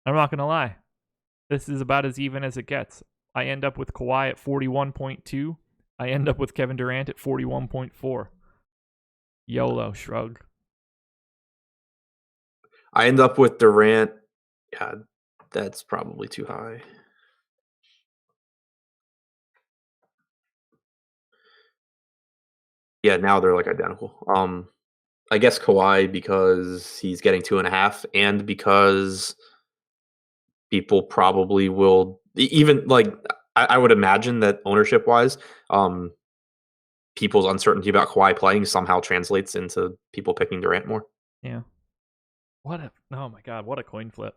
Speaker 1: I'm not going to lie. This is about as even as it gets. I end up with Kawhi at 41.2. I end up with Kevin Durant at 41.4. YOLO, shrug.
Speaker 2: I end up with Durant. Yeah, that's probably too high. Yeah, now they're like identical. I guess Kawhi because he's getting 2.5, and because people probably will even like I would imagine that ownership wise, people's uncertainty about Kawhi playing somehow translates into people picking Durant more.
Speaker 1: Yeah. Oh my God, what a coin flip.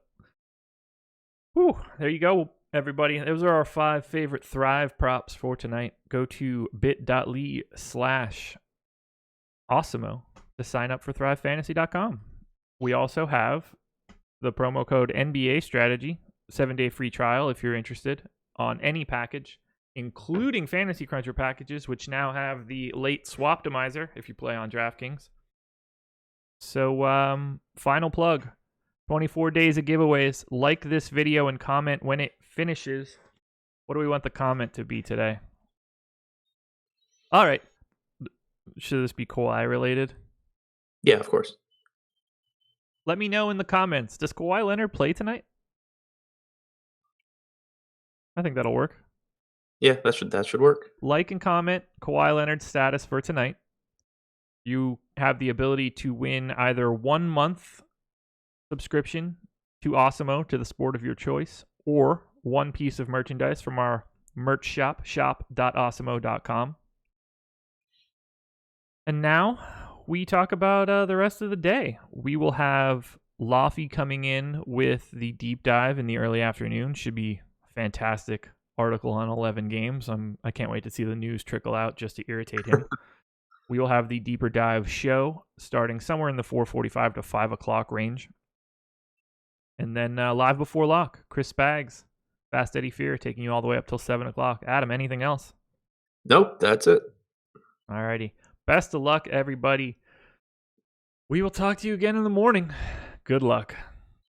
Speaker 1: Whew, there you go, everybody. Those are our 5 favorite Thrive props for tonight. Go to bit.ly/Awesemo to sign up for thrivefantasy.com. We also have the promo code NBA Strategy, 7-day free trial if you're interested on any package, including Fantasy Cruncher packages, which now have the late swaptimizer if you play on DraftKings. So, final plug. 24 days of giveaways. Like this video and comment when it finishes. What do we want the comment to be today? All right. Should this be Kawhi related?
Speaker 2: Yeah, of course.
Speaker 1: Let me know in the comments. Does Kawhi Leonard play tonight? I think that'll work.
Speaker 2: Yeah, that should work.
Speaker 1: Like and comment Kawhi Leonard's status for tonight. You have the ability to win either 1 month subscription to Awesemo, to the sport of your choice, or 1 piece of merchandise from our merch shop, shop.awesemo.com. And now we talk about the rest of the day. We will have Laffy coming in with the deep dive in the early afternoon. Should be a fantastic article on 11 games. I can't wait to see the news trickle out just to irritate him. We will have the deeper dive show starting somewhere in the 4:45 to 5 o'clock range. And then live before lock, Chris Spags, Fast Eddie Fear, taking you all the way up till 7 o'clock. Adam, anything else?
Speaker 2: Nope, that's it.
Speaker 1: Alrighty. Best of luck, everybody. We will talk to you again in the morning. Good luck.